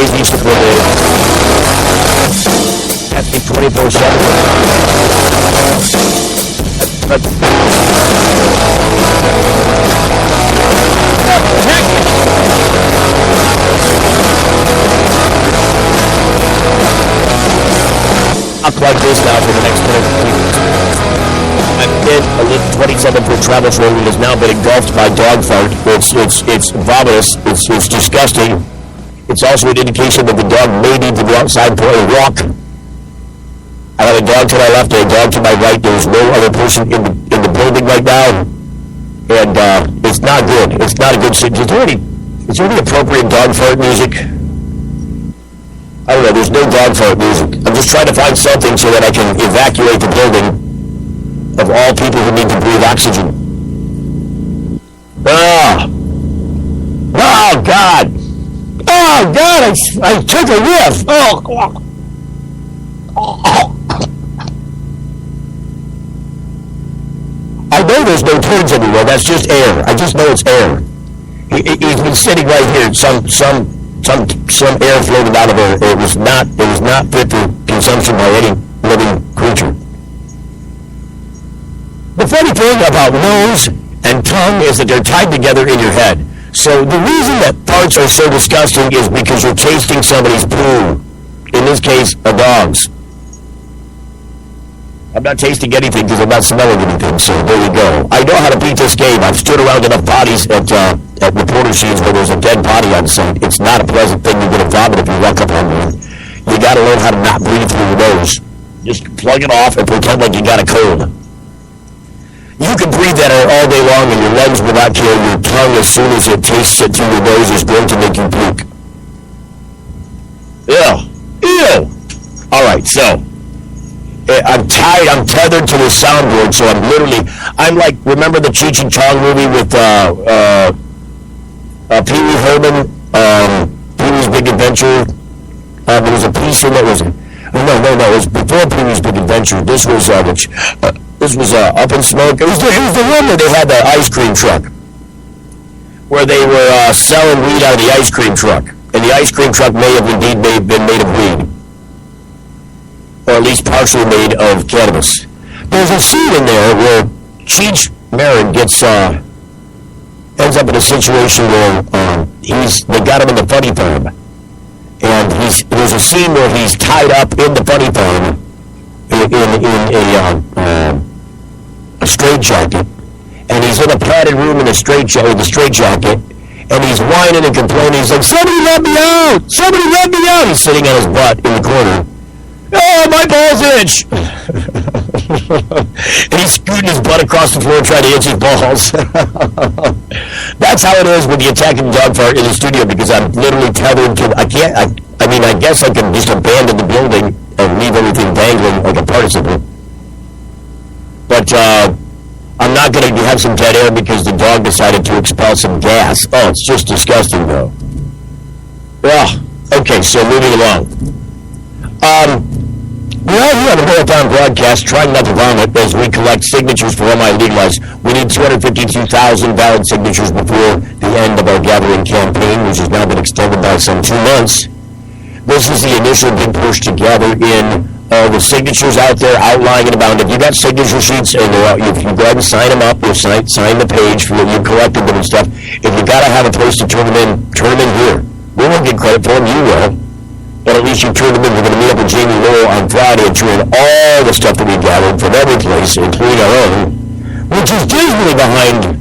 easy support day. That's me 24/7. I'll plug this now for the next 20 minutes. I've been a little 27-foot travel trailer that has now been engulfed by dog fart. It's vomitous. It's disgusting. It's also an indication that the dog may need to go outside for a walk. I have a dog to my left and a dog to my right. There's no other person in the building right now. And it's not good. It's not a good situation. Is there any appropriate dog fart music? I don't know. There's no dog fart music. I'm just trying to find something so that I can evacuate the building of all people who need to breathe oxygen. Oh, God. Oh, God, I took a whiff. Oh. I know there's no turds anywhere. That's just air. I just know it's air. He's been sitting right here. Some air floated out of there. It was not fit for consumption by any living creature. The funny thing about nose and tongue is that they're tied together in your head. So the reason that farts are so disgusting is because you're tasting somebody's poo. In this case, a dog's. I'm not tasting anything because I'm not smelling anything, so there you go. I know how to beat this game. I've stood around enough bodies at reporter scenes where there's a dead body on site. It's not a pleasant thing to get a vomit if you walk up on one. You got to learn how to not breathe through your nose. Just plug it off and pretend like you got a cold. You can breathe that air all day long and your lungs will not kill. Your tongue, as soon as it tastes it through your nose, is going to make you puke. Ew. All right, so I'm tied. I'm tethered to the soundboard, so I'm like, remember the Cheech and Chong movie with Pee Wee Herman, Pee Wee's Big Adventure? There was a piece in that was, no, it was before Pee Wee's Big Adventure. This was Up in Smoke. It was the one where they had the ice cream truck, where they were selling weed out of the ice cream truck, and the ice cream truck may have indeed been made of weed, or at least partially made of cannabis. There's a scene in there where Cheech Marin ends up in a situation where they got him in the funny farm, and there's a scene where he's tied up in the funny farm in a straitjacket, and he's in a padded room in a straitjacket, and he's whining and complaining. He's like, "Somebody let me out! Somebody let me out!" He's sitting on his butt in the corner. "Oh, my balls itch!" And he's scooting his butt across the floor trying to itch his balls. That's how it is when you attack a dog fart in the studio, because I'm literally tethered to. I guess I can just abandon the building and leave everything dangling like a participle. But I'm not going to have some dead air because the dog decided to expel some gas. Oh, it's just disgusting, though. Okay, so moving along. We're out here on the Marathon broadcast trying not to vomit as we collect signatures for MI Legalize. We need 252,000 valid signatures before the end of our gathering campaign, which has now been extended by some 2 months. This is the initial big push to gather in all the signatures out there, outlying and about. If you got signature sheets, and if you go ahead and sign them up, you'll sign the page for you collected them and stuff. If you got to have a place to turn them in here. We won't get credit for them, you will. But at least you turn them in. We're going to meet up with Jamie Lowell on Friday and turn in all the stuff that we gathered from every place, including our own, which is dismally behind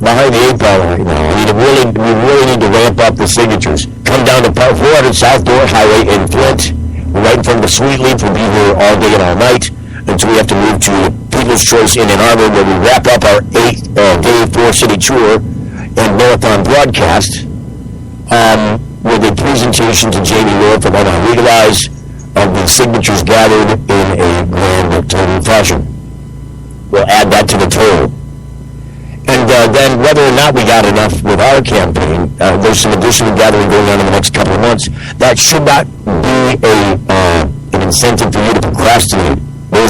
the 8 ball right now. We really need to ramp up the signatures. Come down to Part 400 South Door Highway in Flint. We're right in front of the Sweet Leaf. We'll be here all day and all night until we have to move to People's Choice in Ann Arbor, where we wrap up our 8-day 4-city tour and marathon broadcast with a presentation to Jamie Lowell from MI Legalize of the signatures gathered in a grand total fashion. We'll add that to the total. And then whether or not we got enough with our campaign, there's some additional gathering going on in the next couple of months. That should not be an incentive for you to procrastinate. We're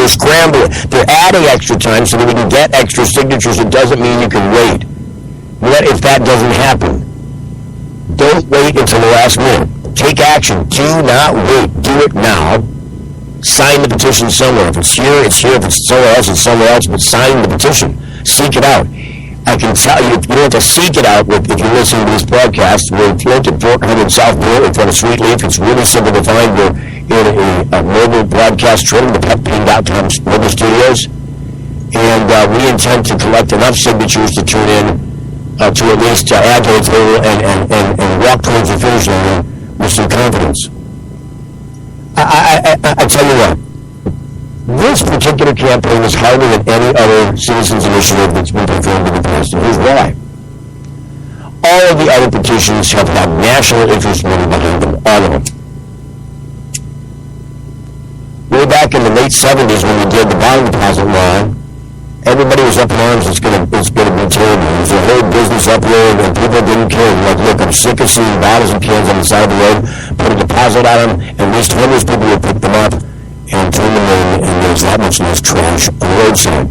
scrambling. They're adding extra time so that we can get extra signatures. It doesn't mean you can wait. What if that doesn't happen? Don't wait until the last minute. Take action. Do not wait. Do it now. Sign the petition somewhere. If it's here, it's here. If it's somewhere else, it's somewhere else. But sign the petition. Seek it out. I can tell you, you don't have to seek it out if you're listening to this broadcast. We're located at 400 South Boulevard in front of Sweet Leaf. It's really simple to find. We're in a mobile broadcast room, the PetPing.com mobile studios. And we intend to collect enough signatures to turn in to at least add to the table and walk towards the finish line with some confidence. I tell you what, this particular campaign is harder than any other citizens initiative that's been performed in the past, and here's why. All of the other petitions have had national interest money behind them, all of them. Way back in the late 70s when we did the bond deposit law, everybody was up in arms, it's going to be terrible. There's a whole business up there, and people didn't care. Like, look, I'm sick of seeing bottles and cans on the side of the road, put a deposit on them, and at least homeless people would pick them up and turn them in, and there's that much less trash on the roadside.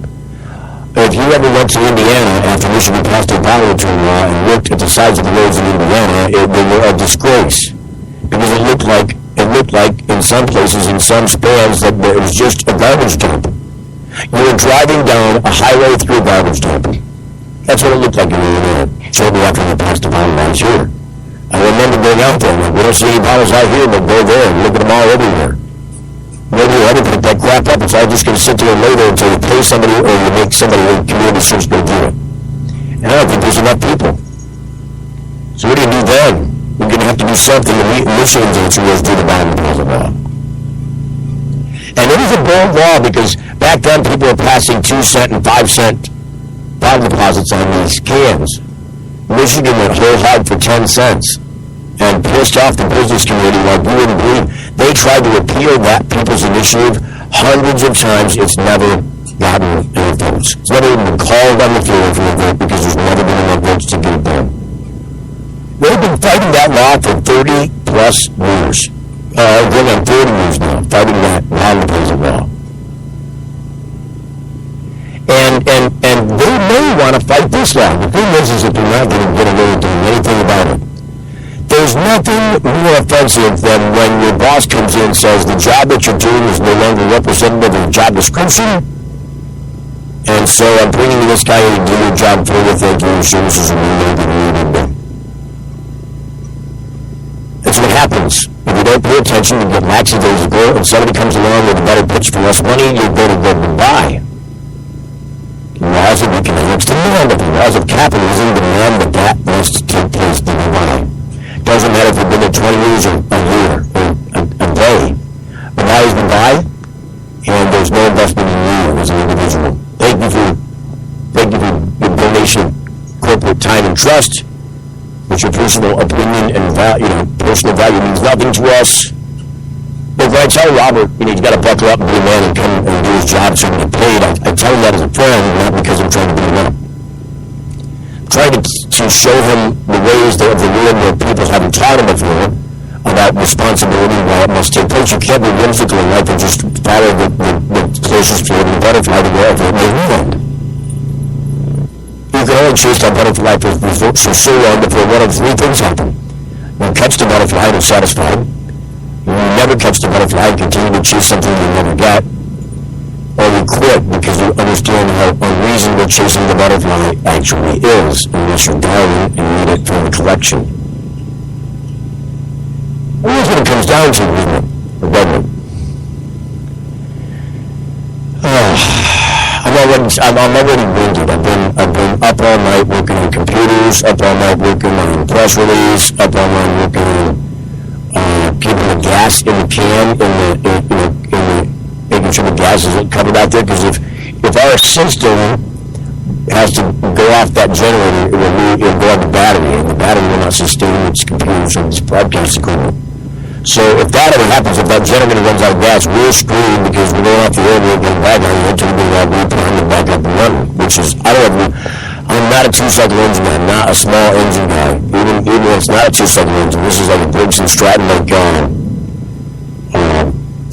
If you ever went to Indiana after Michigan passed their bottle return law and looked at the sides of the roads in Indiana, they were a disgrace. Because it looked like in some places, in some spans, that it was just a garbage dump. You were driving down a highway through a garbage dump. That's what it looked like in Indiana, shortly after they passed the bottle laws here. I remember going out there, like, we don't see any bottles out here, but go there and look at them all everywhere. Nobody will ever pick that crap up. It's all just going to sit there and lay there until you pay somebody or you make somebody in the community service go do it. And I don't think there's enough people. So what do you do then? We're going to have to do something to meet Michigan's answer was do the bond deposit law. And it was a bold law because back then people were passing 2-cent and 5-cent bond deposits on these cans. Michigan went whole hog for 10 cents and pissed off the business community like you wouldn't believe. They tried to repeal that people's initiative hundreds of times. It's never gotten enough votes. It's never even been called on the floor for a vote because there's never been enough votes to get it done. They've been fighting that law for 30 plus years. Going on 30 years now, fighting that bond deposit law. And they may want to fight this law. The thing is that they're not going to get away with doing anything about it. There's nothing more offensive than when your boss comes in and says the job that you're doing is no longer representative of the job description, and so I'm bringing this guy in to do your job for you. Thank you. Your services are really good. That's what happens. If you don't pay attention, you get lackadaisical, and somebody comes along with a better pitch for less money, you're going to go buy. The laws of economics demand it. The laws of capitalism demand that must take place to buy. Doesn't matter if you've been there 20 years or a year or a day. The buy is the buy, and there's no investment in you as an individual. Thank you for your donation of corporate time and trust, but your personal opinion and personal value means nothing to us. But when I tell Robert, he's got to buckle up and be a man and come and do his job so he can get paid, I tell him that as a friend, not because I'm trying to beat him up. Trying to show him the ways of the world where people haven't taught him before about responsibility and why it must take place. You can't be whimsical in life and just follow the closest floating butterfly to wherever it may lead. You can only chase that butterfly for so long before one of three things happen. You catch the butterfly and are satisfied. You never catch the butterfly and continue to chase something you never get. Or you quit because you understand how unreasonable chasing the butterfly actually is unless you're Darwin and need it for a collection. And that's what it comes down to, isn't it? The government. I'm already winded. I've been up all night working on computers, up all night working on press release, up all night working on keeping the gas in the can, making sure the gas is covered out there, because if our system has to go off that generator, it will go on the battery, and the battery will not sustain its computers or its broadcast equipment. So if that ever happens, if that generator runs out of gas, we're screwed because we're going off the air, we're going back on it until we reprime it back up and running, which is, I'm not a two-cycle engine guy. I'm not a small engine guy. Even when it's not a two-cycle engine, this is like a Briggs & Stratton, like a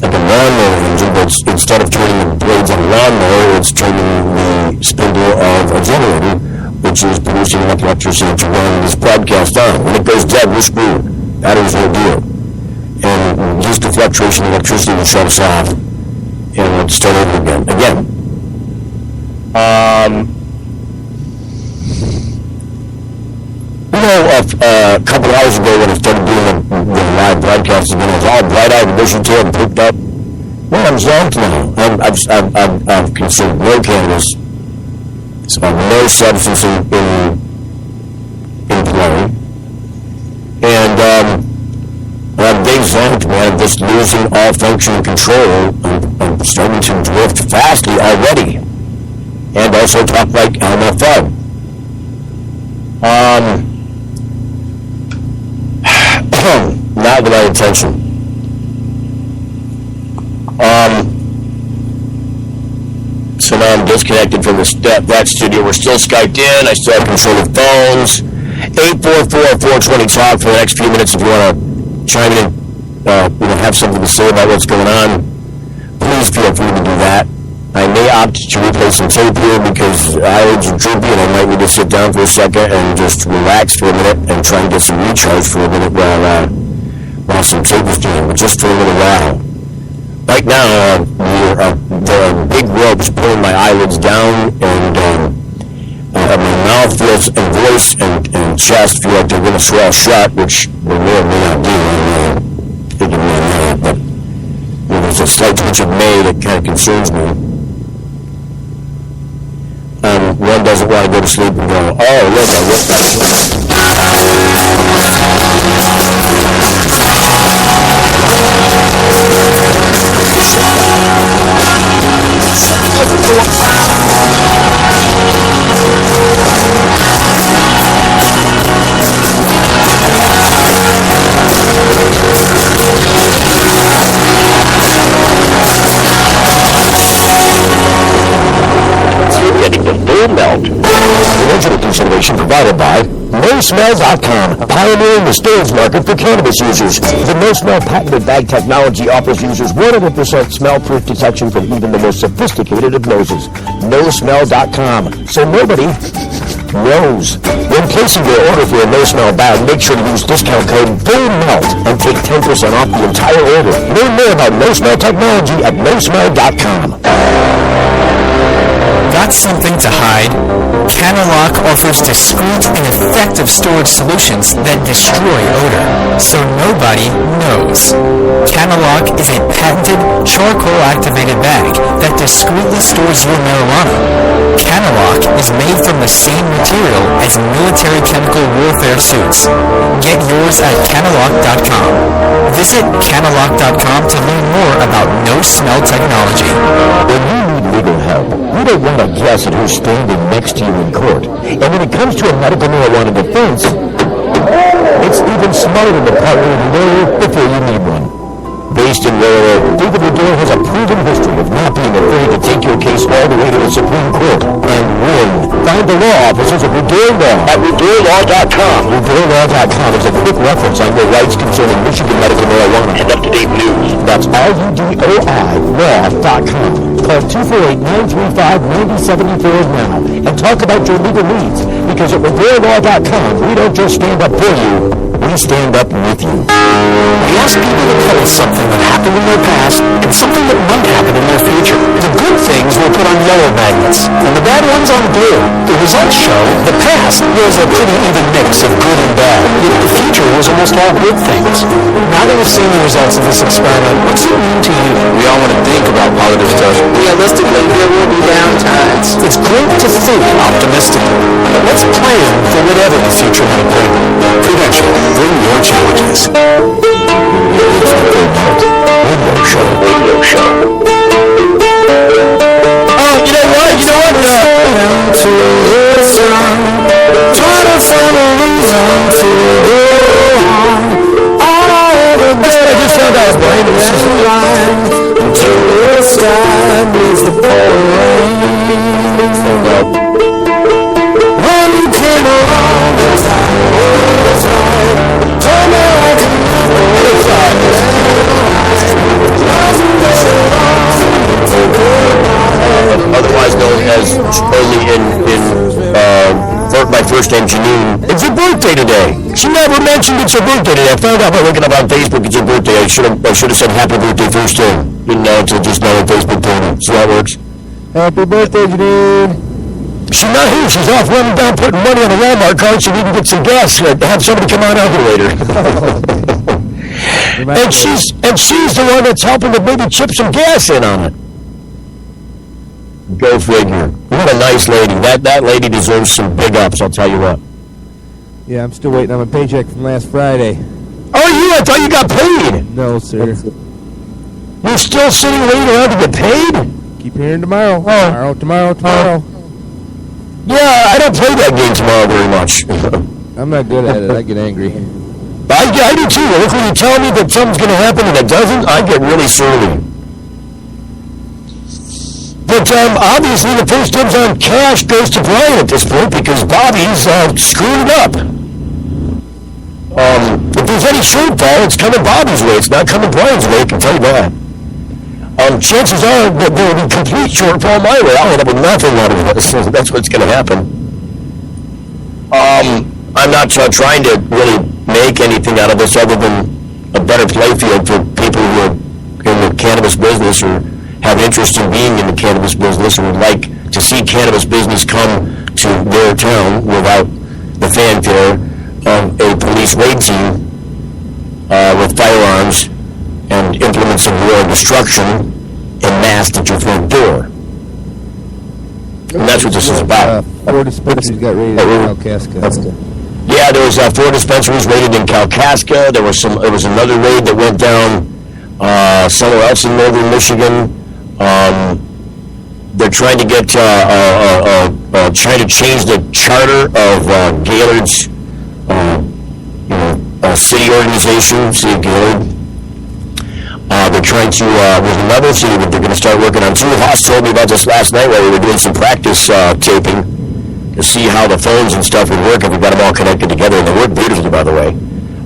lawnmower engine, but instead of turning the blades on a lawnmower, it's turning the spindle of a generator, which is producing enough electricity to run this broadcast on. When it goes dead, we're screwed. That is the deal. And just the fluctuation of electricity will shut us off, and we'll start over again. A couple hours ago when I started doing the live broadcast again, I was all bright-eyed and bushy-tailed and pooped up. Well, I'm zonked now. I've consumed no cannabis, no substance in play, and I'm being zonked, man. I'm just losing all function and control. I'm starting to drift fastly already, and also talk like MFO. Not with my intention. So now I'm disconnected from that studio. We're still Skyped in. I still have control of phones. 844-420-TALK for the next few minutes if you want to chime in and have something to say about what's going on. Please feel free to do that. I may opt to replay some tape here because eyelids are droopy and I might need to sit down for a second and just relax for a minute and try and get some recharge for a minute while some tape is doing, but just for a little while. Right now, there are big ropes pulling my eyelids down, and my mouth feels, and voice and chest feel like they're going to swell shut, which they may or may not do. I'm thinking right now, but there's a slight touch of May that kind of concerns me. One doesn't want to go to sleep and go, oh, look, I woke up. Getting the full melt. Original consideration provided by NoSmell.com, pioneering the storage market for cannabis users. The NoSmell patented bag technology offers users 100% smell-proof detection from even the most sophisticated of noses. NoSmell.com, so nobody knows. When placing your order for a NoSmell bag, make sure to use discount code FULLMELT and take 10% off the entire order. Learn more about NoSmell technology at NoSmell.com. Got something to hide? Canalock offers discreet and effective storage solutions that destroy odor, so nobody knows. Canalock is a patented charcoal-activated bag that discreetly stores your marijuana. Canalock is made from the same material as military chemical warfare suits. Get yours at Canalock.com. Visit Canalock.com to learn more about no-smell technology. When you need legal help, you don't want to guess at who's standing next to you in court. And when it comes to a medical marijuana defense, it's even smarter to partner with a lawyer before you need one. Based in Royal Oak, David Redore has a proven history of not being afraid to take your case all the way to the Supreme Court and win. Find the law offices of Redore Law at RedoreLaw.com. RedoreLaw.com is a quick reference on your rights concerning Michigan medical marijuana and up-to-date news. That's RedoreLaw.com. Call 248-935-9074 now and talk about your legal needs, because at RedoreLaw.com, we don't just stand up for you, we stand up with you. We ask people to tell us something that happened in their past and something that might happen in their future. The good things were put on yellow magnets, and the bad ones on blue. The results show the past was a pretty even mix of good and bad, yet the future was almost all good things. Now that we've seen the results of this experiment, what's it mean to you? We all want to think about positive stuff. Realistically, there will be down times. It's great to think optimistically, but let's plan for whatever the future might bring. Prudential, bring your challenges. Radio show. Oh, you know what? To listen, try to find a reason to go on. All the day I just found out, Brian, this is the line until the sky bleeds the pouring rain. When you came along, the time was right. Told me I could never find it. Otherwise known as only in my first name, Janine. It's her birthday today. She never mentioned it's her birthday today. I found out by looking up on Facebook it's her birthday. I should have said happy birthday first thing. Didn't know until just now on Facebook told me. See how it works? Happy birthday, Janine. She's not here. She's off running down putting money on the Walmart card so we can get some gas. Have somebody come on out here later. and she's the one that's helping to maybe chip some gas in on it. Go figure. What a nice lady. That lady deserves some big ups, I'll tell you what. Yeah, I'm still waiting on my paycheck from last Friday. Oh, I thought you got paid. No, sir. You're still sitting waiting around to get paid? Keep hearing tomorrow. Tomorrow. Yeah, I don't play that game tomorrow very much. I'm not good at it. I get angry. I do too. Look, when you tell me that something's going to happen and it doesn't, I get really surly. But obviously the first dibs on cash goes to Brian at this point because Bobby's screwed it up. If there's any shortfall, it's coming Bobby's way. It's not coming Brian's way, I can tell you that. Chances are that there will be complete shortfall my way. I'll end up with nothing out of this. So that's what's going to happen. I'm not trying to really make anything out of this other than a better playfield for people who are in the cannabis business or have interest in being in the cannabis business and would like to see cannabis business come to their town without the fanfare of a police raid team with firearms and implements of war and destruction en masse at your front door. And that's what this is about. 4 dispensaries got raided in Kalkaska. Yeah, there was 4 dispensaries raided in Kalkaska. There was another raid that went down somewhere else in northern Michigan. They're trying to get trying to change the charter of Gaylord's city organization, City of Gaylord. They're trying to, there's another city that they're going to start working on too. Haas told me about this last night while we were doing some practice taping to see how the phones and stuff would work if we got them all connected together, and they work beautifully, by the way.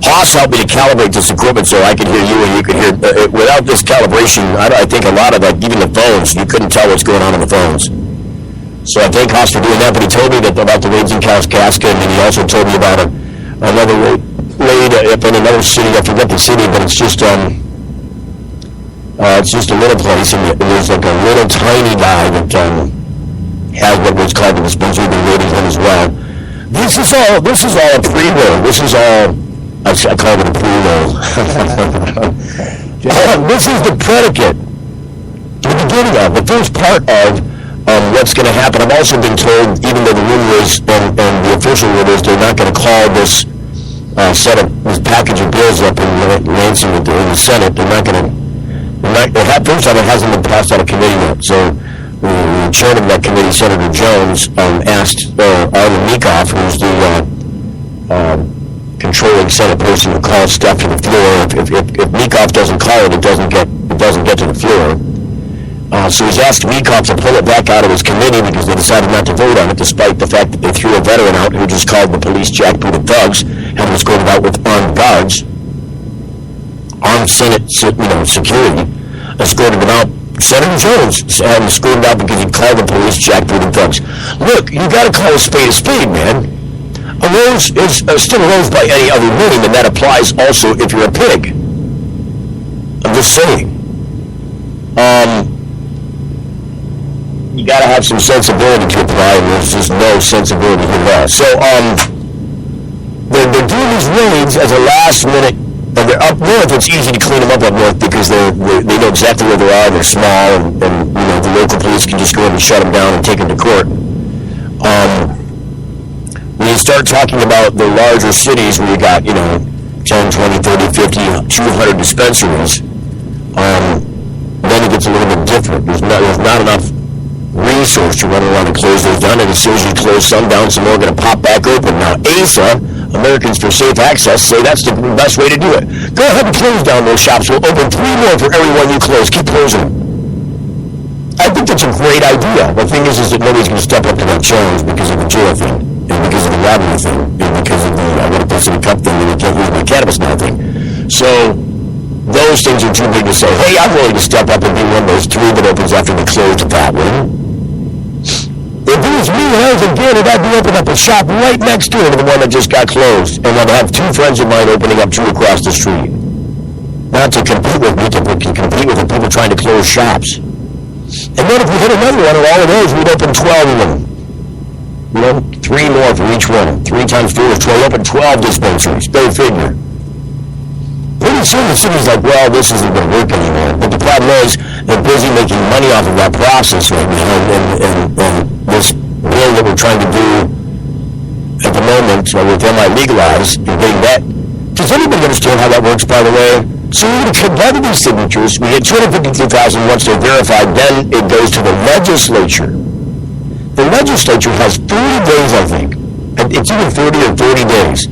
Haas helped me to calibrate this equipment so I could hear you and you could hear. Without this calibration, I think a lot of, like, even the phones, you couldn't tell what's going on the phones. So I thank Haas for doing that, but he told me about the raids in Kalkaska, and then he also told me about another raid up in another city. I forget the city, but it's just a little place, and there's like a little tiny guy that has what was called the dispensary. They raided him as well. This is all a pre-roll. This is all, I call it a pre-roll. This is the predicate, the beginning of, the first part of what's going to happen. I've also been told, even though the rumor is, and the official word is, they're not going to call this this package of bills up in Lansing in the Senate. They're not going to. First time, it hasn't been passed out of committee yet. So the chairman of that committee, Senator Jones, asked Arlen Meekoff, who's the controlling Senate person, who calls stuff to the floor. If Meekoff doesn't call it, it doesn't get to the floor. So he's asked Meekoff to pull it back out of his committee because they decided not to vote on it, despite the fact that they threw a veteran out who just called the police jackbooted thugs and was escorted out with armed guards. Armed Senate, security, escorted him out. Senator Jones had him escorted out because he called the police jackbooted thugs. Look, you got to call a spade, man. A rose is still a rose by any other name, and that applies also if you're a pig. I'm just saying. You got to have some sensibility to apply, and there's just no sensibility here at all. So, they're doing these raids as a last-minute. And they're up north. It's easy to clean them up north because they know exactly where they are. They're small, and the local police can just go in and shut them down and take them to court. When you start talking about the larger cities where you got 10, 20, 30, 50, 200 dispensaries, then it gets a little bit different. There's not enough resource to run around and close those down, and as soon as you close some down, some more are going to pop back open. Now, ASA, Americans for Safe Access, say that's the best way to do it. Go ahead and close down those shops. We'll open 3 more for every one you close. Keep closing them. I think that's a great idea. The thing is that nobody's going to step up to that challenge because of the jail thing, and because of the robbery thing, and because of the I want to put in a cup thing, and I can't use my cannabis now thing. So those things are too big to say, hey, I'm willing to step up and be one of those 3 that opens after we close that one. If these Because me, when I was a kid, I'd be opening up a shop right next door to the one that just got closed. And I'd have two friends of mine opening up two across the street. Not to compete with me, to compete with the people trying to close shops. And then if we hit another one of all of those, we'd open 12 of them. You know, 3 more for each one. 3 times 4 is 12. Open 12 dispensaries. Go figure. Pretty soon the city's like, well, this isn't going to work anymore. But the problem is, they're busy making money off of that process right now. And this bill that we're trying to do at the moment with MI legalized and getting that. Does anybody understand how that works, by the way? So we're going to collect these signatures. We get 252,000 once they're verified. Then it goes to the legislature. The legislature has 30 days, I think. It's either 30 or 40 days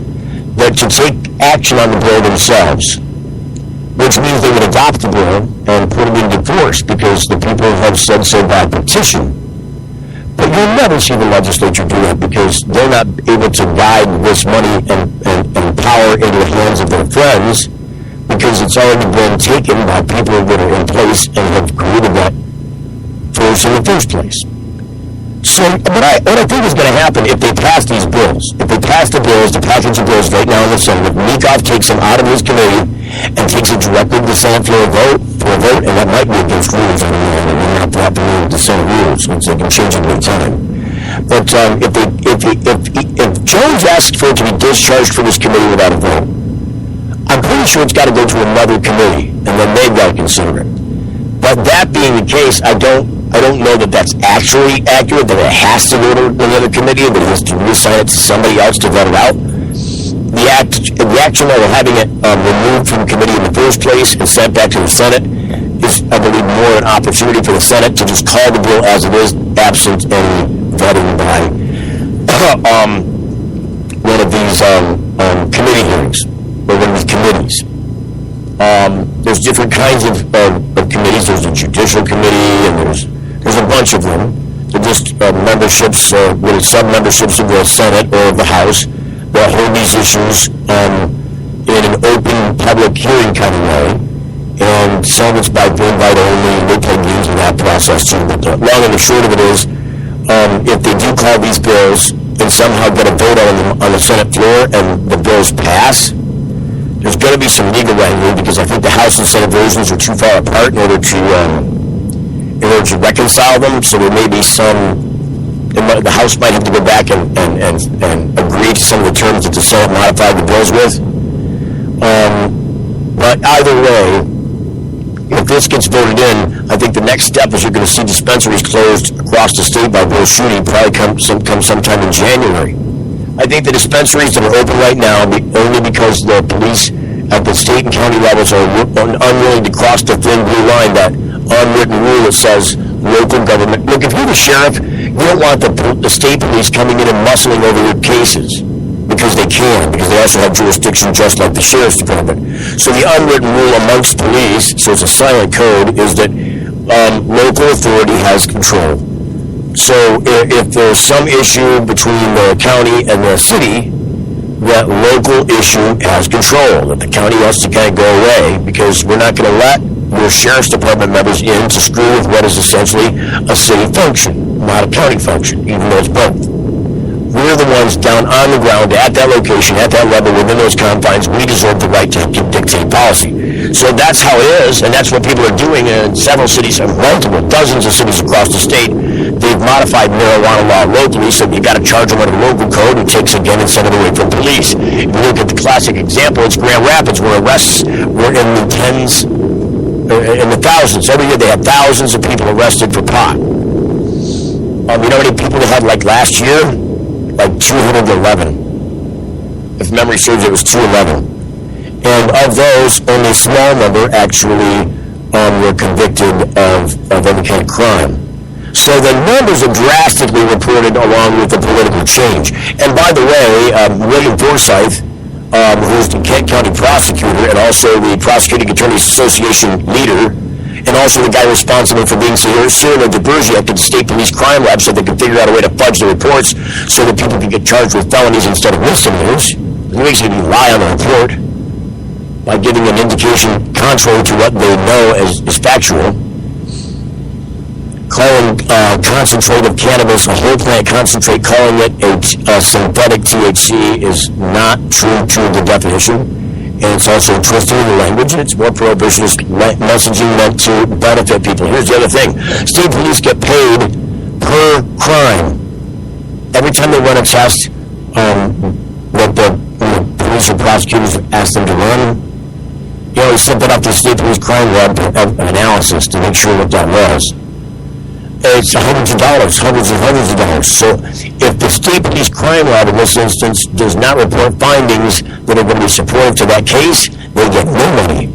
that to take action on the bill themselves, which means they would adopt the bill and put it into force because the people have said so by petition. But you'll never see the legislature do that because they're not able to guide this money and power into the hands of their friends because it's already been taken by people that are in place and have created that force in the first place. So what I think is going to happen if they pass these bills, if they pass the bills, the package of bills right now in the Senate, if Meekoff takes them out of his committee and takes it directly to the Senate for a vote, and that might be against rules, I don't know, they don't have to have to move the Senate rules, since they can change it any time. But if Jones asks for it to be discharged from his committee without a vote, I'm pretty sure it's got to go to another committee, and then they've got to consider it. But that being the case, I don't know that that's actually accurate, that it has to go to another committee, that it has to reassign it to somebody else to vet it out. The action that we're having it removed from the committee in the first place and sent back to the Senate is, I believe, more an opportunity for the Senate to just call the bill as it is, absent any vetting by one of these committee hearings, or one of these committees. There's different kinds of committees. There's a judicial committee, and there's a bunch of them. They're just memberships, sub-memberships of the Senate or of the House that hold these issues in an open public hearing kind of way. And some it's by invite only, and they play games in that process too. But the long and the short of it is, if they do call these bills and somehow get a vote on them on the Senate floor and the bills pass, there's going to be some legal wrangling because I think the House and Senate versions are too far apart in order to reconcile them. So there may be the House might have to go back and agree to some of the terms that the Senate modified the bills with. But either way, if this gets voted in, I think the next step is you're going to see dispensaries closed across the state by Bill shooting probably come sometime in January. I think the dispensaries that are open right now, only because the police at the state and county levels are unwilling to cross the thin blue line, that unwritten rule that says local government. Look, if you're the sheriff, you don't want the state police coming in and muscling over your cases because they can, because they also have jurisdiction just like the sheriff's department. So the unwritten rule amongst police, so it's a silent code, is that local authority has control. So if there's some issue between the county and the city, that local issue has control, that the county has to kind of go away because we're not going to let your sheriff's department members in to screw with what is essentially a city function, not a county function, even though it's both. We're the ones down on the ground at that location, at that level, within those confines. We deserve the right to dictate policy. So that's how it is, and that's what people are doing in several cities, multiple, dozens of cities across the state. They've modified marijuana law locally, so you got to charge them under local code and takes again and send it away from police. If you look at the classic example, it's Grand Rapids, where arrests were in the tens, in the thousands. Every year they have thousands of people arrested for pot. You know how many people they had like last year? Like 211. If memory serves, it was 211. And of those, only a small number actually were convicted of any kind of crime. So the numbers are drastically reported along with the political change. And by the way, William Forsythe, who's the Kent County prosecutor and also the Prosecuting Attorneys Association leader, and also the guy responsible for being Cyrano de Bergerac at the State Police Crime Lab so they could figure out a way to fudge the reports so that people could get charged with felonies instead of misdemeanors. It makes you lie on the report by giving an indication contrary to what they know is factual. calling concentrate of cannabis a whole plant concentrate, calling it a synthetic THC is not true to the definition, and it's also twisting the language, and it's more prohibitionist messaging meant to benefit people. Here's the other thing. State police get paid per crime. Every time they run a test that the police or prosecutors ask them to run, you know, we sent that up to the State Police Crime Lab analysis to make sure what that was. It's hundreds of dollars. So if the State Police Crime Lab in this instance does not report findings that are going to be supportive to that case, they get no money.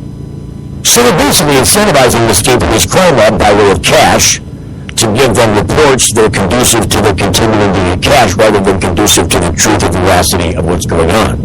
So they're basically incentivizing the State Police Crime Lab by way of cash to give them reports that are conducive to their continuing to get cash rather than conducive to the truth and veracity of what's going on.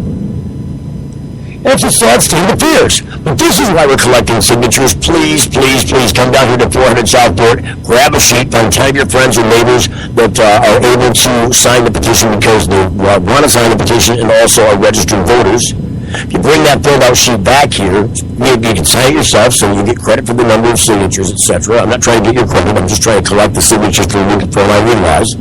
It's a sad state of affairs. But this is why we're collecting signatures. Please, please, please come down here to 400 Southport, grab a sheet, find 10 of your friends or neighbors that are able to sign the petition because they want to sign the petition and also are registered voters. If you bring that filled out sheet back here, maybe you can sign it yourself so you get credit for the number of signatures, etc. I'm not trying to get your credit. I'm just trying to collect the signatures for my realize.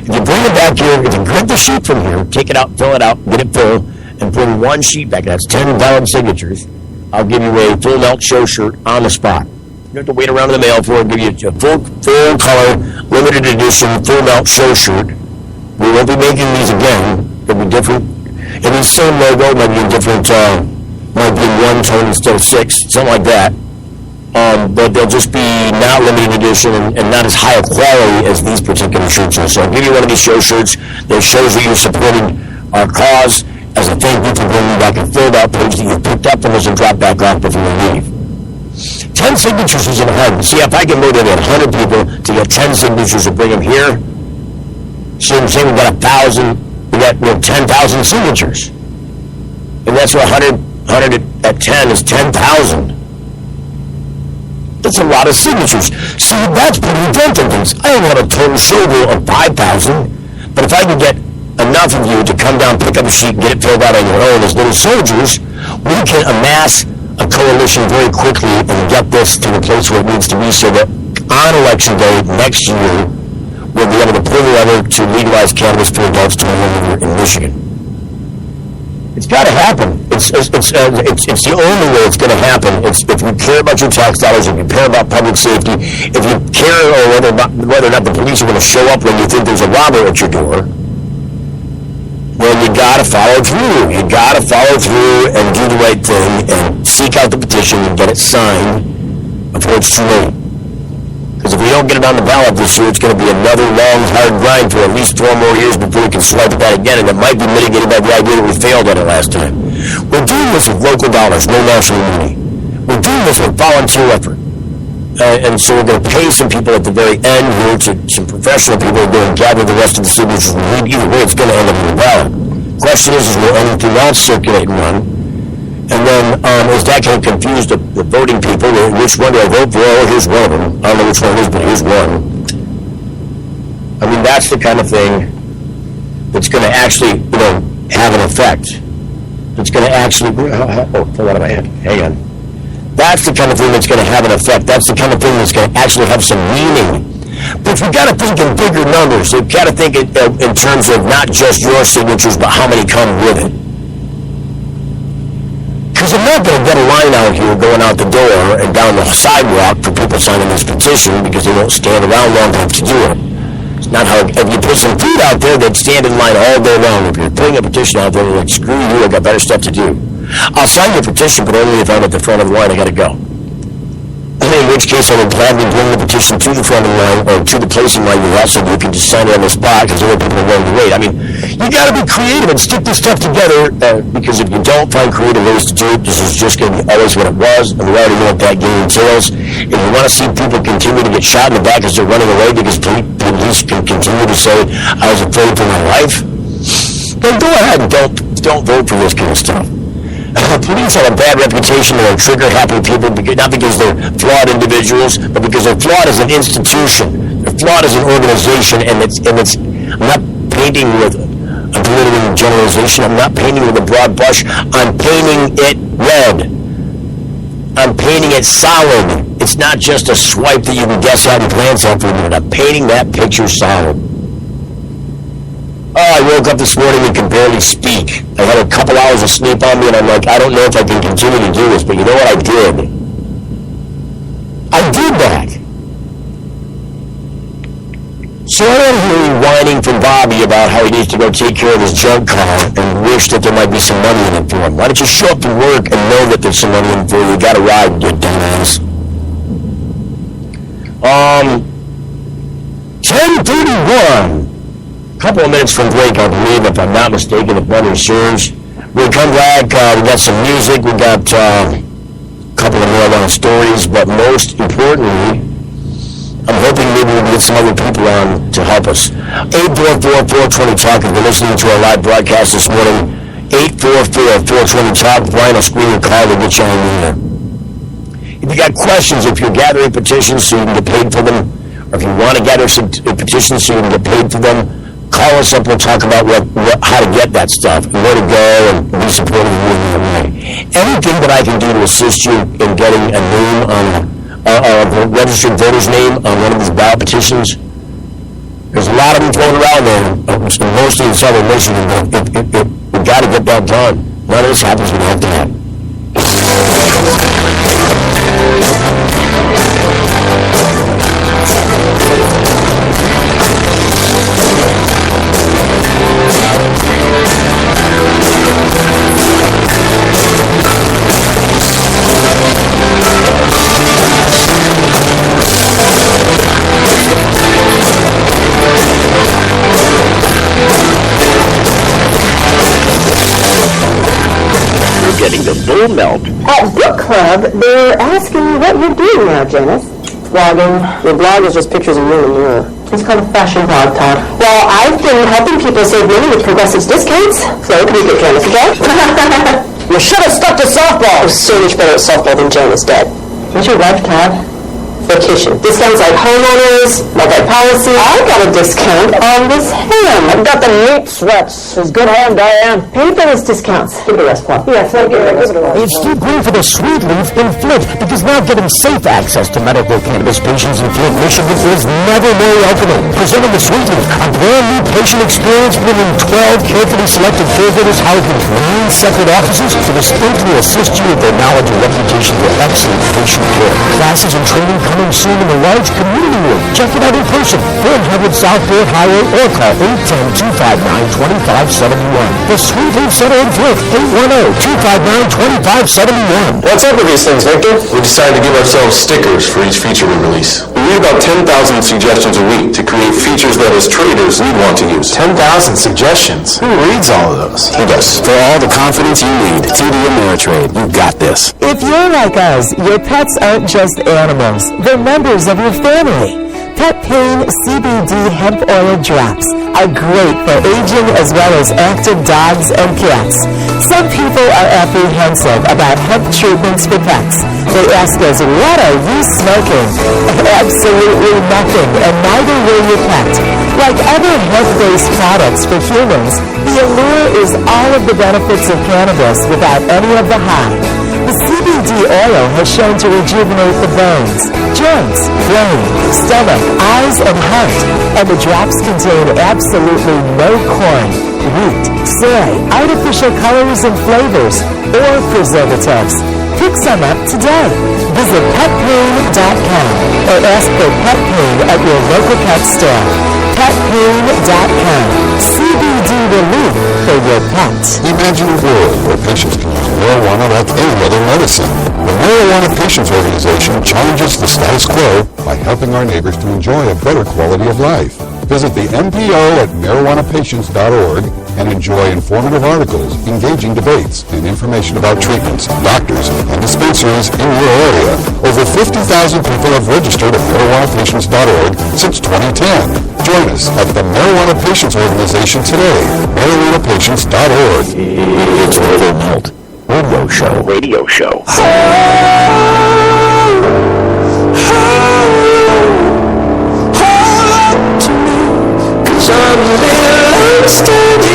If you bring it back here, if you grab the sheet from here, take it out, fill it out, get it filled, and bring one sheet back, that's 10 valid signatures, I'll give you a full melt show shirt on the spot. You don't have to wait around in the mail for it. I'll give you a full color, limited edition, full melt show shirt. We won't be making these again. They'll be different. It'll be the same logo, maybe in different, might be in one tone instead of 6, something like that. But they'll just be not limited edition and not as high a quality as these particular shirts are. So I'll give you one of these show shirts that shows that you're supporting our cause as a thank you for bringing back a filled out page that you picked up from us and dropped back off before you leave. 10 signatures isn't hard. See, if I can motivate 100 people to get 10 signatures and bring them here, so I'm saying we got 1,000, we got 10,000 signatures. And that's what 100 at 10 is 10,000. That's a lot of signatures. See, that's pretty inventive things. I don't have a total show goal of 5,000, but if I can get enough of you to come down, pick up a sheet, get it filled out on your own as little soldiers, we can amass a coalition very quickly and get this to the place where it needs to be so that on election day next year, we'll be able to pull the lever to legalize cannabis for adults 21 in Michigan. It's got to happen. It's the only way it's going to happen. It's if you care about your tax dollars, if you care about public safety, if you care whether or not the police are going to show up when you think there's a robber at your door, well, you got to follow through. You got to follow through and do the right thing and seek out the petition and get it signed before it's too late. Because if we don't get it on the ballot this year, it's going to be another long, hard grind for at least 4 more years before we can swipe at that again, and it might be mitigated by the idea that we failed at it last time. We're doing this with local dollars, no national money. We're doing this with volunteer effort. And so we're going to pay some people at the very end here, to some professional people who are going to gather the rest of the signatures. Either way, it's going to end up on the ballot. Question is will anything else circulate and run? And then is that going to confuse the voting people? Which one do I vote for? Oh, here's one of them. I don't know which one it is, but here's one. I mean, that's the kind of thing that's going to actually, have an effect. That's going to actually, pull out of my hand. Hang on. That's the kind of thing that's going to have an effect. That's the kind of thing that's going to actually have some meaning. But we've got to think in bigger numbers. We've got to think in terms of not just your signatures, but how many come with it. Because I'm not going to get a line out here going out the door and down the sidewalk for people signing this petition because they won't stand around long enough to do it. It's not how, if you put some food out there, they'd stand in line all day long. If you're putting a petition out there, they're like, screw you, I got better stuff to do. I'll sign your petition, but only if I'm at the front of the line. I got to go. In which case, I would gladly bring the petition to the front of the line or to the place in line you have so you can just sign it on the spot because other people are willing to wait. I mean, you got to be creative and stick this stuff together because if you don't find creative ways to do it, this is just going to be always what it was, and we already know what that game entails. If you want to see people continue to get shot in the back as they're running away because police can continue to say, I was afraid for my life, then go ahead and don't vote for this kind of stuff. Police have a bad reputation. They're trigger-happy people, not because they're flawed individuals, but because they're flawed as an institution. They're flawed as an organization, and it's. I'm not painting with a political generalization. I'm not painting with a broad brush. I'm painting it red. I'm painting it solid. It's not just a swipe that you can guess how to plan something, but a painting that picture solid. Oh, I woke up this morning and could barely speak. I had a couple hours of sleep on me, and I'm like, I don't know if I can continue to do this, but you know what I did? I did that. So I don't hear you whining from Bobby about how he needs to go take care of his junk car and wish that there might be some money in it for him. Why don't you show up to work and know that there's some money in it for you? You got a ride, you dumbass. 10:31. Couple of minutes from break, I believe, if I'm not mistaken, if memory serves. We'll come back, we got some music, we got a couple of marijuana stories, but most importantly, I'm hoping maybe we can get some other people on to help us. 844-420-TALK, if you're listening to our live broadcast this morning, 844-420-TALK, Brian will screen your call to get you on there. If you got questions, if you're gathering petitions so you can get paid for them, or if you want to gather some petitions so you can get paid for them, call us up. We'll talk about how to get that stuff and where to go and be supportive of you in that way. Anything that I can do to assist you in getting a name on a registered voter's name on one of these ballot petitions. There's a lot of them floating around there, mostly in southern Michigan. We've got to get that done. None of this happens without that. Getting the bull melt. At book club, they're asking what you're doing now, Janice. Blogging. Your blog is just pictures of you in the mirror. It's called a fashion blog, Todd. Well, I've been helping people save money with Progressive's discounts. So, can we get Janice again? You should have stuck to softball. You're so much better at softball than Janice did. What's your wife, Todd? Vacation. Discounts like homeowners, multi-policy. I got a discount on this ham. I've got the meat sweats. It's good ham, Diane. Pay for those discounts. Give it a rest, Paul. Yeah, give it a rest. It's too green for the sweet leaf in Flint, because now getting safe access to medical cannabis patients in Flint, Michigan is never more welcoming. Presenting the sweet leaf, a brand new patient experience within 12 carefully selected caregivers housed in 9 separate offices for the state to assist you with their knowledge and reputation for excellent patient care. Classes and training coming soon in the large community room. Check it out in person. 400 Southport Highway or call 810-259-2571. The Sweet Leaf Center in Flint, 810-259-2571. What's up with these things, Victor? We decided to give ourselves stickers for each feature we release. We read about 10,000 suggestions a week to create features that as traders we'd want to use. 10,000 suggestions? Who reads all of those? He does. For all the confidence you need, TD Ameritrade, you got this. If you're like us, your pets aren't just animals. They're members of your family. Pet Pain CBD hemp oil drops are great for aging as well as active dogs and cats. Some people are apprehensive about hemp treatments for pets. They ask us, what are you smoking? Absolutely nothing, and neither will your pet. Like other hemp-based products for humans, the allure is all of the benefits of cannabis without any of the high. The CBD oil has shown to rejuvenate the bones, joints, brain, stomach, eyes, and heart. And the drops contain absolutely no corn, wheat, soy, artificial colors and flavors, or preservatives. Pick some up today. Visit petpain.com or ask for Pet Pain at your local pet store. Petpain.com. CBD relief for your pet. Imagine a world where patients can use marijuana like any other medicine. The Marijuana Patients Organization challenges the status quo by helping our neighbors to enjoy a better quality of life. Visit the MPO at marijuanapatients.org and enjoy informative articles, engaging debates, and information about treatments, doctors, and dispensaries in your area. Over 50,000 people have registered at marijuanapatients.org since 2010. Join us at the Marijuana Patients Organization today. marijuanapatients.org. It's Full Melt Radio Show. Radio Show. Steady.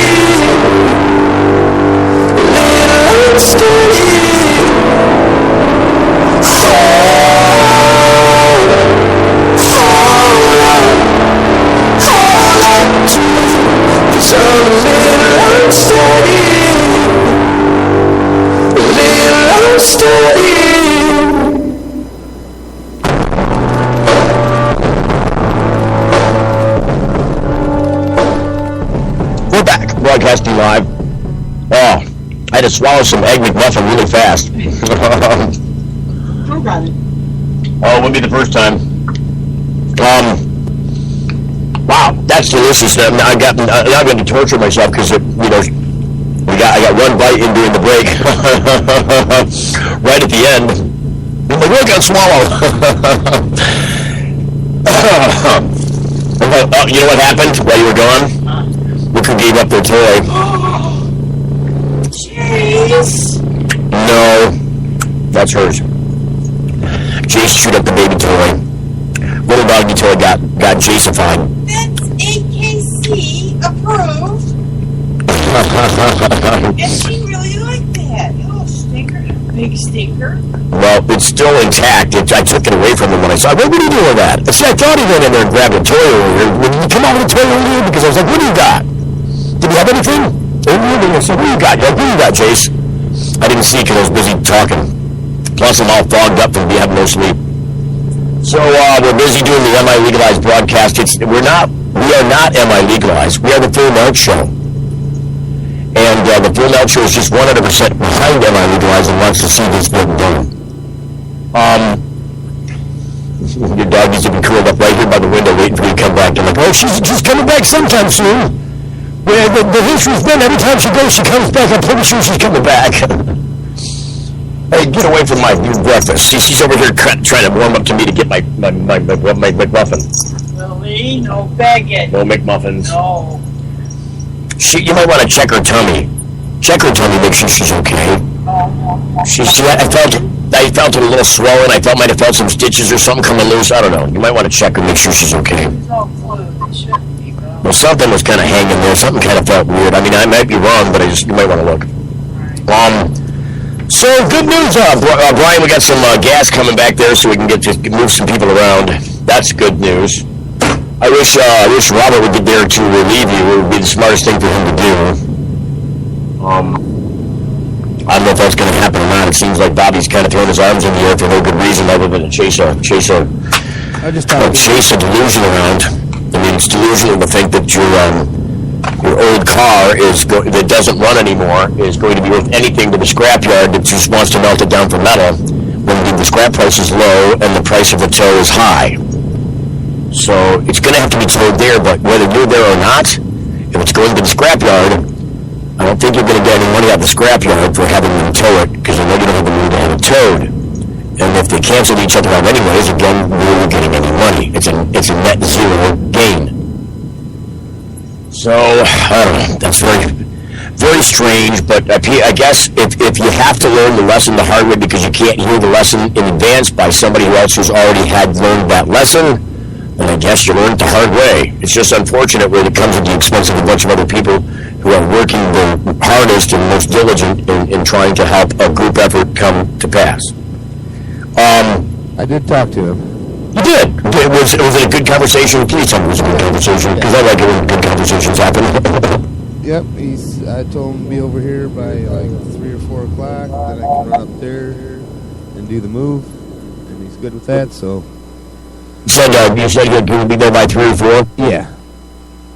broadcasting live. Oh, I had to swallow some Egg McMuffin really fast. Who got it? Oh, it wouldn't be the first time. Wow, that's delicious. Now I'm going to torture myself because I got one bite in during the break, right at the end. I'm like, I got swallowed. You know what happened while you were gone? Look who gave up their toy. Jeez. No, that's hers. Jace chewed up the baby toy. Little doggy toy got Jaceified. That's AKC approved. And she really liked that. You little stinker. Big stinker. Well, it's still intact. I took it away from him when I saw it. What did he do with that? See, I thought he went in there and grabbed a toy earlier. Did you come out with a toy earlier? Because I was like, what do you got? Did you have anything? I said, what do you got? You're like, what do you got, Jace? I didn't see because I was busy talking. Plus, I'm all fogged up from having no sleep. So, we're busy doing the MI Legalized broadcast. We are not MI Legalized. We are the Full Melt Show. And the Full Melt Show is just 100% behind MI Legalized and wants to see this getting done. Your dog needs to be curled up right here by the window waiting for you to come back. They're like, oh, she's coming back sometime soon. Well, the history's been every time she goes, she comes back. I'm pretty sure she's coming back. Hey, get away from my breakfast. She's over here trying to warm up to me to get my McMuffin. Really? No baguette. No McMuffins. No. You might want to check her tummy. Check her tummy, make sure she's okay. I felt it a little swollen. I might have felt some stitches or something coming loose. I don't know. You might want to check her, make sure she's okay. It's all fluid. It shouldn't be, though. Well, something was kind of hanging there. Something kind of felt weird. I mean, I might be wrong, but you might want to look. So, good news, Brian, we got some gas coming back there so we can move some people around. That's good news. I wish Robert would get there to relieve you. It would be the smartest thing for him to do. I don't know if that's going to happen or not. It seems like Bobby's kind of throwing his arms in the air for no good reason other than to chase a delusion around. I mean, it's delusional to think that your old car that doesn't run anymore is going to be worth anything to the scrapyard that just wants to melt it down for metal when the scrap price is low and the price of the tow is high. So it's going to have to be towed there, but whether you're there or not, if it's going to the scrapyard, I don't think you're going to get any money out of the scrapyard for having them tow it, because I know you don't have the money to have it towed. And if they canceled each other out anyways, again, we were getting any money. It's a net zero gain. So, I don't know, that's very, very strange, but I guess if you have to learn the lesson the hard way because you can't hear the lesson in advance by somebody else who's already learned that lesson, then I guess you learn it the hard way. It's just unfortunate when it comes at the expense of a bunch of other people who are working the hardest and most diligent in trying to help a group effort come to pass. I did talk to him. You did? Was it a good conversation? Please tell me it was a good conversation, because I like it when good conversations happen. Yep, I told him to be over here by like 3 or 4 o'clock, then I can run up there and do the move, and he's good with that, so... You said you'll be there by 3 or 4? Yeah.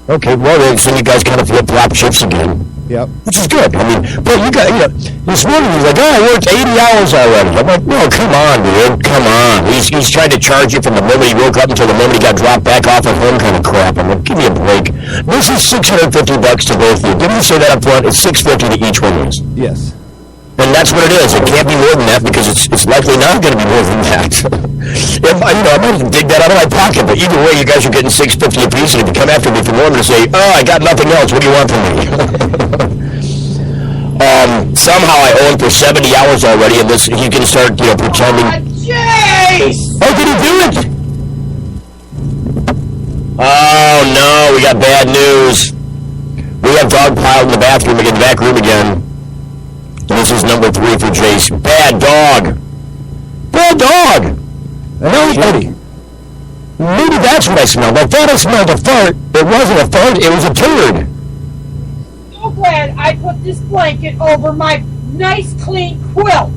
Okay, well, so you guys kind of flip-flop shifts again. Yep. Which is good. I mean, but this morning he's like, I worked 80 hours already. I'm like, no, come on, dude, come on. He's trying to charge you from the moment he woke up until the moment he got dropped back off at home kind of crap. I'm like, give me a break. This is $650 to both of you. Didn't you say that up front? It's $650 to each one of us. Yes. And that's what it is. It can't be more than that because it's likely not going to be more than that. I might dig that out of my pocket, but either way, you guys are getting $650 a piece, and if you come after me for more, I'm going to say, I got nothing else. What do you want from me? Somehow I owe him for 70 hours already, and he can start, pretending. Jace! Oh, did he do it? Oh, no, we got bad news. We have dog piled in the bathroom again, back room again. This is number 3 for Jace. Bad dog. Bad dog. No, Eddie. Maybe that's what I smelled. I thought I smelled a fart. It wasn't a fart. It was a turd. So glad I put this blanket over my nice, clean quilt.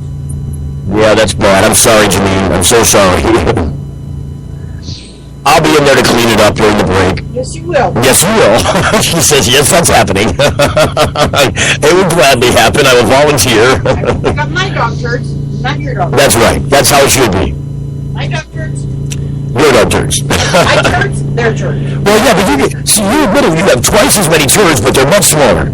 Yeah, that's bad. I'm sorry, Janine. I'm so sorry. I'll be in there to clean it up during the break. Yes, you will. Yes, you will. She says, yes, that's happening. It would gladly happen. I will volunteer. I will pick up my dog turds, not your dog. That's right. That's how it should be. My dog turds. Your dog turds. My turds, their turds. Well, yeah, but you admitted you have twice as many turds, but they're much smaller.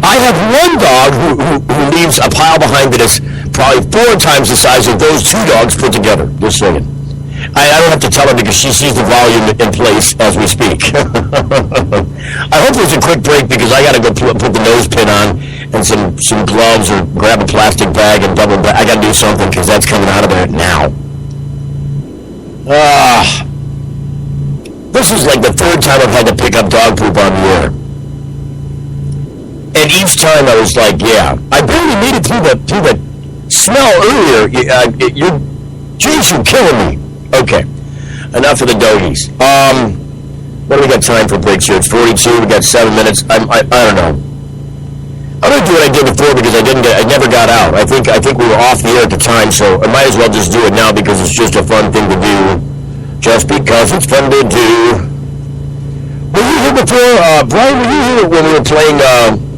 I have one dog who leaves a pile behind that is probably 4 times the size of those 2 dogs put together. Just saying. I don't have to tell her because she sees the volume in place as we speak. I hope there's a quick break because I got to go put the nose pin on and some gloves or grab a plastic bag and double bag. I got to do something because that's coming out of there now. This is like the 3rd time I've had to pick up dog poop on the air. And each time I was like, yeah, I barely made it through the smell earlier. Jeez, you're killing me. Okay, enough of the doggies. What do we got time for breaks here? It's 42. We got 7 minutes. I don't know. I'm gonna do what I did before because I never got out. I think we were off the air at the time, so I might as well just do it now because it's just a fun thing to do. Just because it's fun to do. Were you here before, Brian? Were you here when we were playing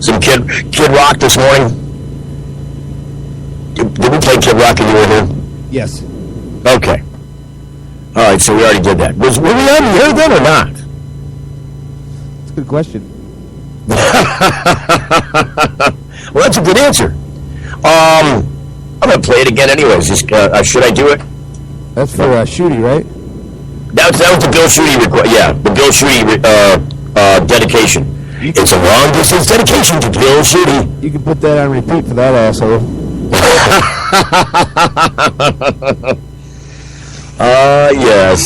some Kid Rock this morning? Did we play Kid Rock and you were here? Yes. Okay. All right, so we already did that. Were we on the air then or not? That's a good question. Well, that's a good answer. I'm going to play it again anyways. Should I do it? That's for Shooty, right? That was the Bill Shooty request. Yeah, the Bill Shooty dedication. It's a long-distance dedication to Bill Shooty. You can put that on repeat for that asshole. Yes.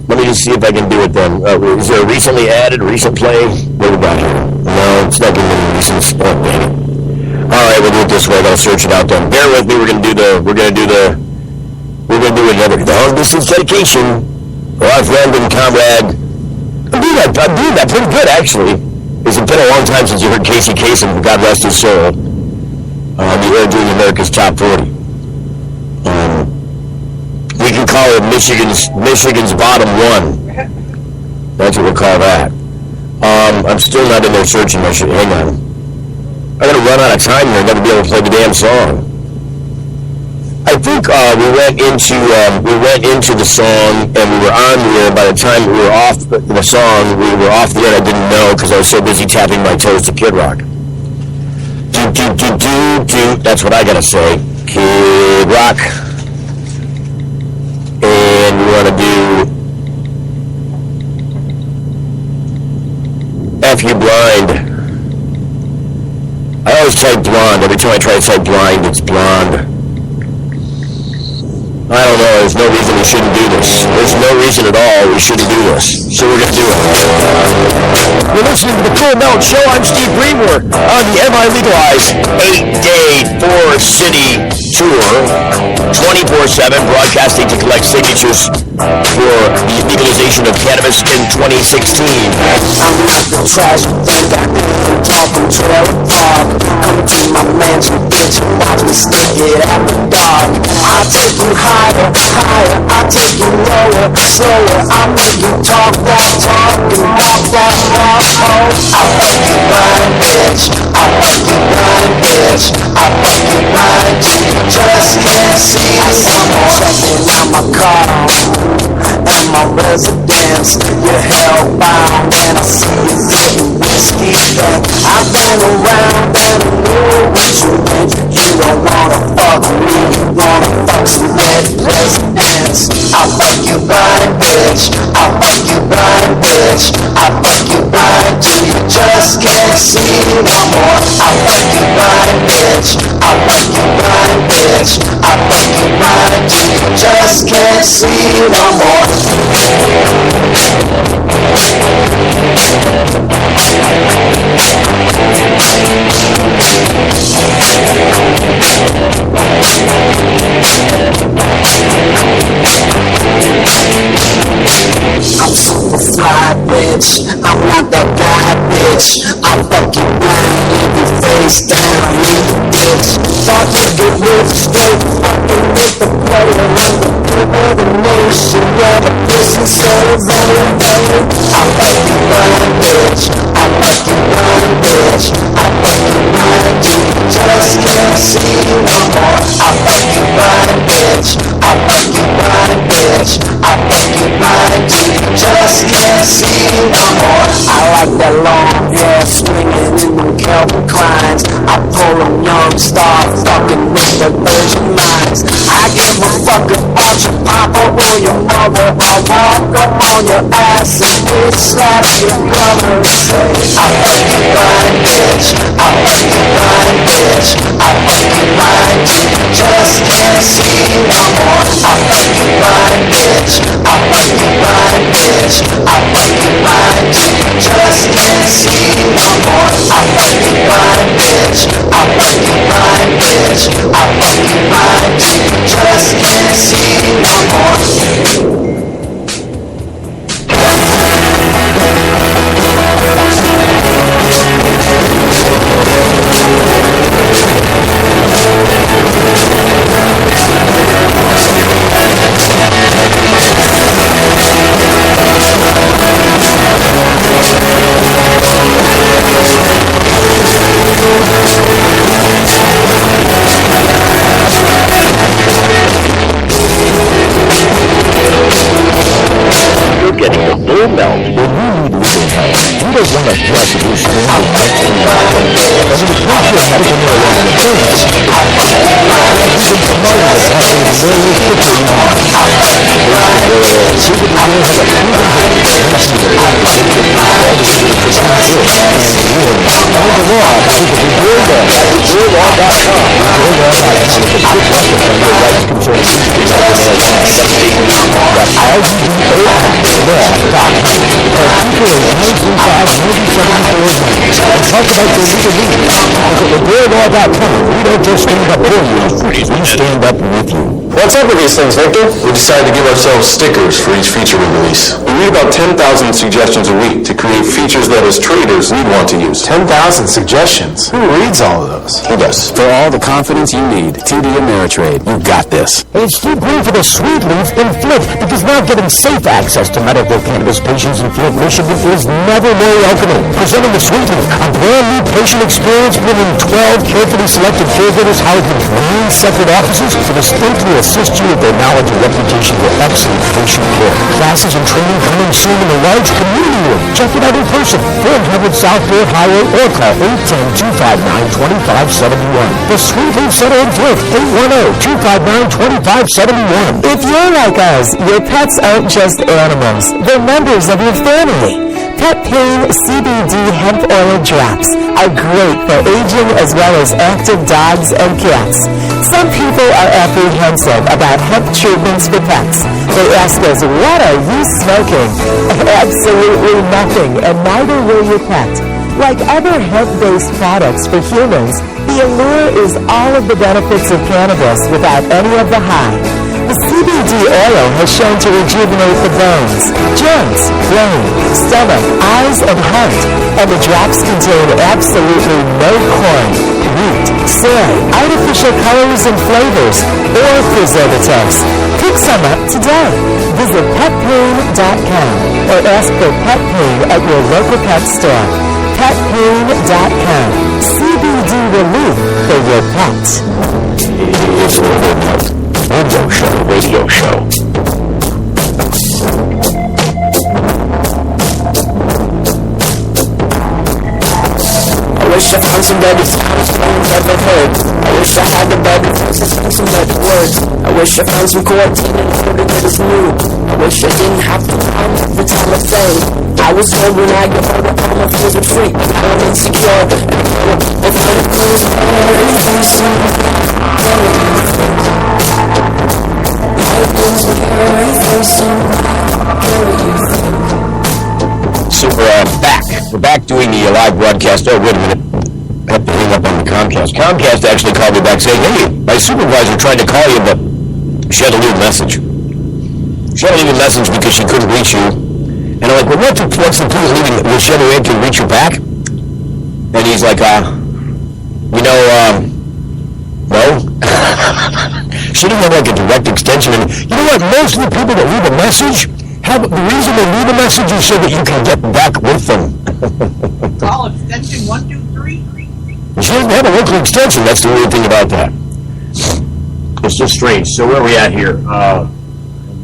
Let me just see if I can do it then. Is there a recently added, recent play? What do we got here? No, it's not giving me recent sport, dang it. Alright, we'll do it this way. I gotta search it out then. Bear with me, we're gonna do another long distance dedication for our friend and comrade. I'm doing that pretty good actually. It's been a long time since you heard Casey Kasem, God rest his soul, on the air doing America's Top 40. We can call it Michigan's bottom 1. That's what we'll call that. I'm still not in there searching my shit. Hang on. I'm going to run out of time here and never be able to play the damn song. I think we went into the song and we were on the air. By the time we were off the song, we were off the air and I didn't know because I was so busy tapping my toes to Kid Rock. Do. That's what I got to say. Kid Rock. And we want to do F You Blind. I always type blonde. Every time I try to type blind, it's blonde. I don't know. There's no reason we shouldn't do this. There's no reason at all we shouldn't do this. So we're going to do it. You're listening to the Cool Melt Show. I'm Steve Greenwood on the Am I Legalized 8-day 4-city tour, 24/7, broadcasting to collect signatures for the legalization of cannabis in 2016. I'm not the trash thing, got me talking to the dog. Come to my mansion, bitch, watch me stick it at the dog. I'll take you higher, higher, I'll take you lower, slower. I'll make you talk that talk and walk that walk. I'll fuck you blind, bitch. I'll fuck you blind, bitch. I'll fuck you blind, you just can't see. Someone checking out my car and my residence. You're hellbound and I see you getting whiskey. Then I've been around and I know what you meant. You don't wanna fuck me, you wanna fuck some red residents. I'll fuck you blind, bitch. I'll fuck you blind, bitch. I'll fuck you blind till you just can't see no more. I'll fuck you blind, bitch. I'll fuck you blind, bitch. I'll fuck you blind till you just can't see no more. I'm super fly, bitch. I'm not that guy, bitch. I'll fuck you blind, leave you face down, leave you bitch. Thought you get real straight, fucking with the player and the over the nation, yeah, the prison celebrating. I fucking run, bitch. I fucking run, bitch. I fucking run, you just can't see no more. I fucking run, bitch. I fucking run, bitch. I fucking run, you just can't see no more. I like that long hair swinging in them Calvin Kleins. I pull them young stars, fucking with the virgin minds. I give a fuck about your papa or your mother. I walk up on your ass and bitch slap your brother and say, I fucking run, bitch. I fucking run, bitch. I fucking run, you just can't see no more. I fucking run, bitch. I fucking run, bitch. I fucking run, you just can't see no more. I fucking run, bitch. I fucking run, bitch. I fucking run, you just can't see no more. You're getting the full melt. When you need legal help, you don't want to dress a new string with next to you. As a potential medical marijuana offense, you've been promoted as having the very quickly you need. Super Degree has a proven history of prevention that all the super procedures and warnings. Know the law at Super Degree Law. DegreeLaw.com. DegreeLaw.com is a quick record from your rights concerning industry medical marijuana. That's RGBALaw.com. Or people in 935-9074 and talk about your legal needs. Because at DegreeLaw.com, we don't just stand up for you, we stand up with you. What's up with these things, Victor? We decided to give ourselves stickers for each feature we release. We read about 10,000 suggestions a week to create features that as traders we'd want to use. 10,000 suggestions? Who reads all of those? Who does? For all the confidence you need, TD Ameritrade, you got this. It's too green for the sweet leaf in Flint, because now getting safe access to medical cannabis patients in Flint, Michigan is never more welcoming. Presenting the sweet leaf, a brand new patient experience within 12 carefully selected caregivers housed in 3 separate offices for the state to assist you with their knowledge and reputation for excellent patient care. Classes and training coming soon in a large community room. Check it out in person. 400 Southport Highway or call 810-259-2571. The Sweet Leaf Center in Flint, 810-259-2571. If you're like us, your pets aren't just animals. They're members of your family. Pet Pain CBD hemp oil drops are great for aging as well as active dogs and cats. Some people are apprehensive about hemp treatments for pets. They ask us, what are you smoking? Absolutely nothing, and neither will your pet. Like other hemp-based products for humans, the allure is all of the benefits of cannabis without any of the high. The CBD oil has shown to rejuvenate the bones, joints, brain, stomach, eyes, and heart. And the drops contain absolutely no corn, wheat, soy, artificial colors and flavors, or preservatives. Pick some up today. Visit petpain.com or ask for Pet Pain at your local pet store. Petpain.com. CBD relief for your pet. It's Overmelt. Radio show. I wish I found some better sounds no one's ever heard. I wish I had the better voice to sing some better words. I wish I found some chords in order that is new. I wish I didn't have to rhyme every time I sang. I was told when I got older all my fears were free. I'm insecure and I find it close everything soon. So we're back. We're back doing the live broadcast. Oh, wait a minute. I have to hang up on the Comcast. Comcast actually called me back saying, hey, my supervisor tried to call you, but she had to leave a message. She had to leave a message because she couldn't reach you. And I'm like, well, what's the point of leaving? Will she ever able to reach you back? And he's like, No? Should have like a direct extension. And you know what? Most of the people that leave a message, the reason they leave a message is so that you can get back with them. Call extension 123. She doesn't have a local extension. That's the weird thing about that. It's just strange. So where are we at here? I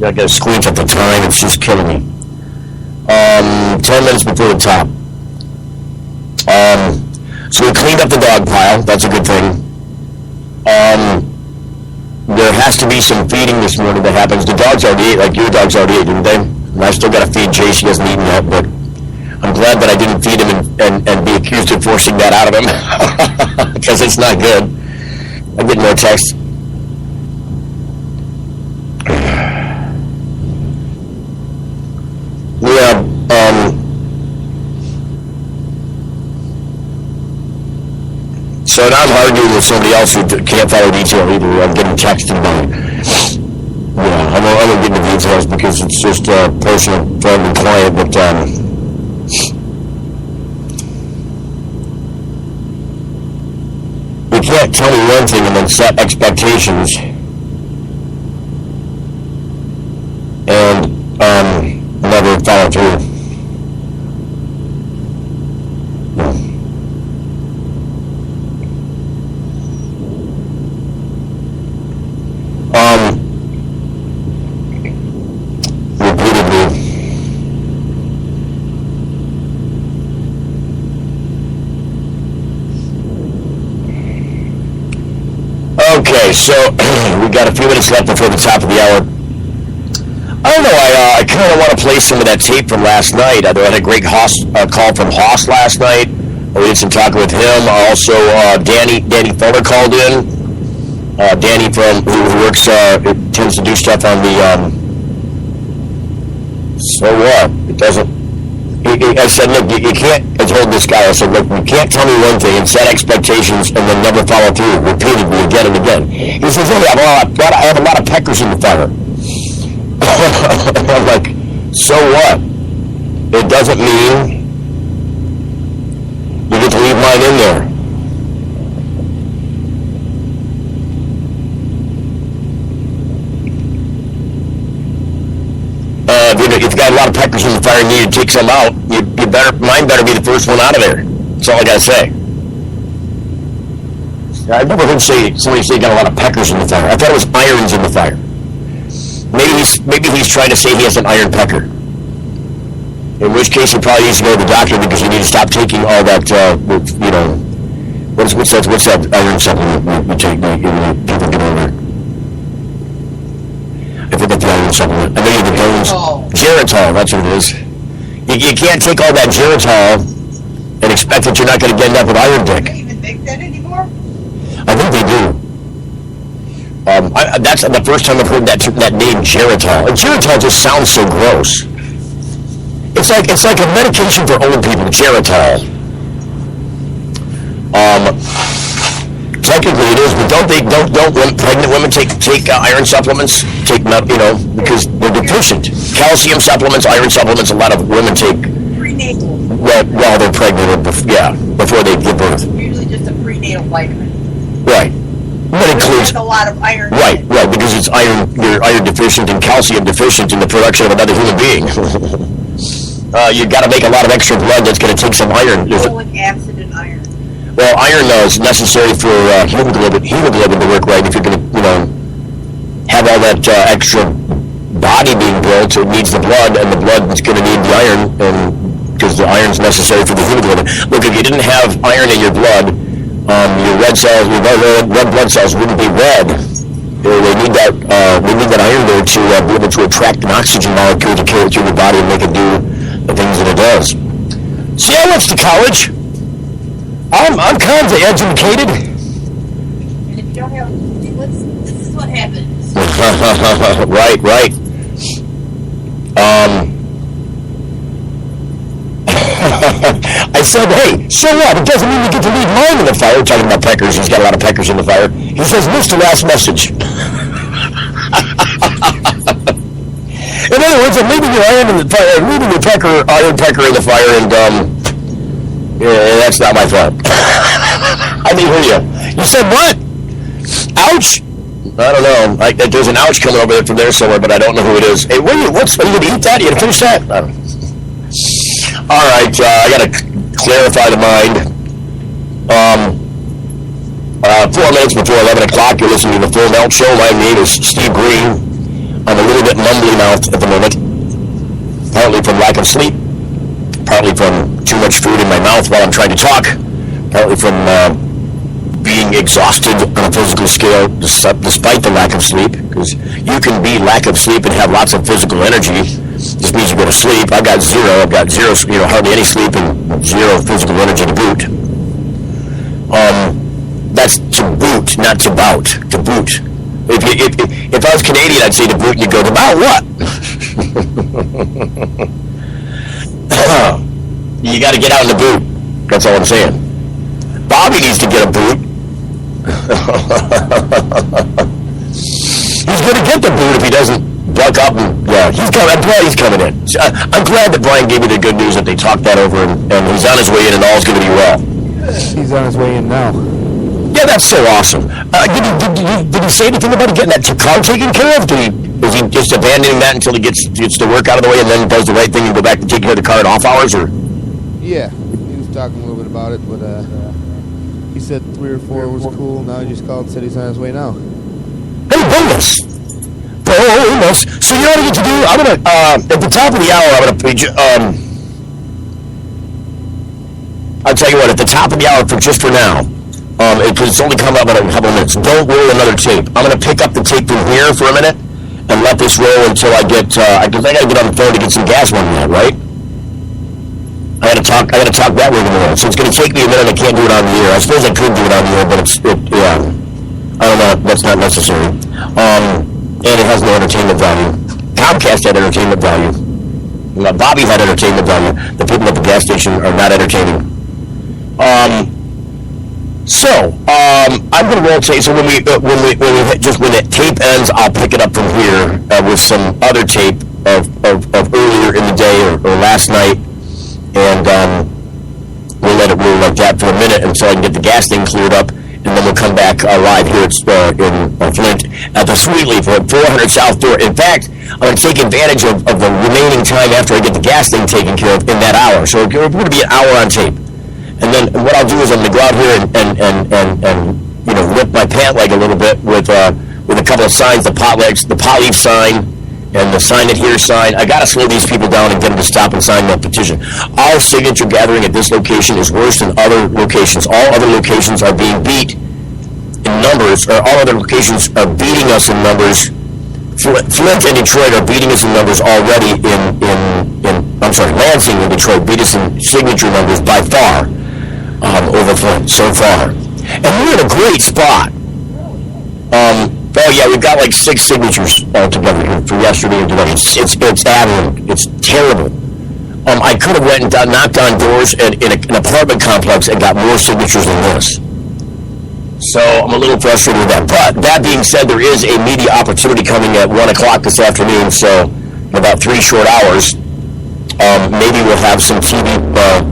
got to squeeze at the time. It's just killing me. 10 minutes before the top. So we cleaned up the dog pile. That's a good thing. There has to be some feeding this morning that happens. The dogs already ate, like your dogs already ate, didn't they? And I still got to feed Jay. She hasn't eaten yet, but I'm glad that I didn't feed him and be accused of forcing that out of him. Because it's not good. I get no text. Yeah, so now I'm arguing with somebody else who can't follow detail either. I'm getting texted about it. Yeah, I won't get into details because it's just personal, friend, and client, but you can't tell me one thing and then set expectations and never follow through. Repeatedly. Okay, so we got a few minutes left before the top of the hour. I don't know, I kind of want to play some of that tape from last night. I had a great call from Hoss last night. We did some talking with him. Also, Danny Fuller called in. Danny who works, tends to do stuff on the, so what? It doesn't, I said, look, you can't, I told this guy, I said, look, you can't tell me one thing and set expectations and then never follow through, repeatedly again and again. He says, oh, I have a lot of peckers in the fire. I'm like, so what? It doesn't mean you get to leave mine in there. If you got a lot of peckers in the fire and you need to take some out, mine better be the first one out of there. That's all I gotta say. I've never heard somebody say got a lot of peckers in the fire. I thought it was irons in the fire. Maybe he's trying to say he has an iron pecker. In which case, he probably needs to go to the doctor because you need to stop taking all that. What's that iron supplement you take when people get older? I forget the iron supplement. I know you have the bones. Geritol, that's what it is. You can't take all that Geritol and expect that you're not going to end up with iron dick. Do they even make that anymore? I think they do. That's the first time I've heard that name, Geritol. And Geritol just sounds so gross. It's like a medication for old people, Geritol. Technically it is, but don't pregnant women take iron supplements? Because they're deficient. Calcium supplements, iron supplements, a lot of women take Prenatal. while they're pregnant or before they give birth. Usually just a prenatal vitamin. Right. But it includes a lot of iron. Right, because it's you're iron deficient and calcium deficient in the production of another human being. You got to make a lot of extra blood that's going to take some iron. Folic acid and iron. Well, iron is necessary for hemoglobin to work right. If you're going to, have all that extra body being built, it needs the blood, and the blood is going to need the iron, and because the iron is necessary for the hemoglobin. Look, if you didn't have iron in your blood, your red blood cells wouldn't be red. They need that. We need that iron there to be able to attract an oxygen molecule to carry it through the body and make it do the things that it does. See, I went to college. I'm kind of educated. And if you don't have, this is what happens. Right. I said, hey, so what? It doesn't mean you get to leave mine in the fire. Talking about peckers, he's got a lot of peckers in the fire. He says, Mr. Last Message. In other words, I'm leaving your iron in the fire, leaving your iron pecker in the fire, and that's not my fault. I didn't hear you. You said what? Ouch! I don't know. There's an ouch coming over there from there somewhere, but I don't know who it is. Hey, are you going to eat that? Are you going to finish that? I don't know. All right, I got to clarify the mind. 4 minutes before 11 o'clock, you're listening to the Full Melt Show. My name is Steve Green. I'm a little bit mumbly-mouthed at the moment, partly from lack of sleep, partly from too much food in my mouth while I'm trying to talk, partly from being exhausted on a physical scale despite the lack of sleep, because you can be lack of sleep and have lots of physical energy. This means you go to sleep. I've got zero, hardly any sleep and zero physical energy to boot. That's to boot, not to bout. To boot. If I was Canadian, I'd say to boot, and you'd go, to bout what? You got to get out in the boot. That's all I'm saying. Bobby needs to get a boot. He's going to get the boot if he doesn't buck up. And he's coming. I'm glad he's coming in. I'm glad that Brian gave me the good news that they talked that over and he's on his way in and all's going to be well. He's on his way in now. Yeah, that's so awesome. Did he say anything about getting that car taken care of? Is he just abandoning that until he gets the work out of the way and then does the right thing and go back to taking care of the car at off hours? Or yeah, he was talking a little bit about it, but he said 3 or 4 was cool. Now he just called and said he's on his way now. Hey, bonus! Bonus! So you know what I get to do? I'm gonna at the top of the hour, I'm gonna I'll tell you what. At the top of the hour, just for now. Because it's only come up in a couple of minutes. Don't roll another tape. I'm going to pick up the tape from here for a minute and let this roll until I get. I think I got to get on the phone to get some gas running out, right? I got to talk that way in the morning. So it's going to take me a minute. I can't do it on the air. I suppose I could do it on the air, but I don't know. That's not necessary. And it has no entertainment value. Comcast had entertainment value. Bobby had entertainment value. The people at the gas station are not entertaining. I'm going to roll tape. So when the tape ends, I'll pick it up from here with some other tape of earlier in the day or last night, and we'll let it roll like that for a minute until I can get the gas thing cleared up, and then we'll come back live here in Flint at the Sweet Leaf at 400 South Door. In fact, I'm going to take advantage of the remaining time after I get the gas thing taken care of in that hour. So we're going to be an hour on tape. And then what I'll do is I'm going to go out here and whip my pant leg a little bit with a couple of signs, the pot leaf sign and the sign it here sign. I got to slow these people down and get them to stop and sign that petition. Our signature gathering at this location is worse than other locations. All other locations are being beat in numbers, or all other locations are beating us in numbers. Flint and Detroit are beating us in numbers already Lansing and Detroit beat us in signature numbers by far. Over Flint so far, and we're in a great spot. We've got like 6 signatures altogether here for yesterday and today. It's aberrant. It's terrible. I could have went and knocked on doors in an apartment complex and got more signatures than this. So I'm a little frustrated with that. But that being said, there is a media opportunity coming at 1 o'clock this afternoon. So in about 3 short hours. Maybe we'll have some TV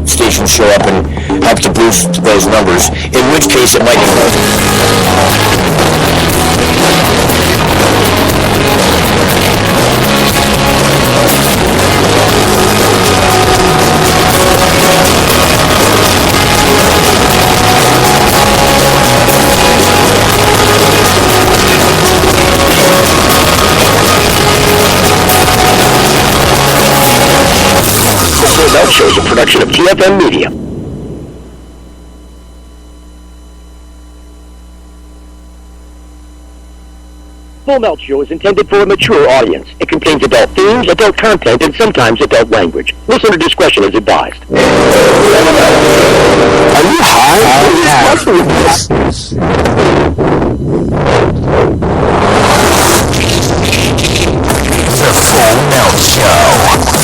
stations show up and help to boost those numbers, in which case it might be That shows a production of TFM Media. Full Melt Show is intended for a mature audience. It contains adult themes, adult content, and sometimes adult language. Listener discretion is advised. Are you high? The Full Melt Show.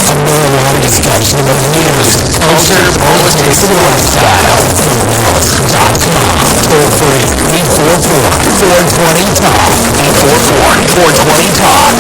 A man discussion of news, culture, politics, and lifestyle. FullMelt.com. Toll free 844-420-TALK. 844-420-TALK.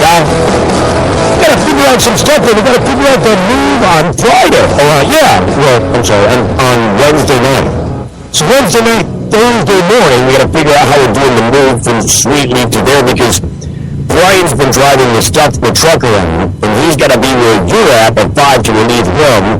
Well, we gotta figure out some stuff here. We gotta figure out the move on Friday. On Wednesday night. So Wednesday night, Thursday morning, we gotta figure out how we're doing the move from Sweetleaf to there because Brian's been driving the truck around, and he's gotta be where you're at 5 to relieve him.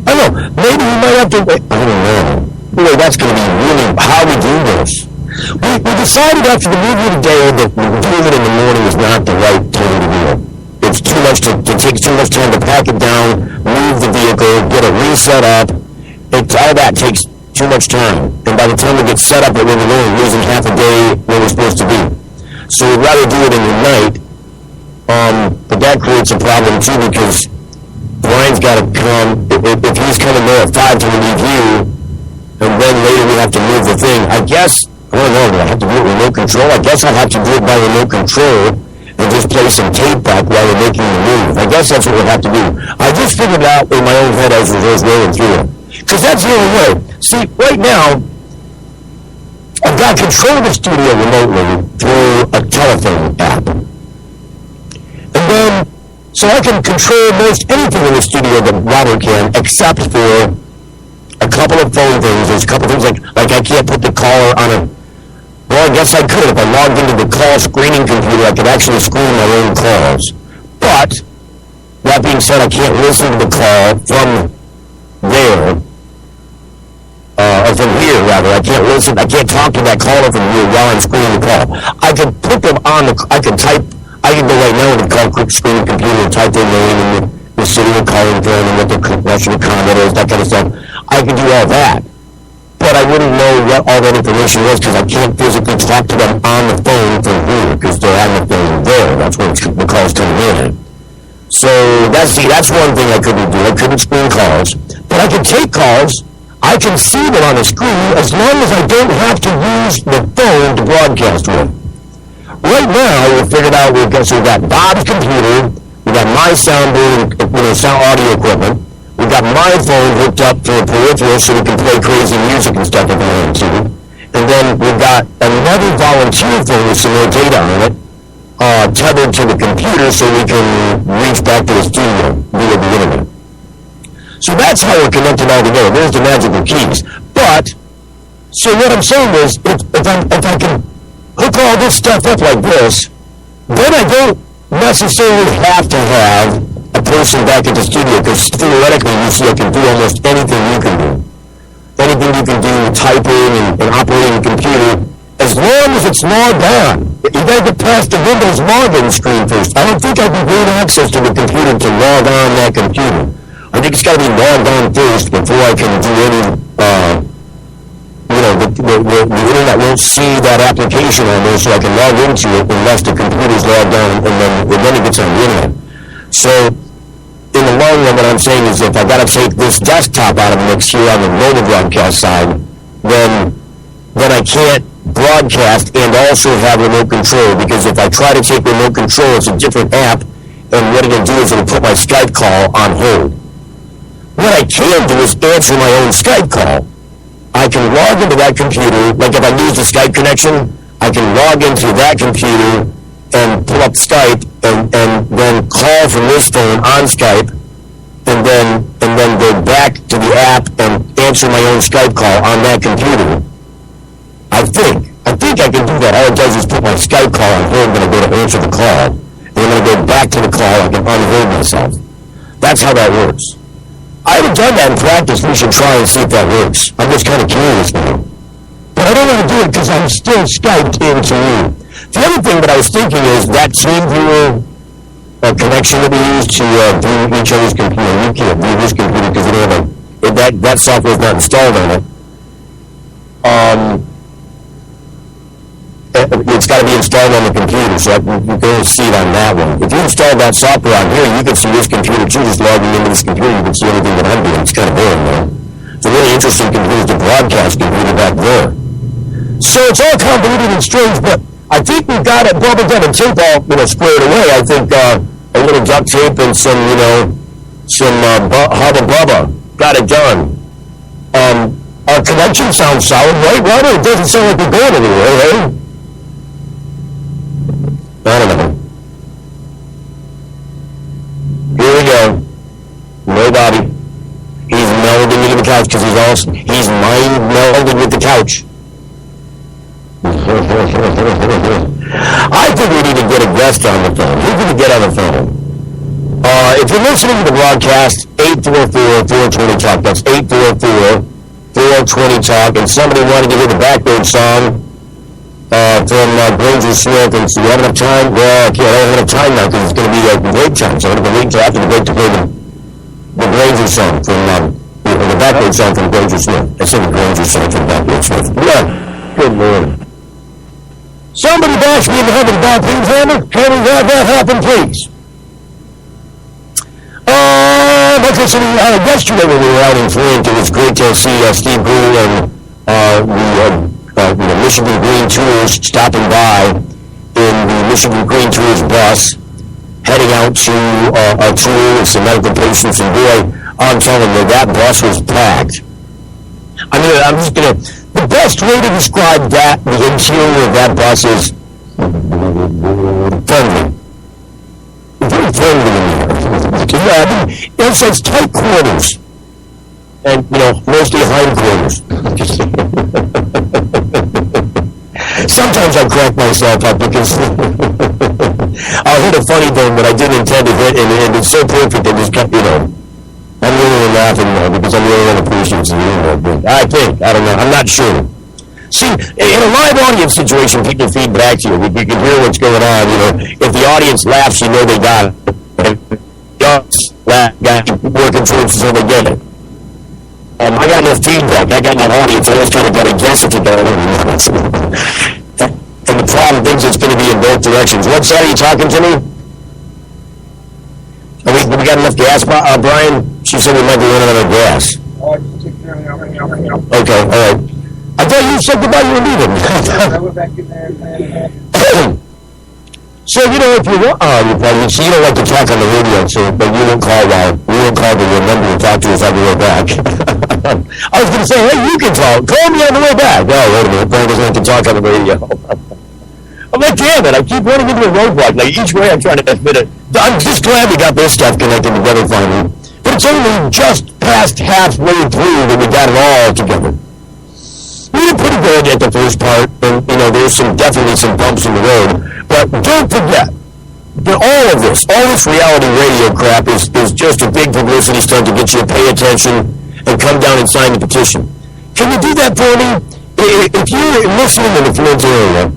I don't know, maybe we might have to wait. I don't know. Boy, that's gonna be really how we do this. We decided after the movie today that doing it in the morning is not the right time to do it. It's too much it takes too much time to pack it down, move the vehicle, get it reset up. All that takes too much time. And by the time we get set up at where we're going, we're losing half a day where we're supposed to be. So we'd rather do it in the night. But that creates a problem too because Brian's got to come. If he's coming there at 5 to relieve you, and then later we have to move the thing, I guess, I don't know, do I have to do it with remote control? I guess I'll have to do it by remote control and just play some tape back while we're making the move. I guess that's what we'll have to do. I just figured it out in my own head as I was rolling through it. Because that's the only way. See, right now, I've got control of the studio remotely through a telephone app. And then, so I can control most anything in the studio that Robert can, except for a couple of phone things. There's a couple things like I can't put the caller on a... Well, I guess I could. If I logged into the call screening computer, I could actually screen my own calls. But, that being said, I can't listen to the call from there. Or from here, rather. I can't talk to that caller from here while I'm screening the call. I can put them on I can go right now and call quick screen computer and type their name and the city they're calling from and what their national comment is, that kind of stuff. I can do all that. But I wouldn't know what all that information was because I can't physically talk to them on the phone from here because they're on the phone there. That's where the call's coming in. So that's one thing I couldn't do. I couldn't screen calls. But I can take calls. I can see them on the screen as long as I don't have to use the phone to broadcast with. Right now, we figured out we've got Bob's computer, we've got my soundboard, sound audio equipment, we've got my phone hooked up to a peripheral so we can play crazy music and stuff if we want to. And then we've got another volunteer phone with some more data on it, tethered to the computer so we can reach back to the studio via the internet. So that's how we're connected all together. There's the magical keys. But, so what I'm saying is, if I can hook all this stuff up like this, then I don't necessarily have to have a person back at the studio, because theoretically, you see, I can do almost anything you can do. Anything you can do, typing and operating a computer, as long as it's logged on. You gotta get past the Windows login screen first. I don't think I can gain access to the computer to log on that computer. I think it's got to be logged on first before I can do any, the internet won't see that application on there so I can log into it unless the computer's logged on and then it gets on the internet. So, in the long run, what I'm saying is if I've got to take this desktop out of the mix here on the mobile broadcast side, then I can't broadcast and also have remote control, because if I try to take remote control, it's a different app, and what it'll do is it'll put my Skype call on hold. What I can do is answer my own Skype call. I can log into that computer, like if I lose the Skype connection, I can log into that computer and pull up Skype and then call from this phone on Skype and then go back to the app and answer my own Skype call on that computer. I think I can do that. All it does is put my Skype call on hold when I go to answer the call. And when I go back to the call, I can unhold myself. That's how that works. I haven't done that in practice. We should try and see if that works. I'm just kind of curious now. But I don't want to do it because I'm still Skyped into you. The other thing that I was thinking is that TeamViewer connection that we use to view each other's computer. You can't view this computer because we don't have that software is not installed on it. It's got to be installed on the computer, so you can only see it on that one. If you install that software on here, you can see this computer too. Just logging into this computer, you can see everything that I'm doing. It's kind of boring, though. It's a really interesting computer, the broadcast computer back there. So it's all convoluted and strange, but I think we've got it bubble gum and tape all squared away. I think a little duct tape and some hubba bubba got it done. Our connection sounds solid, right, Robert? It doesn't sound like we're going anywhere, right? I don't know. else. He's mind melded with the couch. I think we need to get a guest on the phone. Who can we get on the phone? If you're listening to the broadcast, 844-420-TALK. That's 844-420-TALK. And somebody wanted to hear the Backbird song from Granger Smith. And so you have enough time? Well, I don't have enough time now because it's going to be a break time. So I'm going to wait until after the break to play the Granger song from the Backbird song from Granger Smith. I said the Granger song from Backbird Smith. Yeah. Good Lord. Somebody bash me in the head with a ball, please, Hammer. Can we have that happen, please? Yesterday when we were out in Flint, it was great to see Steve Gould and the Michigan Green Tours stopping by in the Michigan Green Tours bus, heading out to a tour with some medical patients. And boy, I'm telling you, that bus was packed. I mean, I'm just gonna. The best way to describe that, the interior of that bus is friendly. Very friendly in there. It's tight quarters. And, mostly hindquarters. Sometimes I crack myself up because I'll hit a funny thing that I didn't intend to hit, and it's so perfect that it's got, I'm really laughing now because I'm really on the patience of the humor. I don't know, I'm not sure. See, in a live audience situation, people feed back to you. You can hear what's going on. If the audience laughs, you know they got it. If the audience laughs, working towards until they get it. I got enough feedback. I got enough audience. I just kind of got to guess if you got it. And the problem thinks it's going to be in both directions. What side are you talking to me? We got enough gas, Brian? She said we might be running out of gas. Okay, all right. I thought you said goodbye, you were leaving. I went back in there. So, if you want, so you don't like to talk on the radio, but you won't call the number to talk to us on the way back. I was going to say, hey, you can talk. Call me on the way back. Oh, wait a minute. Brian doesn't like to talk on the radio. I'm like, damn it, I keep running into a roadblock. Like, each way I'm trying to fit it. I'm just glad we got this stuff connected together finally. But it's only just past halfway through that we got it all together. We did pretty good at the first part, and, there's definitely some bumps in the road. But don't forget that all this reality radio crap is just a big publicity stunt to get you to pay attention and come down and sign the petition. Can you do that for me? If you're listening in the Flint area,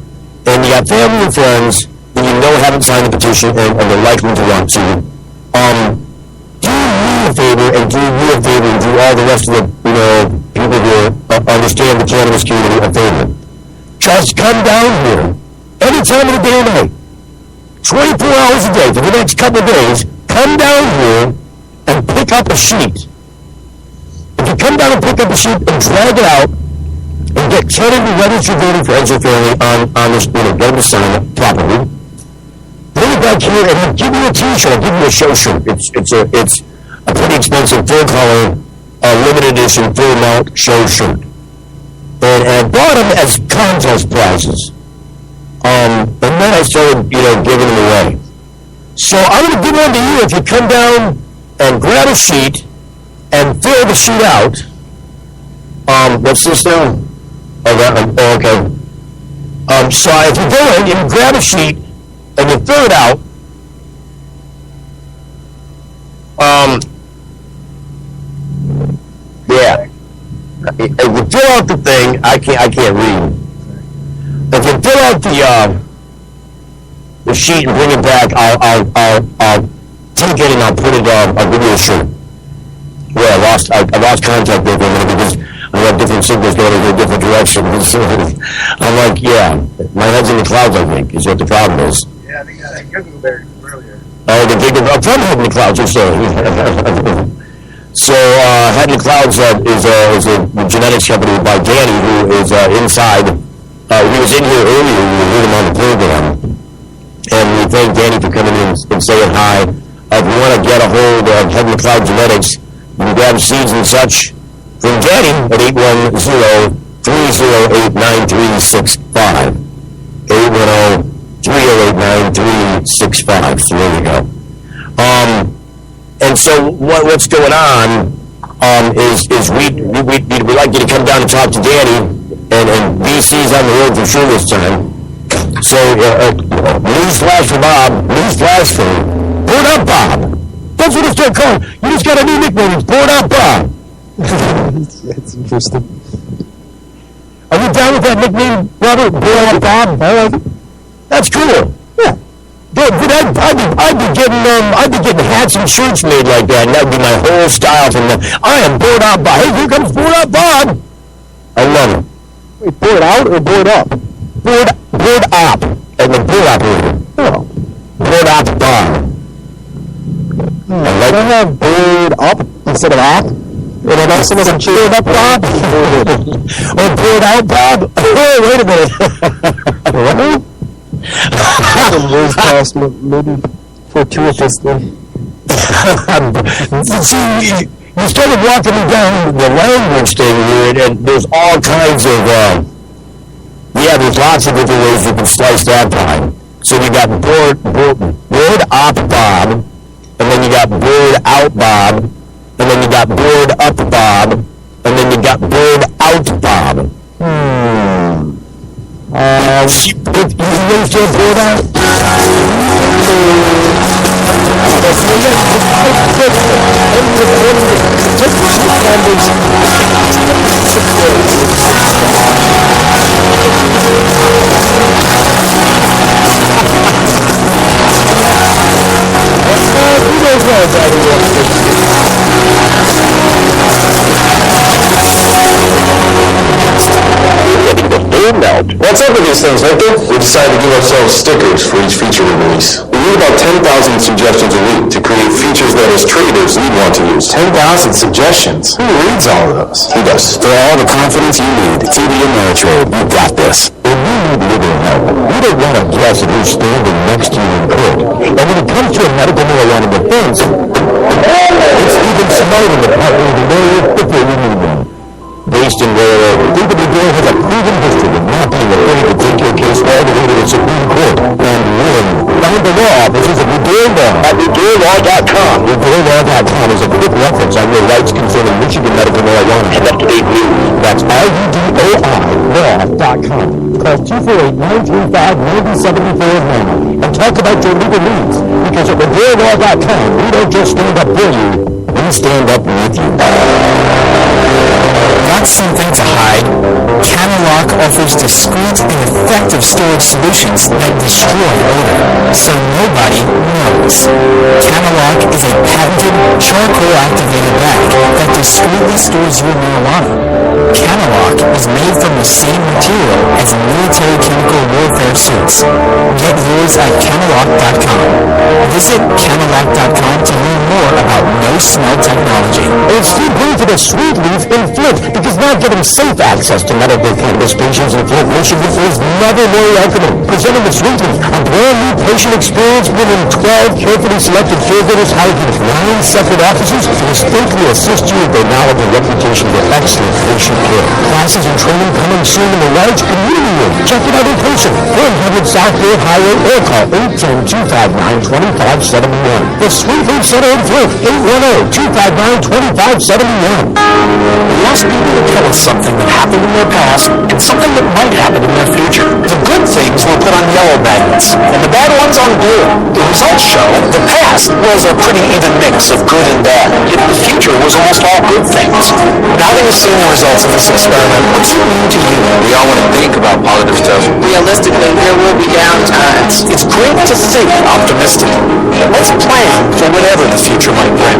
and you got family and friends that haven't signed the petition and they're likely to want to, do me a favor and do you a favor and do all the rest of the, people who understand the cannabis community a favor. Just come down here any time of the day or night, 24 hours a day for the next couple of days. Come down here and pick up a sheet. If you come down and pick up a sheet and drag it out, and get 10 of your registered voting friends or family on this, get them to sign it properly. Bring it back here and give me a t-shirt. I'll give you a show shirt. It's a pretty expensive full-color, limited edition, full-mount show shirt. And I bought them as contest prizes. And then I started, giving them away. So I'm going to give one to you if you come down and grab a sheet and fill the sheet out. What's this now? Okay. So if you go in, you grab a sheet, and you fill it out. Yeah. If you fill out the thing, I can't read. If you fill out the sheet and bring it back, I'll take it and I'll put it. I'll give you a shirt. Well, I lost contact with him because I have different signals going in a different direction. I'm like, yeah, my head's in the clouds, I think, is what the problem is. Yeah, they got a good there earlier. Oh, the big from Head in the Clouds, you're saying. So, Head in the Clouds is a genetics company by Danny, who is inside. He was in here earlier, we heard him on the program. And we thank Danny for coming in and saying hi. If you want to get a hold of Head in the Cloud Genetics, you can grab seeds and such from Danny at 810-308-9365. 810-308-9365. So there you go. And so what's going on is we like you to come down and talk to Danny, and BC's on the road for sure this time. So, newsflash for Bob, newsflash for Board Up Bob. That's what it's called. You just got a new nickname, it's Board Up Bob. That's interesting. Are you down with that nickname, Robert? Board Up Bob? I like it. That's cool. Yeah. I'd be getting hats and shirts made like that, and that'd be my whole style from the, I am Board Up Bob. Hey, here comes Board Up Bob. I love it. Wait, board out or board up? Board Op, and the board operator. Oh. Board Op Bob. I have board up instead of op. And I got some of them cheered up Bob. Or board out Bob. Oh, wait a minute. Some words past maybe fortuitously. See, you started walking me down the language thing here, and there's all kinds of, there's lots of different ways you can slice that pie. So you got board op Bob, and then you got board out Bob, and then you got board up Bob, and then you got board out Bob. You still board out? What's up with these things, Victor? We decided to give ourselves stickers for each feature we release. We need about 10,000 suggestions a week to create features that as traders we'd want to use. 10,000 suggestions? Who reads all of those? He does. For all the confidence you need, TD Ameritrade, you got this. When you need legal help, you don't want to guess at who's standing next to you in court. And when it comes to a medical marijuana defense, it's even smarter to partner with a lawyer before you need one. Based in Railroad, David McGill has a proven history of not being afraid to take your case all the way to the Supreme Court and win. Find the law offices of McGill Law at McGillLaw.com. McGillLaw.com is a quick reference on your rights concerning Michigan medical marijuana and up-to-date news. That's RUDOI Law.com. Call 248-935-9074 now and talk about your legal needs. Because at McGillLaw.com, we don't just stand up for you, we stand up with you. Want something to hide? Canalock offers discreet and effective storage solutions that destroy odor, so nobody knows. Canalock is a patented charcoal-activated bag that discreetly stores your marijuana. Canalock is made from the same material as military chemical warfare suits. Get yours at Canalock.com. Visit Canalock.com to learn more about no-smell technology. It's too blue for the sweet leaf in Flint, because now getting safe access to medical cannabis patients in Flint, Michigan is never more welcoming. Presenting the sweet leaf, a brand new patient experience within 12 carefully selected caregivers housed in 9 separate offices to distinctly assist you with their knowledge and reputation for excellent patient care. Classes and training coming soon in the large community room. Check it out in person. 100 South Road Highway or call 810-259-2571. The Sweet Leaf Center in Flint, 810-259-2571. Lost people to tell us something that happened in their past and something that might happen in their future. The good things were put on yellow magnets, and the bad ones on blue. The results show the past was a pretty even mix of good and bad, yet the future was almost all good things. Now that you've seen the results of this experiment, what does it mean to you? We all want to think about positive stuff. Realistically, there will be down times. It's great to think optimistically. Let's plan for whatever the future might bring.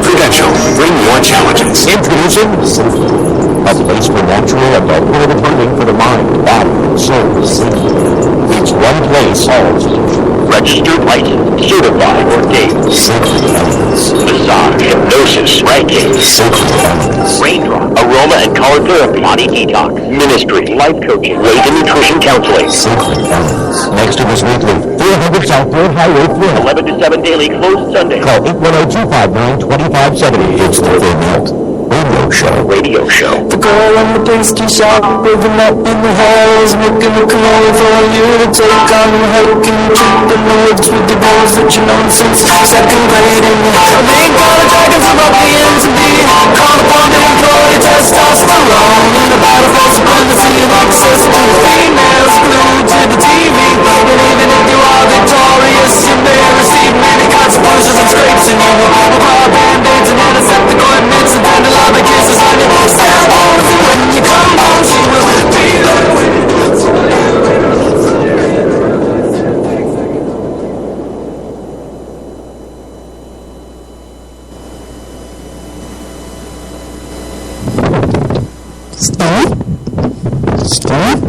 Prudential, bring your challenges. Introducing a place for natural adult learning for the mind, body, soul, safety. It's one place, all registered, licensed, certified, ordained. Sacred elements. Massage, hypnosis, Reiki. Sacred elements. Raindrop, aroma and color therapy, body detox, ministry, life coaching, weight and nutrition counseling. Sacred elements. Next to this weekly, 400 South Road Highway 4. 11 to 7 daily, closed Sunday. Call 810-259-2570. It's the Thin Health Radio Show. The girl on the pastry shop, living up in the halls, making a canola for you to take on. How can you keep the notes with the balls that you know since second grade? And they ain't got a dragon from up the end to be. Call the Steve?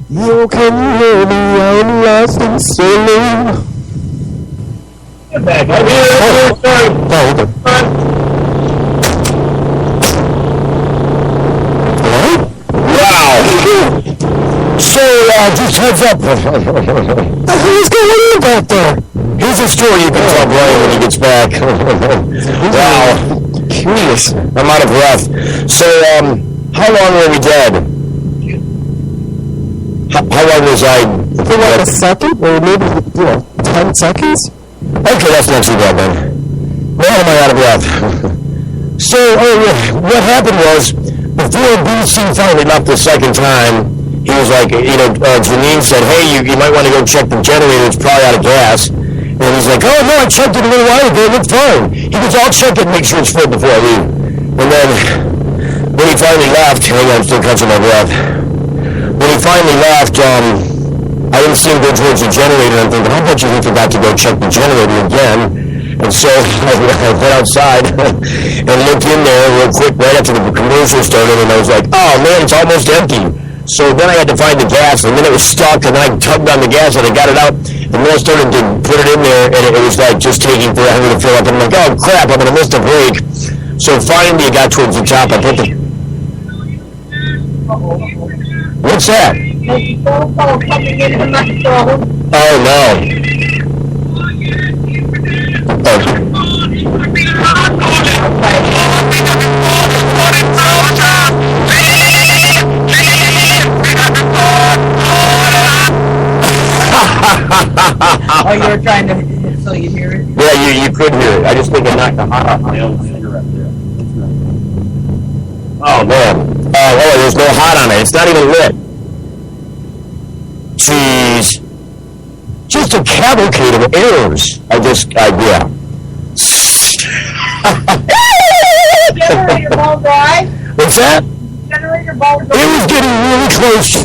You can hear me, I'm lost in saloon. Get back. I'm here. Sorry. Oh, okay. Hello? Wow. So, just heads up. What the hell is going on back there? Here's a story you can tell Brian when he gets back. Wow. Curious. I'm out of breath. So, how long were we dead? How long was I? For like a second? Or maybe, 10 seconds? Okay, that's not too bad, man. Now am I out of breath? So, what happened was, before BC finally left the second time, he was like, Janine said, hey, you might want to go check the generator, it's probably out of gas. And he's like, oh, no, I checked it a little while ago, it looked fine. He goes, I'll check it and make sure it's full before I leave. And then, when he finally left, hang on, I'm still catching my breath. When he finally left, I didn't see him go towards the generator, and I'm thinking, how about you forgot to go check the generator again? And so I went outside and looked in there real quick right after the commercial started, and I was like, oh man, it's almost empty. So then I had to find the gas, and then it was stuck, and I tugged on the gas, and I got it out, and then I started to put it in there, and it was like just taking forever to fill up, and I'm like, oh crap, I'm gonna miss the break. So finally it got towards the top, I put the... What's that? Oh no. Oh, you were trying to so you hear it? Yeah, you could hear it. I just think I knocked the hot off my own cigarette there. Oh man. There's no hot on it. It's not even lit. Jeez. Just a cavalcade of errors. Yeah. Generator ball dry? What's that? Generator ball dry? It was getting really close to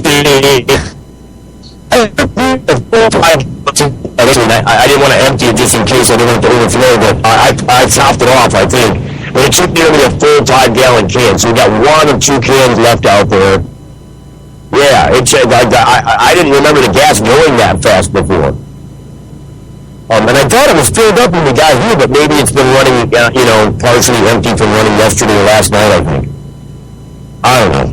I didn't want to empty it just in case I didn't want it to overflow, but I topped it off, I think. But it took nearly a full 5-gallon can, so we got 1 of 2 cans left out there. Yeah, I didn't remember the gas going that fast before. And I thought it was filled up when we got here, but maybe it's been running, partially empty from running yesterday or last night, I think. I don't know.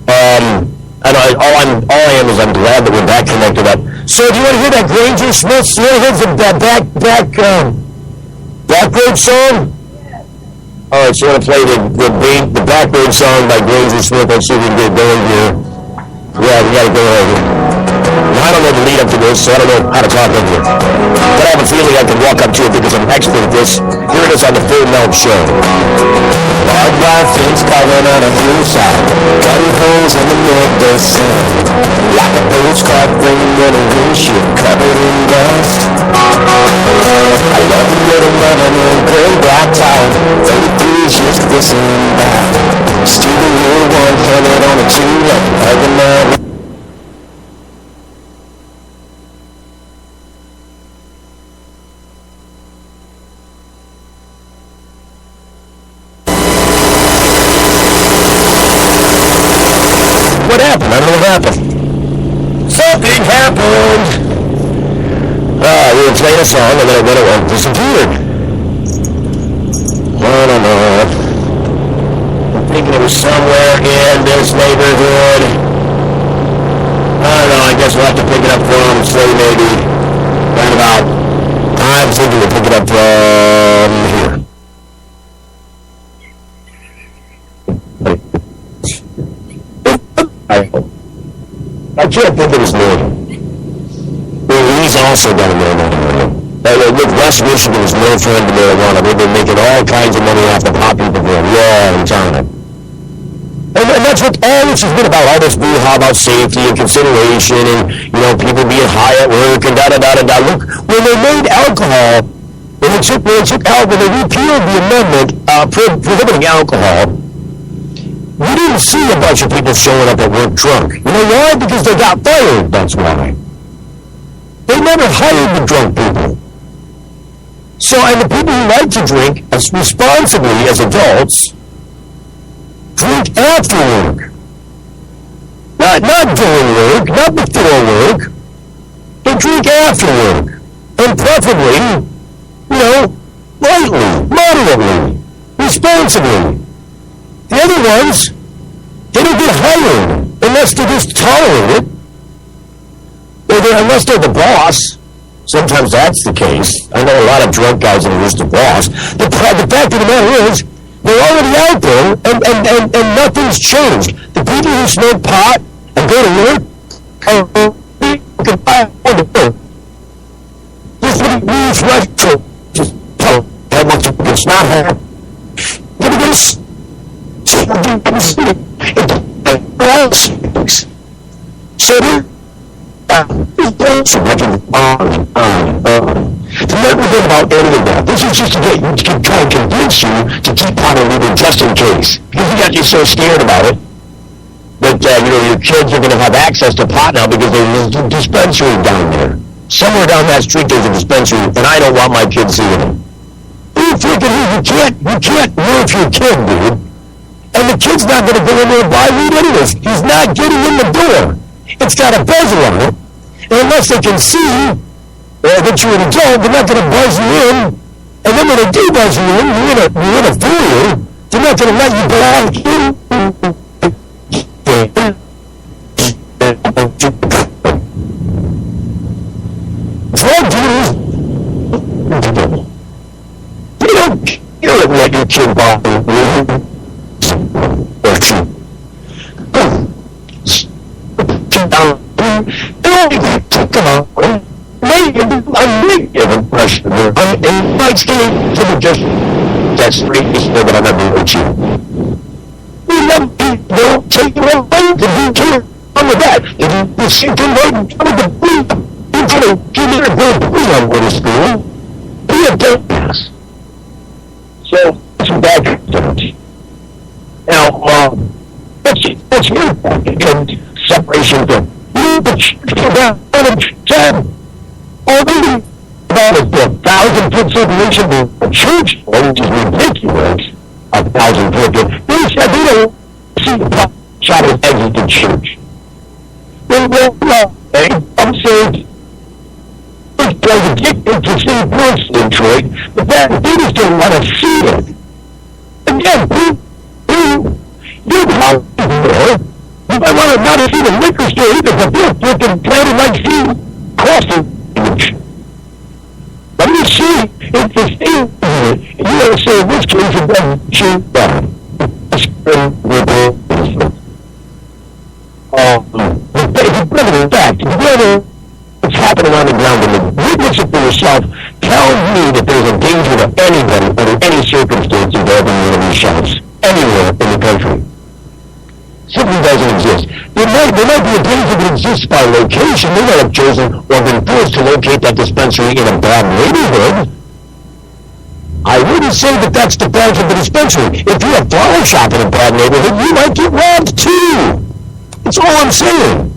And all I am is I'm glad that we're back connected up. So do you want to hear that Granger Smith? You want to hear that Blackbird song? All right, so you want to play the Blackbird song by Granger Smith? Let's see if we can get going here. Yeah, we got to go over. Now, I don't know the lead up to this, so I don't know how to talk over it. But I have a feeling I can walk up to it because I'm an expert at this. Here it is on the Full Melt Show. Barbed wire fence covering on a hillside, cutting holes in the midday sun, like a postcard framed in a windshield covered in dust. I love the little man in a gray black tie, 33 is just whistling by. Steven little one headed on a 2-lane, hugging my... What happened? I don't know what happened. Something happened! We were playing a song and then it disappeared. I don't know. I'm thinking it was somewhere in this neighborhood. I don't know, I guess we'll have to pick it up from, say maybe, right about, I'm thinking we'll pick it up from here. I can't think of his name. Well, he's also got a marijuana. With West Michigan is no friend to marijuana. They've been making all kinds of money off the pot people for a long time. And that's what all this has been about. All this brouhaha about safety and consideration and, people being high at work and da-da-da-da-da. Look, when they made alcohol, when they repealed the amendment prohibiting alcohol, we didn't see a bunch of people showing up at work drunk. You know why? Because they got fired, that's why. They never hired the drunk people. So, and the people who like to drink as responsibly as adults drink after work. Not during work, not before work. They drink after work. And preferably, lightly, moderately, responsibly. The other ones, they don't get hired unless they just tolerate it. Unless they're the boss. Sometimes that's the case. I know a lot of drunk guys that are just the boss. The fact of the matter is, they're already out there, and nothing's changed. The people who smoke pot and go to work can buy the work. This is news retro. Just tell them it's not her. Look at this. So let me think about any of that. This is just to try and convince you to keep pot illegal just in case. Because you got you so scared about it that, your kids are going to have access to pot now because there's a dispensary down there. Somewhere down that street there's a dispensary, and I don't want my kids seeing it. You can't nerf your kid, dude. And the kid's not going to go in there and buy weed anyways. He's not getting in the door. It's got a buzzer on it. And unless they can see that you're an adult, they're not going to buzz you in. And then when they do buzz you in, you're in a fool. They're not going to let you back in. Drug dealers, they don't care if let your kid buy weed. Come on. I may give a question there. It might stay to the just that's racist that I never heard you. We love people take your away to be here on the back. If you see them right with the blue, you're going to give me a good blue on with a school. Be a dope pass. So, that's some bad activity. Now, what's your point? Separation from the church from time. Already about a 1,000-foot separation from the church, which is ridiculous. 1,000-foot. They said they don't see the pop shot as exit the church. I'm saying it's like addicted to see Brooks in Detroit, but that they just don't want to see it. Again, you're probably there. You might want to not see the liquor store either, but they're freaking planted like seed crossing. Let me see if the state, you gotta say in this case it doesn't shoot down. The fact, what's happening on the ground, and witness it for yourself, tell me that there's a danger to anybody under any circumstance involving one of these shops, anywhere in the country. Simply doesn't exist. There might be a danger that exists by location. They might have chosen or been forced to locate that dispensary in a bad neighborhood. I wouldn't say that that's the fault of the dispensary. If you're a flower shop in a bad neighborhood, you might get robbed too. That's all I'm saying.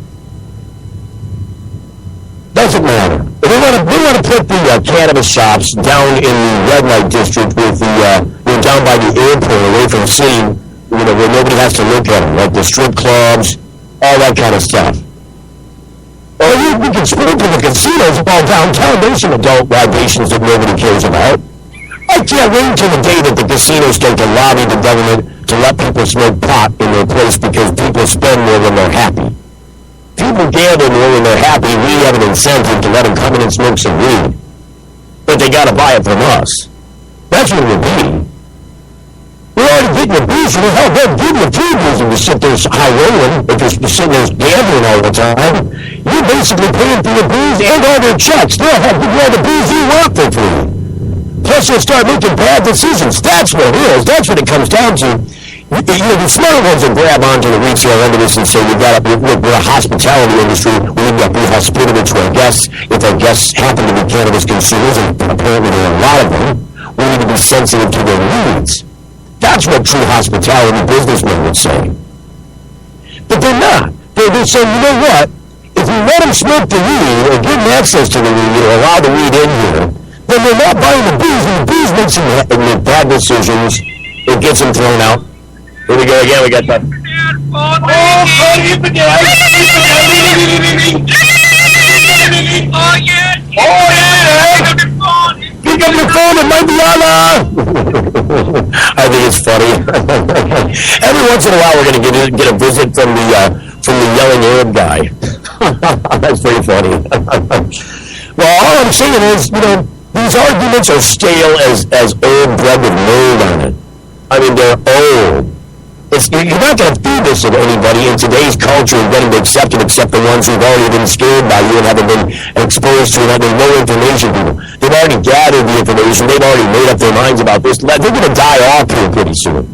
Doesn't matter. They want to put the cannabis shops down in the red light district with down by the airport away from the city, where nobody has to look at them, like the strip clubs, all that kind of stuff. Or we can sprinkle the casinos all downtown. There's some adult libations that nobody cares about. I can't wait until the day that the casinos start to lobby the government to let people smoke pot in their place because people spend more when they're happy. People gamble more when they're happy. We have an incentive to let them come in and smoke some weed. But they got to buy it from us. That's what it would be. We're already getting a booze, and hell, they'll give you a free booze if you sit there high rolling, if you're sitting there gambling all the time. You're basically paying for your booze and all their checks. They'll have to give you all the booze you want for free. Plus, you'll start making bad decisions. That's what it is. That's what it comes down to. The smart ones will grab onto the retail end of this and say, look, we're a hospitality industry. We need to be hospitable to our guests. If our guests happen to be cannabis consumers, and apparently there are a lot of them, we need to be sensitive to their needs. That's what true hospitality businessmen would say. But they're not. They're saying, you know what? If we let them smoke the weed, or give them access to the weed, or allow the weed in here, then they're not buying the booze, and the booze makes them make bad decisions. It gets them thrown out. Here we go again. We got that. Pick up your phone, it might be Allah. I think it's funny. Every once in a while, we're going to get a visit from the yelling Arab guy. That's pretty funny. Well, all I'm saying is, these arguments are stale as old bread with mold on it. I mean, they're old. You're not going to feed this to anybody in today's culture and get them to accept it, except the ones who've already been scared by you and haven't been exposed to it, having no information people. They've already gathered the information. They've already made up their minds about this. They're going to die off here pretty soon.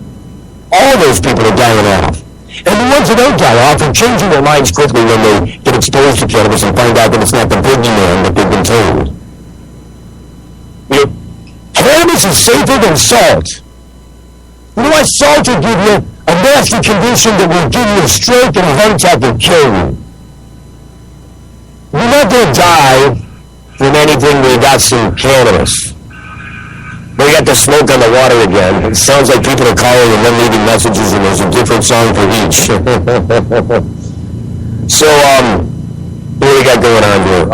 All those people are dying off. And the ones who don't die off are changing their minds quickly when they get exposed to cannabis and find out that it's not the boogeyman that they've been told. Cannabis is safer than salt. You know why salt will give you a nasty condition that will give you a stroke and a heart attack and kill you? You're not going to die from anything when you got some cannabis. We got the smoke on the water again. It sounds like people are calling and then leaving messages, and there's a different song for each. So, what do we got going on here?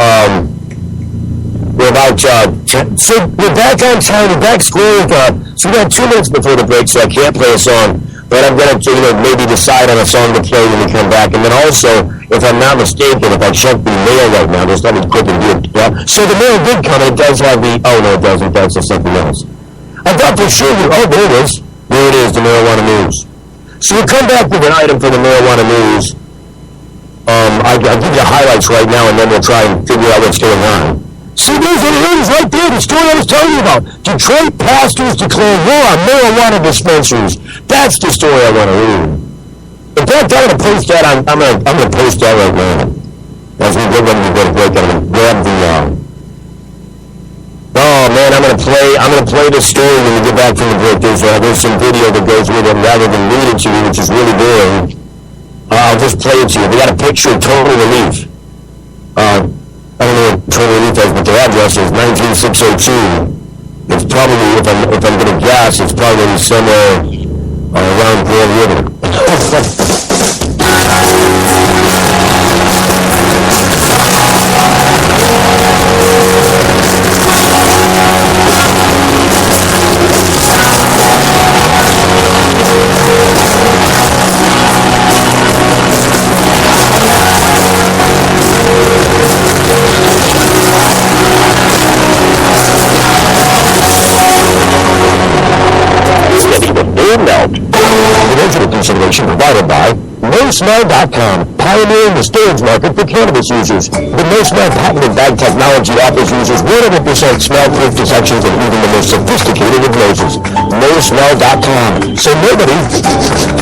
We're about, so we're back on time, we're back square. So we got 2 minutes before the break, so I can't play a song. But I'm going to, maybe decide on a song to play when we come back. And then also, if I'm not mistaken, if I check the mail right now, there's nothing quick and do it. Yeah. So the mail did come, and it does have the, oh no, it doesn't, that's just something else. I thought for sure, oh, there it is. There it is, the marijuana news. So we'll come back with an item for the marijuana news. I'll give you highlights right now, and then we'll try and figure out what's going on. See, there's what it is right there, the story I was telling you about. Detroit pastors declare war on marijuana dispensaries. That's the story I want to read. In fact, I'm going to post that I'm going to post that right now. As we get ready to go to break, I'm going to grab the, oh man, I'm going to play this story when we get back from the break. There's some video that goes with it rather than read it to you, which is really boring. I'll just play it to you. We got a picture of Total Relief. I don't know what Total Relief is, but their address is 19602. It's probably, if I'm going to guess, it's probably somewhere around Grand River. Consideration provided by NoSmell.com, pioneering the storage market for cannabis users. The NoSmell patented bag technology offers users 100% smell-proof detections and even the most sophisticated of noses. NoSmell.com, so nobody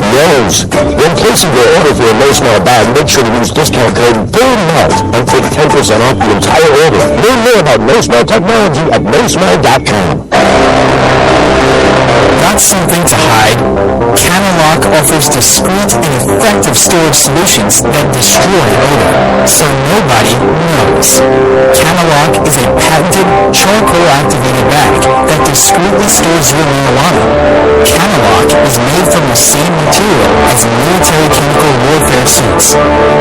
knows. When placing your order for a NoSmell bag, make sure to use discount code BURNMELT and take 10% off the entire order. Learn more about NoSmell technology at NoSmell.com. Got something to hide? Canalock offers discreet and effective storage solutions that destroy odor, so nobody knows. Canalock is a patented charcoal-activated bag that discreetly stores your marijuana. Canalock is made from the same material as military chemical warfare suits.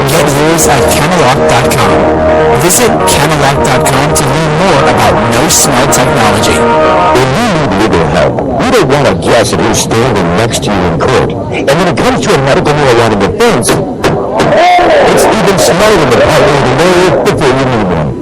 Get yours at Canalock.com. Visit Canalock.com to learn more about no-smell technology. When you need legal help, you don't want to guess at who's standing next to you in court. And when it comes to a medical marijuana defense, it's even smarter than hiring a lawyer before you need one.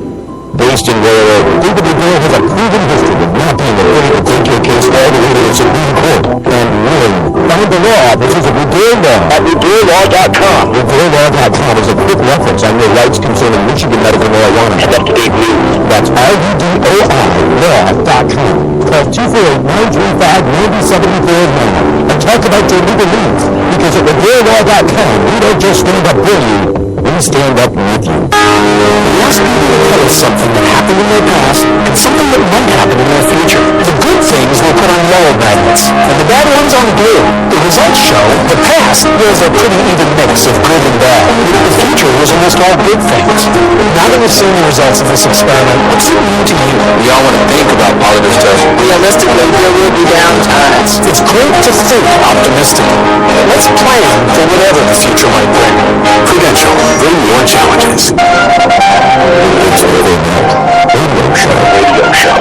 Based in Royal Oak, David DeVille has a proven history of not being afraid to take your case all the way to the Supreme Court and win. Find the law offices of Revere Law at RevereLaw.com. RevereLaw.com is a quick reference on your rights concerning Michigan medical marijuana and up-to-date news. That's RevereLaw.com. Call 248-935-9074 now and talk about your legal needs. Because at RevereLaw.com, we don't just stand up for you, we stand up with you. We ask people to tell us something that happened in their past and something that might happen in their future. The good thing things were put on yellow magnets, and the bad ones on blue. The results show the past was a pretty even mix of good and bad. The future was almost all good things. Now that we've seen the results of this experiment, what's it mean to you? We all want to think about positive stuff. Realistically, there will be down times. It's great to think optimistically. Let's plan for whatever the future might bring. Prudential, bring your challenges. It's a radio show. Radio show.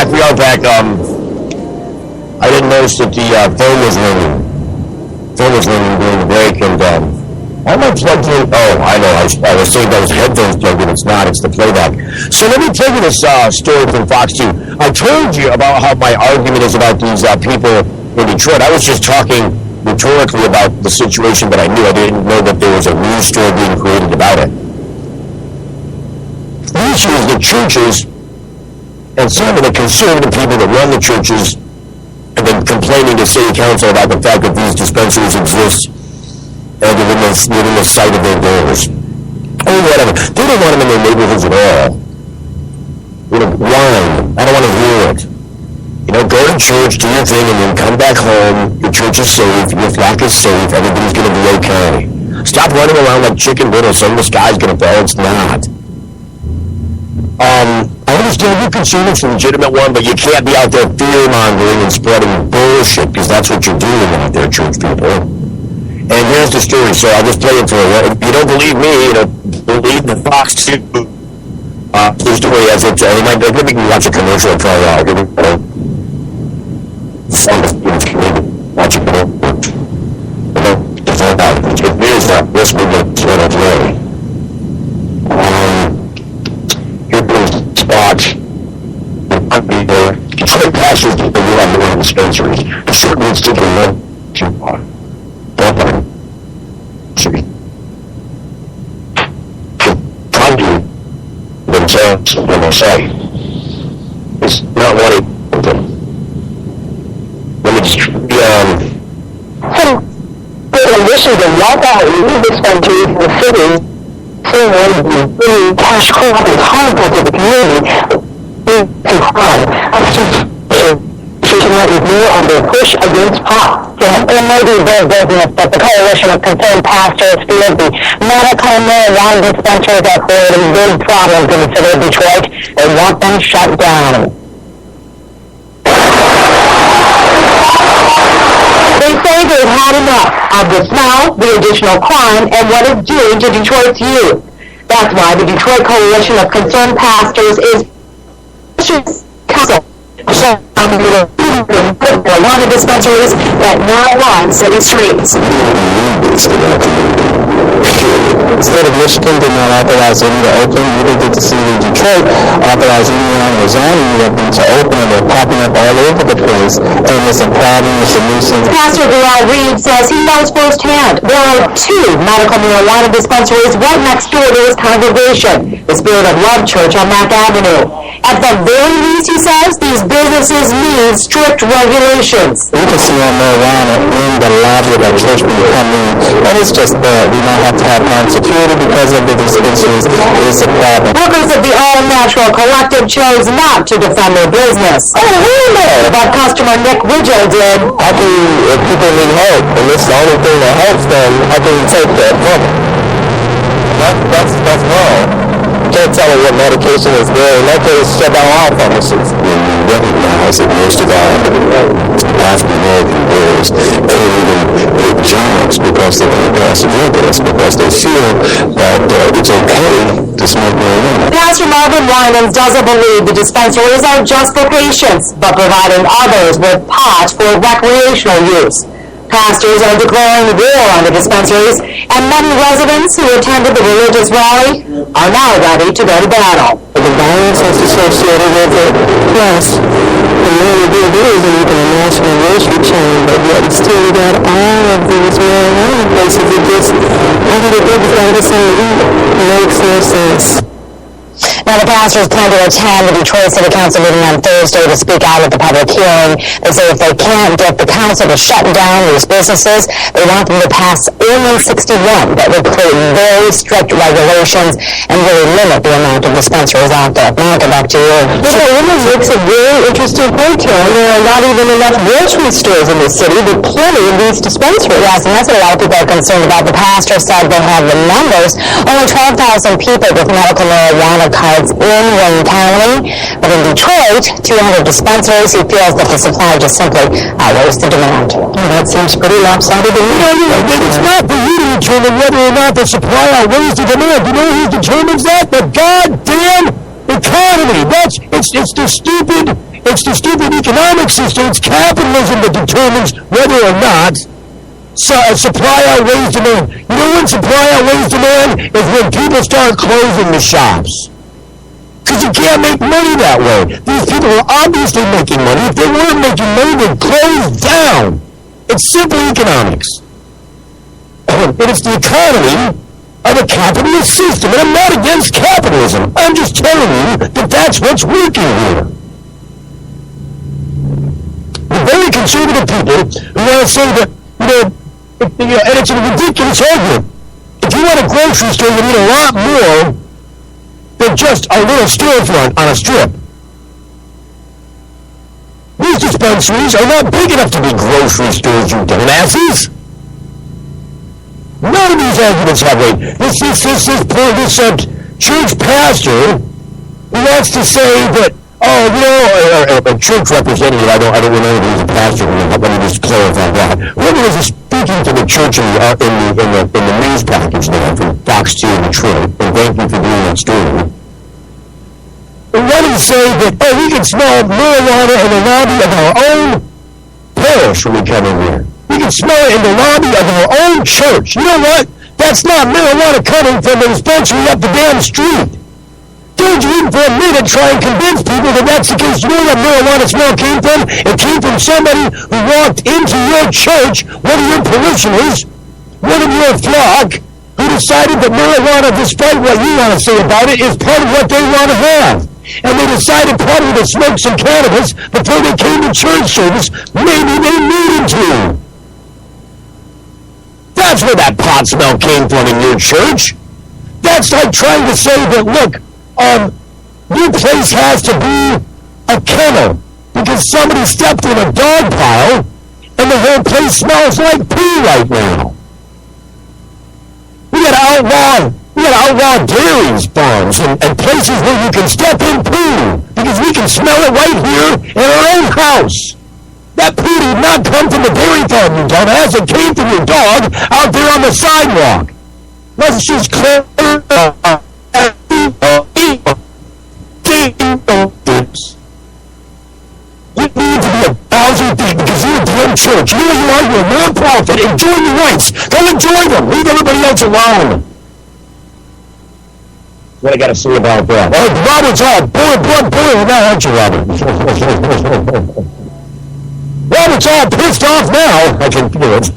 We are back. I didn't notice that the phone was ringing. Phone was ringing during the break, and why am I plugged in? Oh, I know. I was saying those headphones plugged in. It's not. It's the playback. So let me tell you this story from Fox 2. I told you about how my argument is about these people in Detroit. I was just talking rhetorically about the situation that I knew. I didn't know that there was a news story being created about it. The issue is that churches and some of the conservative people that run the churches have been complaining to city council about the fact that these dispensaries exist and within the sight of their doors. Or whatever. They don't want them in their neighborhoods at all. Wine. I don't want to hear it. Go to church, do your thing, and then come back home. Your church is safe. Your flock is safe. Everybody's going to be okay. Stop running around like Chicken Little saying the sky's going to fall. It's not. I understand your concern, it's a legitimate one, but you can't be out there fear-mongering and spreading bullshit, because that's what you're doing out there, church people. And here's the story, so I'll just play it for you. If you don't believe me, believe the Fox 2 the story as it, maybe you can watch a commercial and try it out. It's fun to watch it go. Here's that, this will get set up today. Spots Detroit pastors that will have their own dispensaries. Certainly it's still not too far. Trying to themselves when they say it's not what it let me just in addition to lockout dispensaries in the city, the cash crop is harmful to the community. More on their push against pot. It may be their business, but the Coalition of Concerned Pastors feels the medical marijuana dispensaries are creating big problems in the city of Detroit. They want them shut down. They say they've had enough of the smell, the additional crime, and what it's doing to Detroit's youth. That's why the Detroit Coalition of Concerned Pastors is council marijuana dispensaries that now run city streets. The state of Michigan did not authorize any to open. Neither did the city of Detroit authorize anyone resigning to open, and they're popping up all over the place. And it's a problem, it's a nuisance. Pastor Gerard Reed says he knows firsthand there are 2 medical marijuana dispensaries right next door to his congregation, the Spirit of Love Church on Mack Avenue. At the very least, he says, these businesses need strict regulations. We can see on marijuana in the lobby of our church when you come in, and it's just bad. We don't have to have armed security because of the dispensaries. It's a problem. Workers of the All Natural Collective chose not to defend their business. Oh, really? But customer Nick Widgell did. How can you, if people need help, and it's the only thing that helps them, how can you take that from them? That's wrong. Can't tell them what medication is there, and that could shut down all pharmacies. When you recognize that most of our African American boys can't even get jobs because they can't pass the drug test, because they feel that it's okay to smoke marijuana. Pastor Marvin Winans doesn't believe the dispensaries are just for patients, but providing others with pot for recreational use. Pastors are declaring war on the dispensaries, and many residents who attended the religious rally are now ready to go to battle. The violence that's associated with it, plus the really big is even a national grocery chain, but yet still got all of these marijuana places that just Anderson makes no sense. Now, the pastors plan to attend the Detroit City Council meeting on Thursday to speak out at the public hearing. They say if they can't get the council to shut down these businesses, they want them to pass Ordinance 61 that would create very strict regulations and really limit the amount of dispensaries out there. Monica, back to you. So Women makes a very interesting point here. There are not even enough grocery stores in this city, but plenty of these dispensaries. Yes, and that's what a lot of people are concerned about. The pastor said they have the numbers. Only 12,000 people with medical marijuana cards in Wayne County, but in Detroit, 200 dispensaries. He feels that the supply just simply outweighs the demand. That seems pretty lopsided to me. It's not for you to determine whether or not the supply outweighs the demand. You know who determines that? The goddamn economy. It's the stupid economic system. It's capitalism that determines whether or not supply outweighs demand. You know when supply outweighs demand? Is when people start closing the shops. Because you can't make money that way. These people are obviously making money. If they weren't making money, they'd close down. It's simple economics. And it's the economy of a capitalist system. And I'm not against capitalism. I'm just telling you that that's what's working here. The very conservative people who want to say that, and it's a ridiculous argument. If you want a grocery store, you need a lot more than just a little storefront on a strip. These dispensaries are not big enough to be grocery stores, you dumbasses. None of these arguments have weight. This church pastor who wants to say that, a church representative, I don't remember who's a pastor, let me just clarify that. Whoever was speaking to the church in the news package there from Fox 2 in Detroit, and thank you for doing that story. We wanted to say that, we can smell marijuana in the lobby of our own parish when we come in here. We can smell it in the lobby of our own church. You know what? That's not marijuana coming from the dispensary up the damn street. Don't you even for a minute try and convince people that that's the case. You know where that marijuana smell came from? It came from somebody who walked into your church, one of your parishioners, one of your flock, who decided that marijuana, despite what you want to say about it, is part of what they want to have. And they decided probably to smoke some cannabis before they came to church service. Maybe they needed to. That's where that pot smell came from in your church. That's like trying to say that, look, your place has to be a kennel because somebody stepped in a dog pile and the whole place smells like poo right now. We gotta outlaw dairies, farms, and places where you can step in poo because we can smell it right here in our own house. That poo did not come from the dairy farm, you dumbass. It came from your dog out there on the sidewalk. Let's just clear You need to be 1,000 feet because you're a damn church. You know what you are? You're a non-profit. Enjoy your rights. Go enjoy them. Leave everybody else alone. What I got to say about that? Robert's all blood boiling now, aren't you, Robert? Robert's all pissed off now. I can feel it.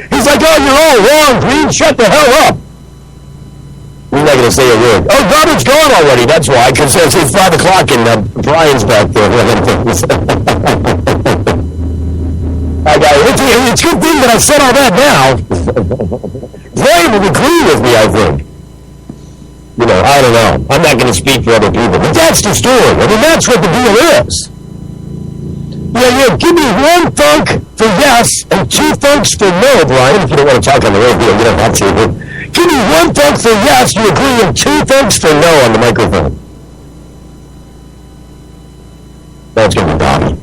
He's like, you're all wrong, Green. Shut the hell up. He's not going to say a word. Robert's gone already. That's why, because it's 5 o'clock and Brian's back there. It's a good thing that I said all that now. Brian would agree with me, I think. I don't know. I'm not going to speak for other people, but that's the story. I mean, that's what the deal is. Give me 1 thunk for yes and 2 thunks for no, Brian. If you don't want to talk on the radio, you don't have to. Give me 1 thunk for yes, you agree, and 2 thunks for no on the microphone. That's going to be Bobby.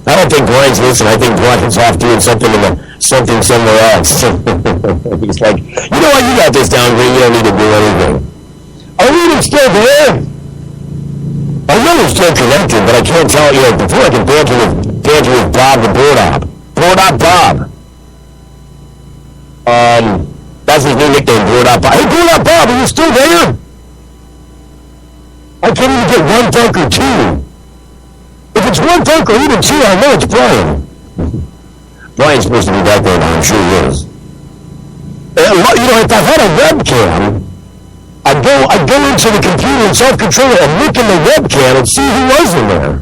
I don't think Brian's listening. I think Brian's off doing something somewhere else. He's like, you know what? You got this down, Green. You don't need to do anything. Are we even still there? I know we're still connected, but I can't tell you. Before I can banter with Bob the Board Op Bob. That's his new nickname, Board Op Bob. Hey, Board Op Bob, are you still there? I can't even get 1 thunk or 2. If it's 1 thunk or even 2, I know it's Brian. Brian's supposed to be back there now, I'm sure he is. if I had a webcam, I'd go into the computer and self-control and look in the webcam and see who was in there.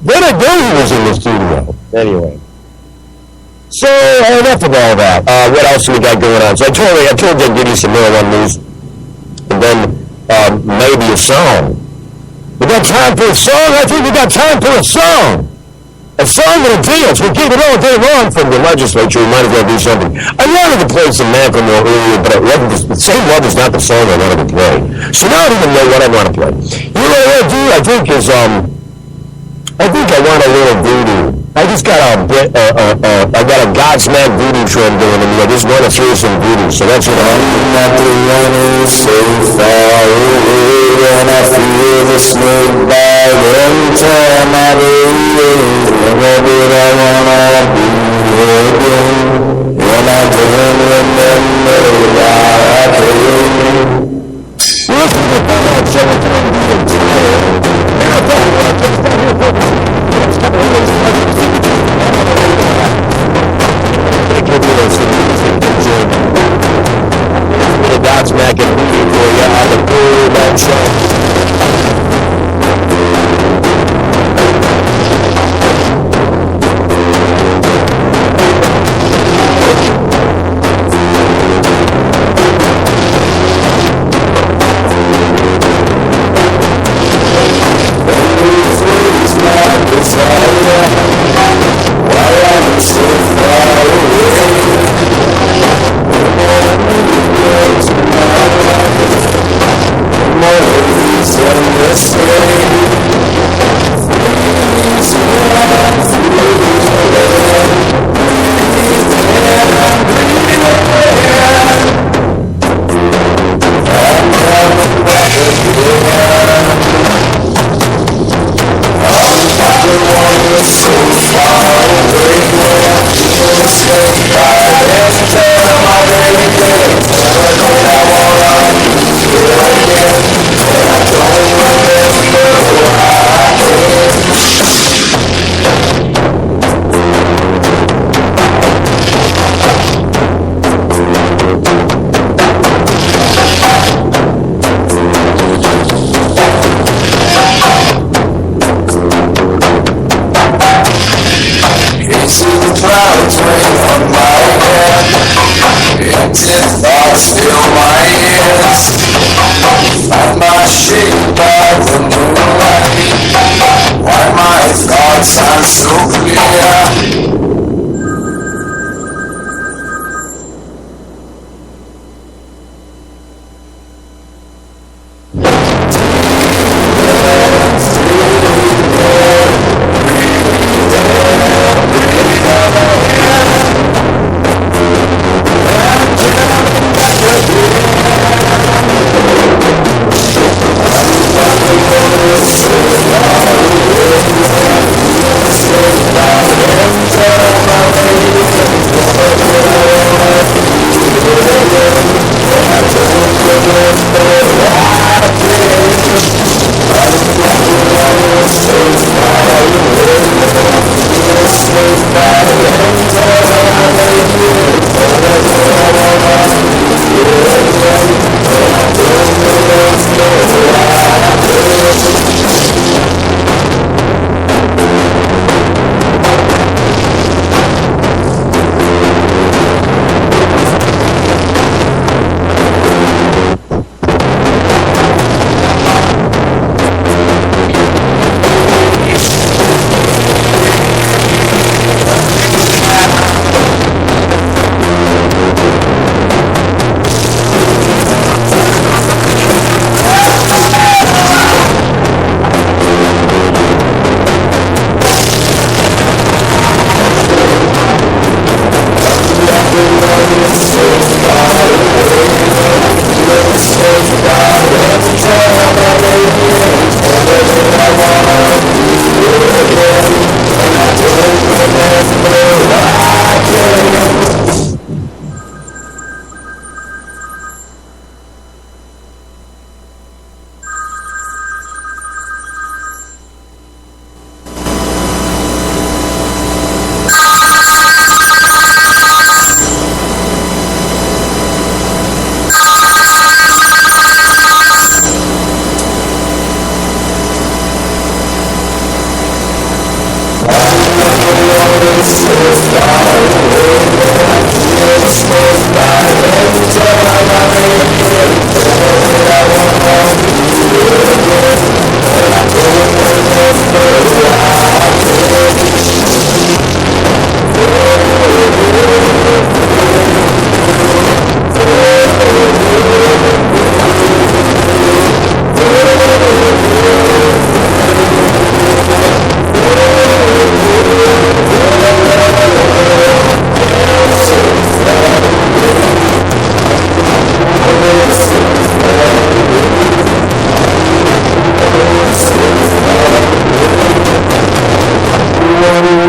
Then I know who was in the studio. Anyway. So, enough of all that. What else do we got going on? So I told you I'd give you some marijuana news. And then, maybe a song. We got time for a song? I think we got time for a song. A song and a dance. We keep it all day long from the legislature. We might as well do something. I wanted to play some Macklemore earlier, but the same love is not the song I wanted to play. So now I don't even know what I want to play. You know what I want to do? I think I want a little voodoo. I just got I got a Godsmack voodoo trend going, and I just want to throw some voodoo. So that's what I'm not the one who's so far away, and I feel the snake bite every time I breathe. Whenever I wanna be again, and I don't remember why I came. Listen to that, Godsmack and voodoo for you on the Cool Man Show.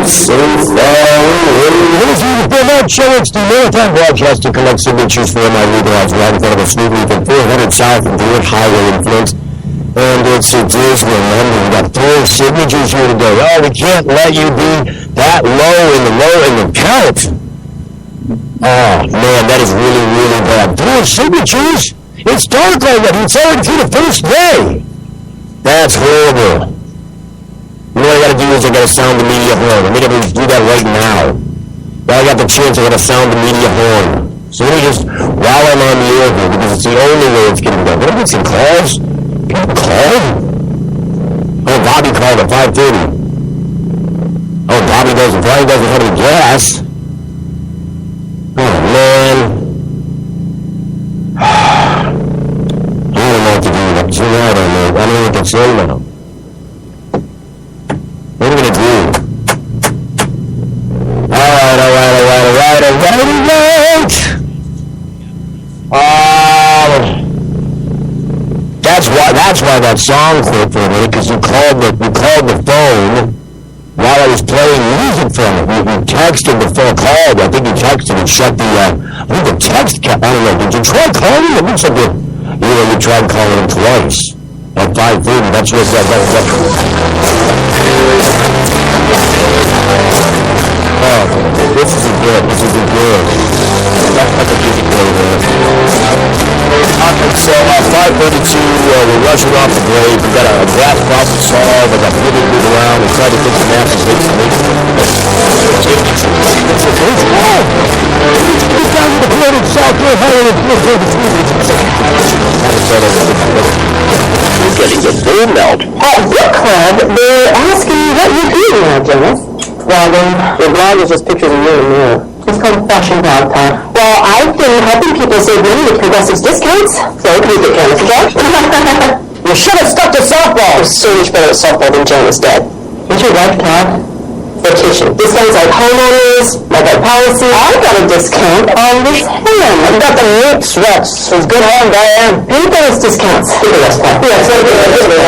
so far away. This is the Bernard Show. It's the marathon broadcast to collect signatures for my legalized right in front of a sweet leaf at 400 South and Dewitt Highway in Flint. And it's a Disney number. We got 4 signatures here today. Oh, we can't let you be that low in the count. Oh, man, that is really, really bad. 4 signatures? It's dark already. It's already through the first day. That's horrible. You know what I gotta do is I gotta sound the media horn. I'm gonna do that right now. While I got the chance, I gotta sound the media horn. So let me just, while I'm on the air here, because it's the only way it's getting done. What about some calls? People called? Oh, Bobby called at 5:30. Oh, Bobby doesn't have any gas. Oh, man. I don't know what to do. I don't know what to say now. What are we going to do? Alright. That's why that song quit for a minute, because you called the phone while I was playing music from it. You texted the phone, called, I think you texted and shut the, I think the text, I don't know, did you try calling? It looks like you tried calling him twice at 5:30. That's what Oh, this isn't good. That's like a busy day, man. So, 5:32, we're rushing off the grave. We've got a glass problem to solve. I got people to move around. We tried to fix the maps and make some He's down to the port in South Carolina and We're getting the full melt. At Book Club, they're asking what you're doing now, Dennis. Vlogging. Your vlog is just pictures of you in the mirror. It's called a fashion vlog, Todd. Well, I've been helping people save money with Progressive's discounts. So, can you get Janice again? You should have stuck to softball. You're so much better at softball than Janice did. What's your wife, Todd? Vacation. Discounts like homeowners, like our policy. I got a discount on this ham. I got the meat sweats. It's good ham, Diane. Pay those discounts. Pay the rest, Todd.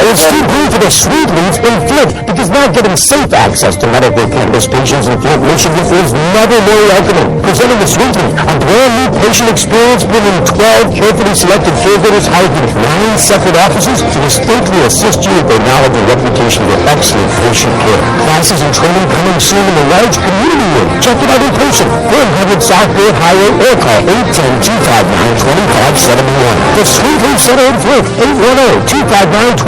It's too green for the sweet leaf in Flint, because now getting safe access to medical cannabis patients in Flint, Michigan is never more welcoming. Presenting the sweet leaf, a brand new patient experience within 12 carefully selected caregivers hired in 9 separate offices to distinctly assist you with their knowledge and reputation for excellent patient care. Classes and training coming soon in the large community room. Check it out in person. 400 South Dewitt Highway or call 810-259-2571. The Sweet Leaf Center in Flint,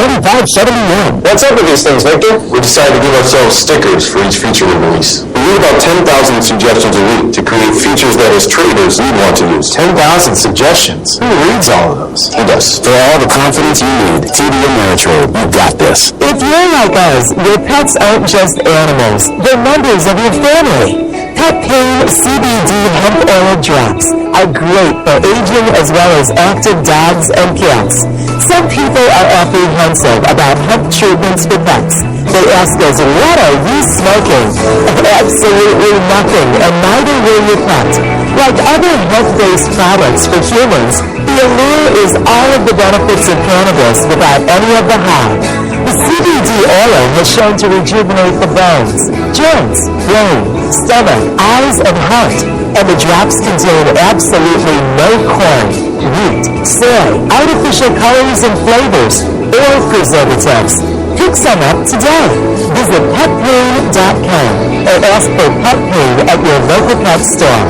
810-259-2571. What's up with these things, Victor? We decided to give ourselves stickers for each feature we release. We need about 10,000 suggestions a week to create features that as traders we want to use. 10,000 suggestions? Who reads all of those? He does. For all the confidence you need, TD Ameritrade, you got this. If you're like us, your pets aren't just animals. They're members of your family. Pet Pain CBD Hemp Oil Drops are great for aging as well as active dogs and cats. Some people are apprehensive about hemp treatments for pets. They ask us, what are you smoking? Absolutely nothing, and neither will your pet. Like other hemp-based products for humans, the allure is all of the benefits of cannabis without any of the harm. The CBD oil has shown to rejuvenate the bones, joints, brain, stomach, eyes, and heart. And the drops contain absolutely no corn, wheat, soy, artificial colors and flavors, or preservatives. Pick some up today. Visit petpain.com or ask for Pet Pain at your local pet store.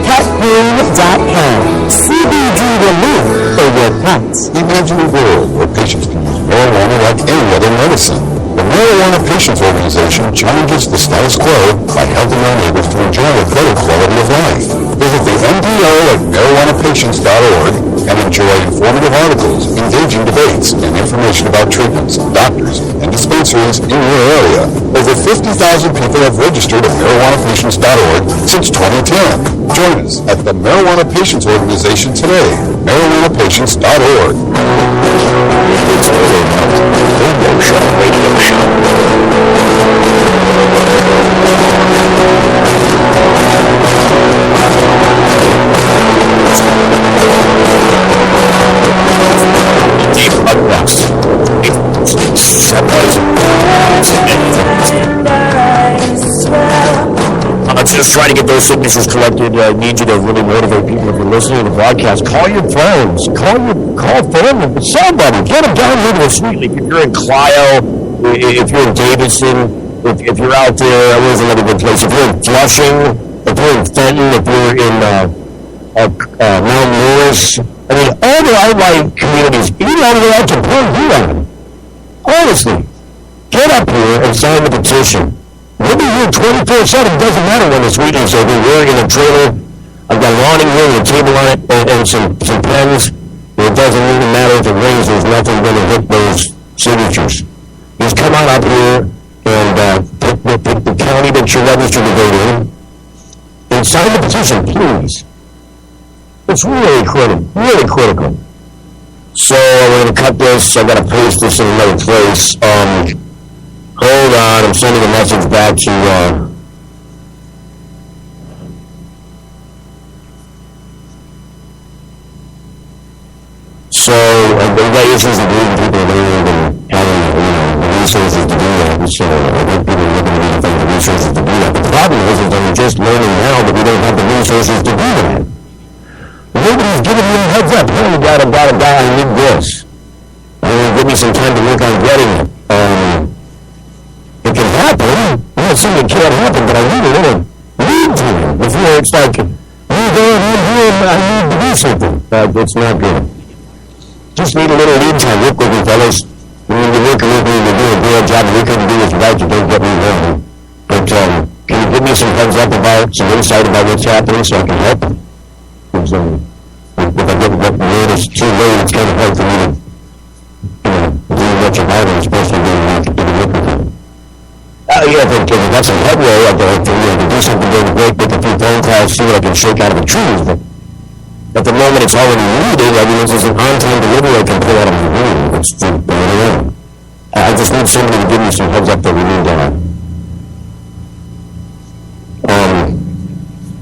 Petpain.com. CBD relief for your pets. Imagine a world where patients can use marijuana like any other medicine. The Marijuana Patients Organization challenges the status quo by helping our neighbors to enjoy a better quality of life. Visit the MDO at marijuanapatients.org and enjoy informative articles, engaging debates, and information about treatments, doctors, and dispensaries in your area. Over 50,000 people have registered at marijuanapatients.org since 2010. Join us at the Marijuana Patients Organization today. marijuanapatients.org. Radio Show. Deep unrest. Separates. let's just try to get those signatures collected. I need you to really motivate people. If you're listening to the broadcast, call your friends, call family, somebody. Get them down here to a suite. If you're in Clio, if you're in Davidson, if you're out there, where's another good place? If you're in Flushing, if you're in Fenton, if you're in Mount Lewis, I mean, all the outlying communities, even all the way out to Port Huron. Honestly, get up here and sign the petition. We'll be here 24/7. Doesn't matter when this week is over. We're in a trailer. I've got an awning here with a table on it and some pens. It doesn't even matter if it rains. There's nothing going to hit those signatures. Just come on up here and pick the county that you're registered to vote in and sign the petition, please. It's really critical. So we're going to cut this. I've got to paste this in another place. Hold on, I'm sending a message back to, so I've got issues with moving people around and having, the resources to do that. So I think people are looking at the resources to do that. But the problem is that we're just learning now that we don't have the resources to do that. Nobody's giving me a heads up. Hey, I need this. Give me some time to work on getting it. It can happen. I'm not saying it can't happen, but I need a little lead time before it's like, I'm here, I need to do something. It's not good. Just need a little lead time. Work with me, fellas. When you're working with me, you're doing a great job. We couldn't do this without you. Don't get me wrong. But can you give me some heads up about, some insight about what's happening so I can help? Because if I get word it's too late, it's kind of hard for me to, do what you're having, especially when you're working with it. Yeah, if that's a headway, I can do something really great, make a few phone calls, see what I can shake out of the trees, but at the moment it's already needed. I mean, this is an on-time delivery I can pull out of my room. It's I don't know. I just need somebody to give me some heads up that we need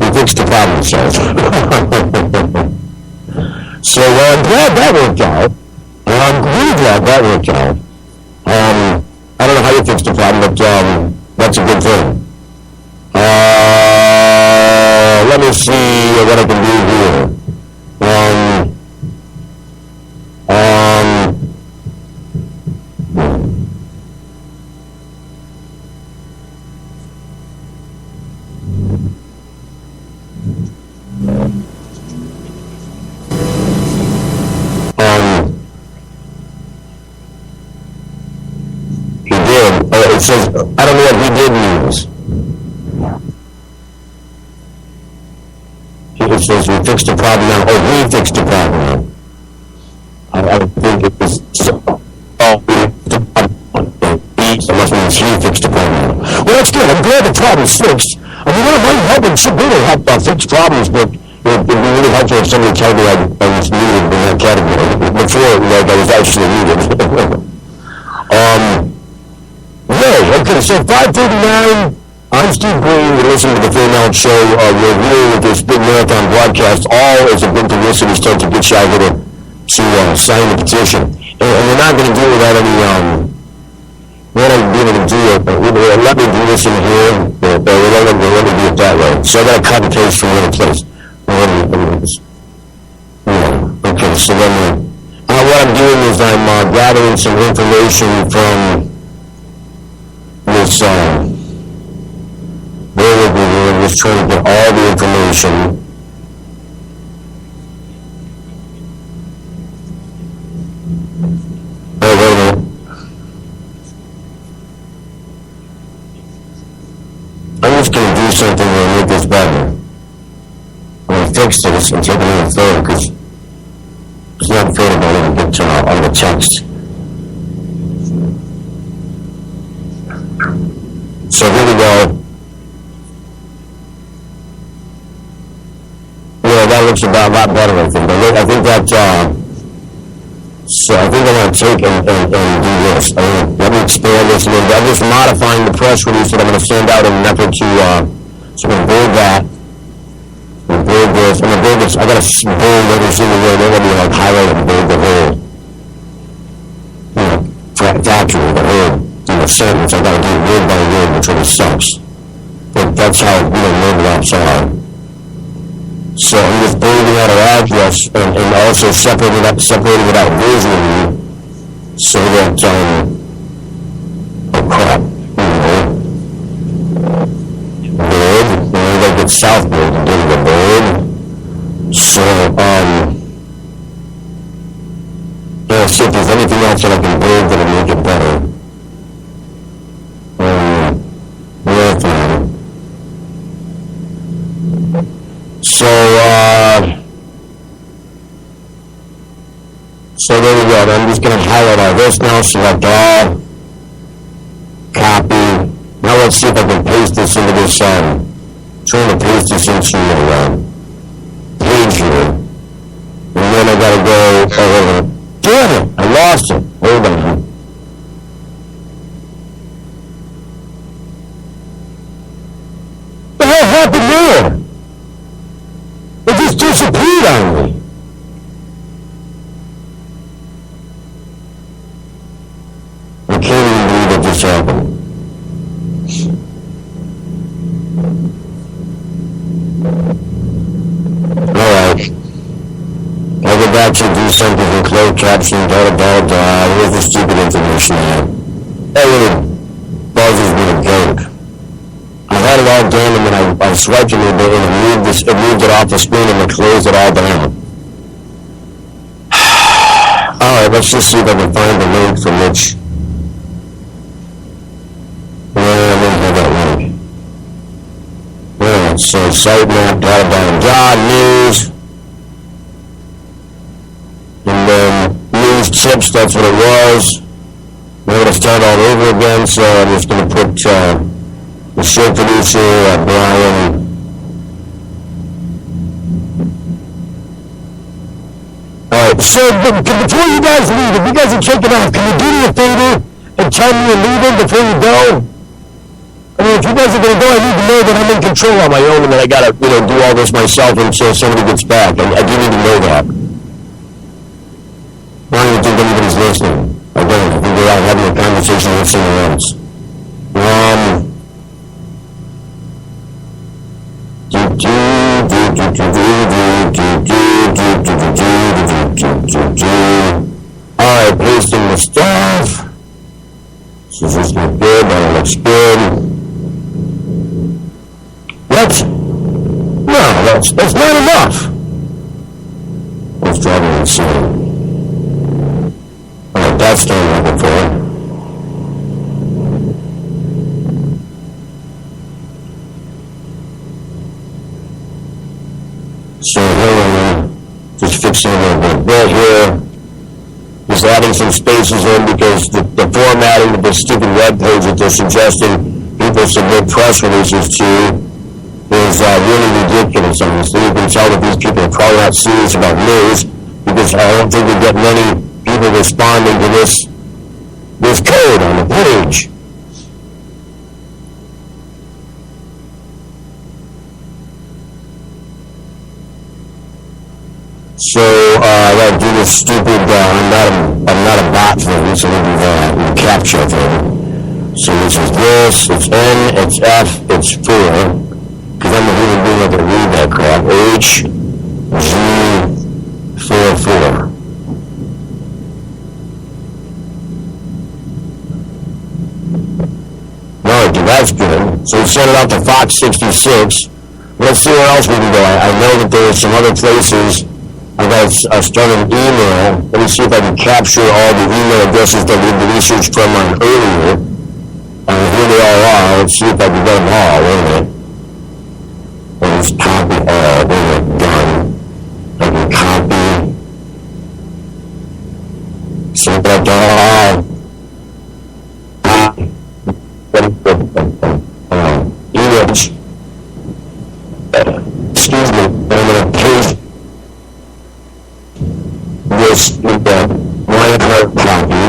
we fixed the problem, so. So I'm glad that worked out. I'm really glad that worked out. I don't know how you fixed the problem, but that's a good thing. Let me see what I can do here. It says, I don't know what he did use. It says we fixed the problem now. Oh, we fixed the problem now. I think it was, so must mean he fixed the problem now. Well, that's good. I'm glad the problem's fixed. I mean, what am I helping? Should really help fix problems, but it'd be really helpful if somebody told me I was needed in that category. Before, like, I was actually needed. Okay, so 5:39, I'm Steve Green. You're listening to the Phil Mount Show. We're here with this big marathon broadcast. All is a big publicity stunt to get you out here to sign the petition. And we're not going to do it without any, we're not going to be able to do it, but let me do this in here, but we're not going to do it that way. So I got to cut and paste from another place. Okay, so then what I'm doing is I'm gathering some information from this, we're just trying to get all the information. Oh, wait a minute. I'm just going to do something to make this better. I'm going to fix this and take another photo because it's not fair to even get to all the text. So here we go. Yeah, that looks about a lot better, I think. I think that, so I think I'm going to take and do this. Let me expand this a little bit. I'm just modifying the press release that I'm going to send out in an effort to, so I'm going to bold that. I'm going to bold this. I'm going to bold this. I got to bold every single word. They're going to be like highlight and bold the whole, factual, the whole, sentence. I gotta do it word by word, which really sucks. But that's how, mobile apps are. So I'm just bringing out our address and also separating it out visually so that, oh crap, bird, like it's Southboard, and doing the bird. So, let's see if there's anything else that I can build that'll make it better. So there we go. I'm just going to highlight all this now, select all, copy. Now let's see if I can paste this into this, trying to paste this into page here. And then I got to go, damn it, I lost it. Hold on. What the hell happened there? It just disappeared on me. I can't even believe it just happened. Alright. I'll go back to do something for closed captioning, Where's the stupid information at? That really buzzes me to goat. I had it all done and then I swiped it a little bit and it moved it off the screen and it closed it all down. Alright, let's just see if I can find the link from which... So sitemap, news, and then news tips, that's what it was. We're going to start all over again, so I'm just going to put the show producer, Brian. Alright, so before you guys leave, if you guys are checking out, can you do me a favor and tell me you're leaving before you go? I mean, if you guys are going to go, I need to know that I'm in control on my own and that I got to, do all this myself until somebody gets back. I do need to know that. I don't even think anybody's listening. I don't. I think they're out having a conversation with someone else. Alright, pasting the stuff. So this is not good, that looks good. What? No, that's not enough. That's driving me insane. Alright, that's not what I'm looking for. So here I'm just fixing a little bit here. Just adding some spaces in because the formatting of this stupid web page that they're suggesting people submit press releases to is really ridiculous. I mean, so you can tell that these people are probably not serious about news because I don't think we get many people responding to this code on the page. So I gotta do this stupid. I'm not a bot thing, so we'll do that. And capture thing. So this is this. It's N. It's F. It's 4. Because I'm a human being that can read that crap. H, G, 4, 4. Alright, that's good. So we sent it out to Fox 66. Let's see where else we can go. I know that there are some other places. I started an email. Let me see if I can capture all the email addresses that we've researched from on earlier. Here they all are. Let's see if I can get them all. Wait a minute. Let's copy all. Wait a minute. Done. I can copy. Select all. Image. Excuse me. I'm going to paste this with the hard copy.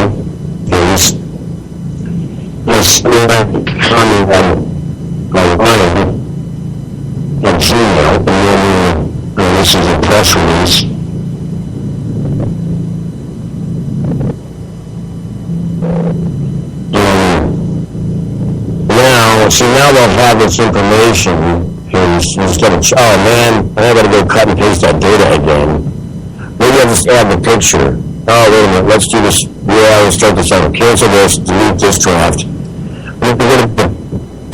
Paste. Let's comment on Ryan at Gmail, and then this is a press release. Now, see, now they'll have this information. Instead of, oh man, I gotta go cut and paste that data again. Maybe I'll just add the picture. Oh, wait a minute, let's do this. Yeah, let's start this over. Cancel this, delete this draft. We're gonna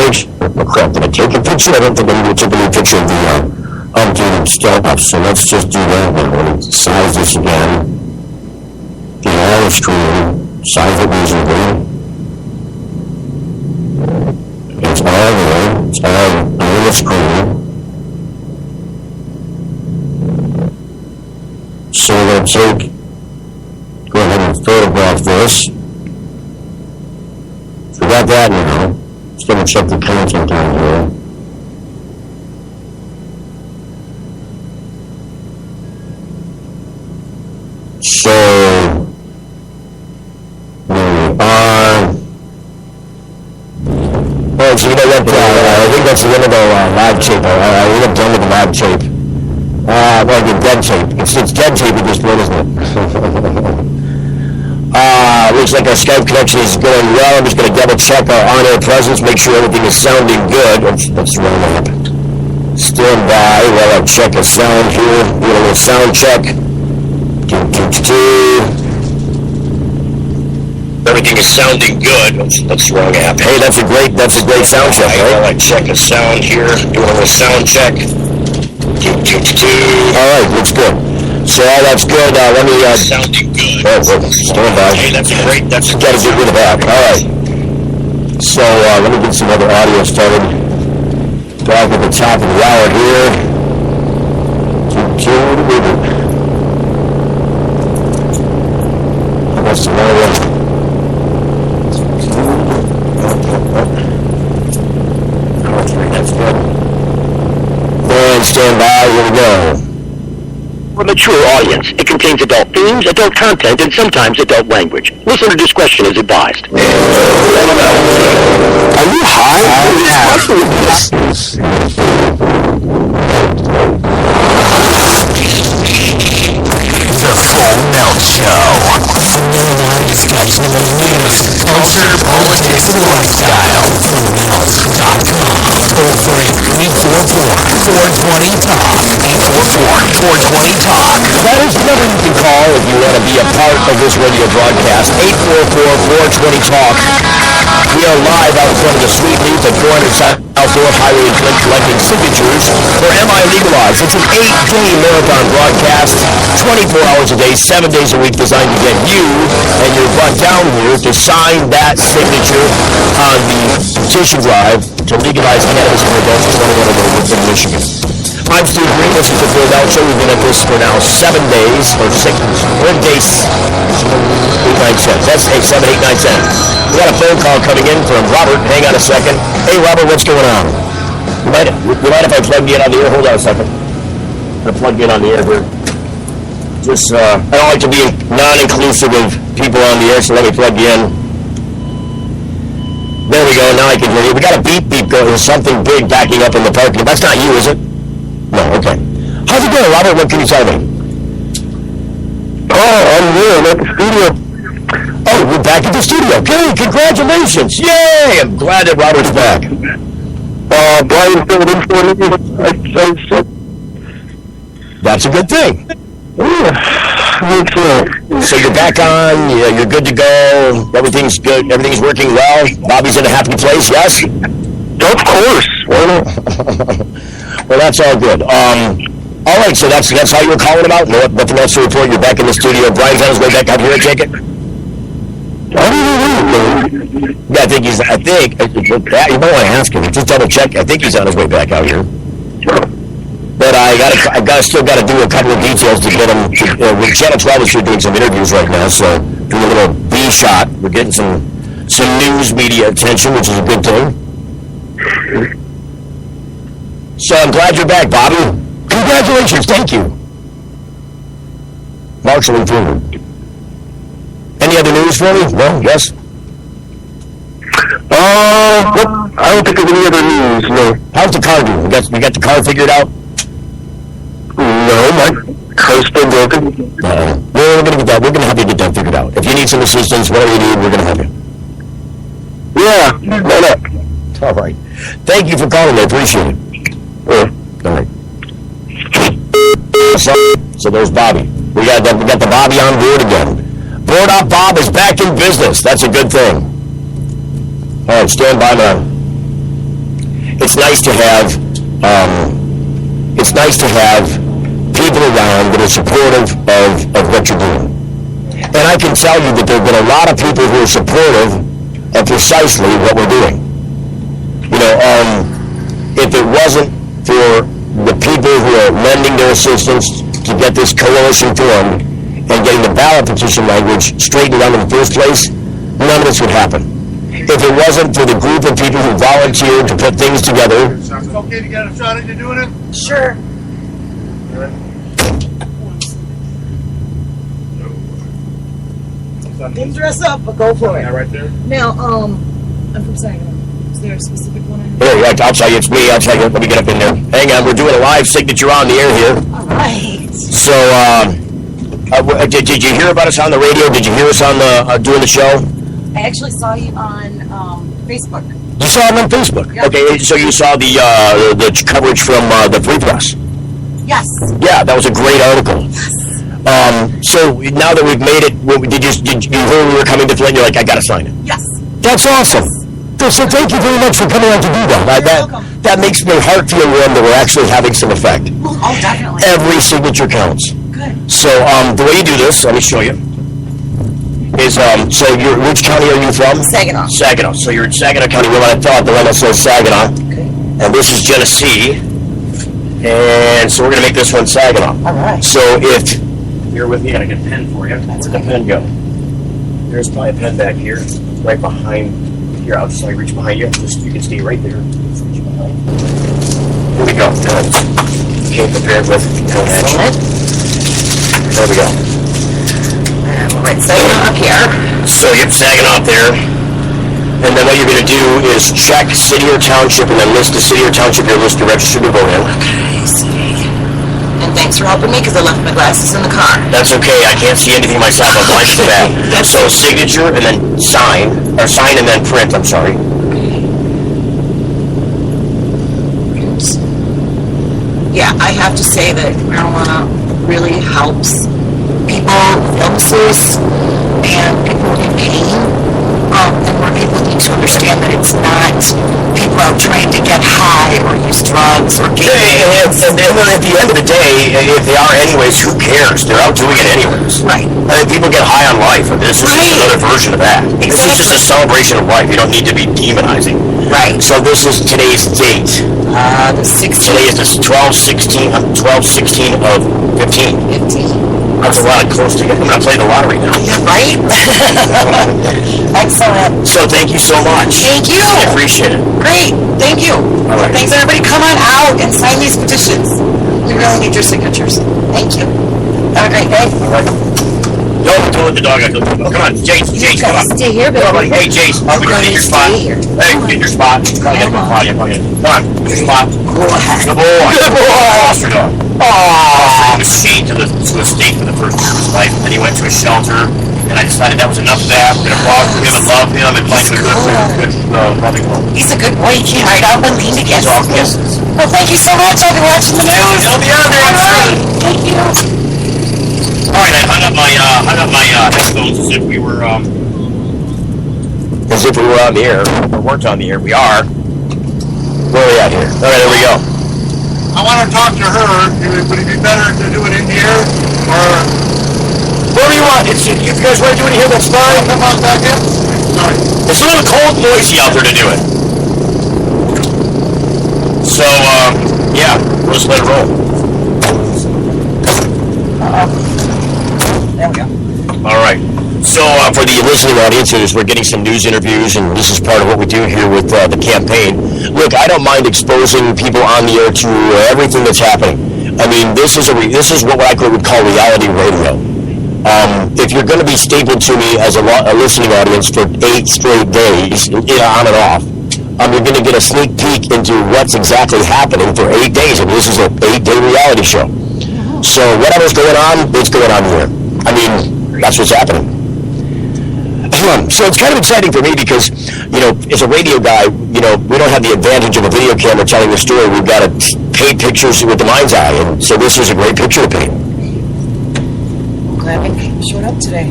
picture. Oh, crap, did I take a picture? I don't think I'm gonna take a new picture of the updated stuff. So let's just do that now. Let's size this again. The all screen, size it reasonably. It's all there. It's all on the screen. So we're going to go ahead and photograph this. So we got that now. Let's go and check the content on here. So, there we are. Oh, so you know what, I think that's the end of the live tape. We have done with the live tape. Well, the dead tape. It's dead tape at this point, isn't it? Looks like our Skype connection is going well. I'm just going to double check our on-air presence, make sure everything is sounding good. Let's run up. Stand by while I check the sound here. Do a little sound check. Everything is sounding good. That's wrong app. Hey, that's a great sound check, right? While I check the sound here. Do a little sound check. All right, looks good. So all that's good. Let me. Sounding good. Oh, stand by. Hey, that's great. Got to get rid of that. All right. So let me get some other audio started. Back at the top of the hour here. That's the audio. That's good. And stand by. Here we go. For a mature audience, it contains adult themes, adult content, and sometimes adult language. Listener discretion is advised. Are you high? The Full Melt Show. Discussion of the news, culture, politics, and lifestyle. FullMelt.com. Toll free 844-420-TALK. 844-420-TALK. That is the number you can call if you want to be a part of this radio broadcast. 844-420-TALK. We are live out in front of the Sweet Leaf at 400 South North Highway in Flint, collecting signatures for MI Legalized. It's an 8-day marathon broadcast, 24 hours a day, 7 days a week, designed to get you, and you're brought down here to sign that signature on the petition drive to legalize cannabis for adults 21 and over in Michigan. I'm Steve Green. This is the Full Melt Show. We've been at this for now 7 days, or 6 days, 8, 9 cents. That's 7, 8, 9 cents. We got a phone call coming in from Robert. Hang on a second. Hey, Robert, what's going on? You mind if I plug you in on the air? Hold on a second. I'm going to plug you in on the air here. Just, I don't like to be non-inclusive of people on the air, so let me plug you in. There we go. Now I can hear you. We got a beep going. There's something big backing up in the parking lot. That's not you, is it? No, okay. How's it going, Robert? What can you tell me? Oh, I'm here. I'm at the studio. Oh, we're back at the studio. Okay, congratulations. Yay! I'm glad that Robert's back. Brian filled in for me. That's a good thing. Yeah. So you're back on, you're good to go, everything's good, everything's working well, Bobby's in a happy place, yes? Of course. Why not? Well, that's all good. All right, so that's how you were calling about? Nothing else to report? You're back in the studio. Brian's on his way back out here, I take it? Yeah, I think you might want to ask him. Just double check. I think he's on his way back out here. But I still got to do a couple of details to get him. Channel 12 is here doing some interviews right now, so doing a little B shot. We're getting some news media attention, which is a good thing. So I'm glad you're back, Bobby. Congratulations, thank you. Marshall improvement. Any other news for me? No? Yes? I don't think there's any other news, no. How's the car doing? You got the car figured out? No, my car's still broken. We're going to get that. We're going to have you get that figured out. If you need some assistance, whatever you need, we're going to help you. Yeah, why not? All right. Thank you for calling. I appreciate it. All right. So there's Bobby. We got the Bobby on board again. Board Up Bob is back in business. That's a good thing. All right, stand by now. It's nice to have people around that are supportive of what you're doing. And I can tell you that there have been a lot of people who are supportive of precisely what we're doing. You know, if it wasn't for the people who are lending their assistance to get this coalition formed and getting the ballot petition language straightened out in the first place, none of this would happen. If it wasn't for the group of people who volunteered to put things together... It's okay to get a shot at you doing it? Sure. Didn't dress up, but go for it. Yeah, right there. Now, I'm from Saginaw. Is there a specific one? Here, right, I'll tell you, it's me. I'll tell you. Let me get up in there. Hang on, we're doing a live signature on the air here. All right. So, did you hear about us on the radio? Did you hear us on the doing the show? I actually saw you on Facebook. You saw it on Facebook? Yep. Okay, so you saw the coverage from the Free Press? Yes. Yeah, that was a great article. Yes. So now that we've made it, did you hear we were coming to Flint? You're like, I gotta sign it. Yes. That's awesome. So thank you very much for coming out to do that. That makes my heart feel warm that we're actually having some effect. Oh, definitely. Every signature counts. Good. So the way you do this, let me show you, is so which county are you from? Saginaw. Saginaw. So you're in Saginaw County. Well, I thought the one that says Saginaw. Okay. And this is Genesee. And so we're going to make this one Saginaw. All right. So if you're with me, I got a good pen for you. Where'd the pen go? There's probably a pen back here, right behind. Here, I'll just reach behind you. You can stay right there. Reach behind. Here we go. Came prepared with action. There we go. And we'll write Saginaw up here. So you're sagging off there. And then what you're going to do is check city or township and then list the city or township you're listed to register to vote in. Okay, city. And thanks for helping me because I left my glasses in the car. That's okay. I can't see anything myself. I'm blind to that. So signature and then sign, or sign and then print, I'm sorry. Oops. Yeah, I have to say that marijuana really helps people with illnesses and people in pain. And more people need to understand that it's not people out trying to get high or use drugs or get and at the end of the day, if they are anyways, who cares? They're out doing it anyways. Right. I mean, people get high on life, and this is just another version of that. Exactly. This is just a celebration of life. You don't need to be demonizing. Right. So this is today's date. The 16th. Today is the 12/16 of 15. 15. That's a lot of close together. I'm going to play the lottery now. Right? Excellent. So thank you so much. Thank you. I appreciate it. Great. Thank you. All right. Thanks, everybody. Come on out and sign these petitions. We really need your signatures. Thank you. Have a great day. All right. Don't let the dog out. Oh, come on, Jace, come on. Stay here, baby. Come on, hey, Jace, we can get your spot. Hey, get your spot. Come on, your spot. Go ahead. Good boy. Good boy. Foster dog. He was chained to the estate for the first year of his life, and then he went to a shelter, and I decided that was enough of that. We're going to walk with him and love him and find him a good loving home. He's a good boy. He can't hide out and lean against It's all kisses. Well, thank you so much. I'll be watching the news. It'll be on there. All right. Thank you. All right, I hung up my headphones as if we were on the air, or weren't on the air. We are. Where are we at here? All right, there we go. I want to talk to her. Would it be better to do it in here or wherever you want? If you guys want to do it here, that's fine. come on back in? Sorry. It's a little cold and noisy out there to do it. So, yeah, we'll just let it roll. There we go. All right. So for the listening audiences, we're getting some news interviews, and this is part of what we do here with the campaign. Look, I don't mind exposing people on the air to everything that's happening. I mean, this is what I would call reality radio. If you're going to be stapled to me as a listening audience for 8 straight days, on and off, you're going to get a sneak peek into what's exactly happening for 8 days. And this is an 8-day reality show. So whatever's going on, it's going on here. I mean, that's what's happening. So it's kind of exciting for me because, as a radio guy, we don't have the advantage of a video camera telling the story. We've got to paint pictures with the mind's eye, and so this is a great picture to paint. Glad I showed up today.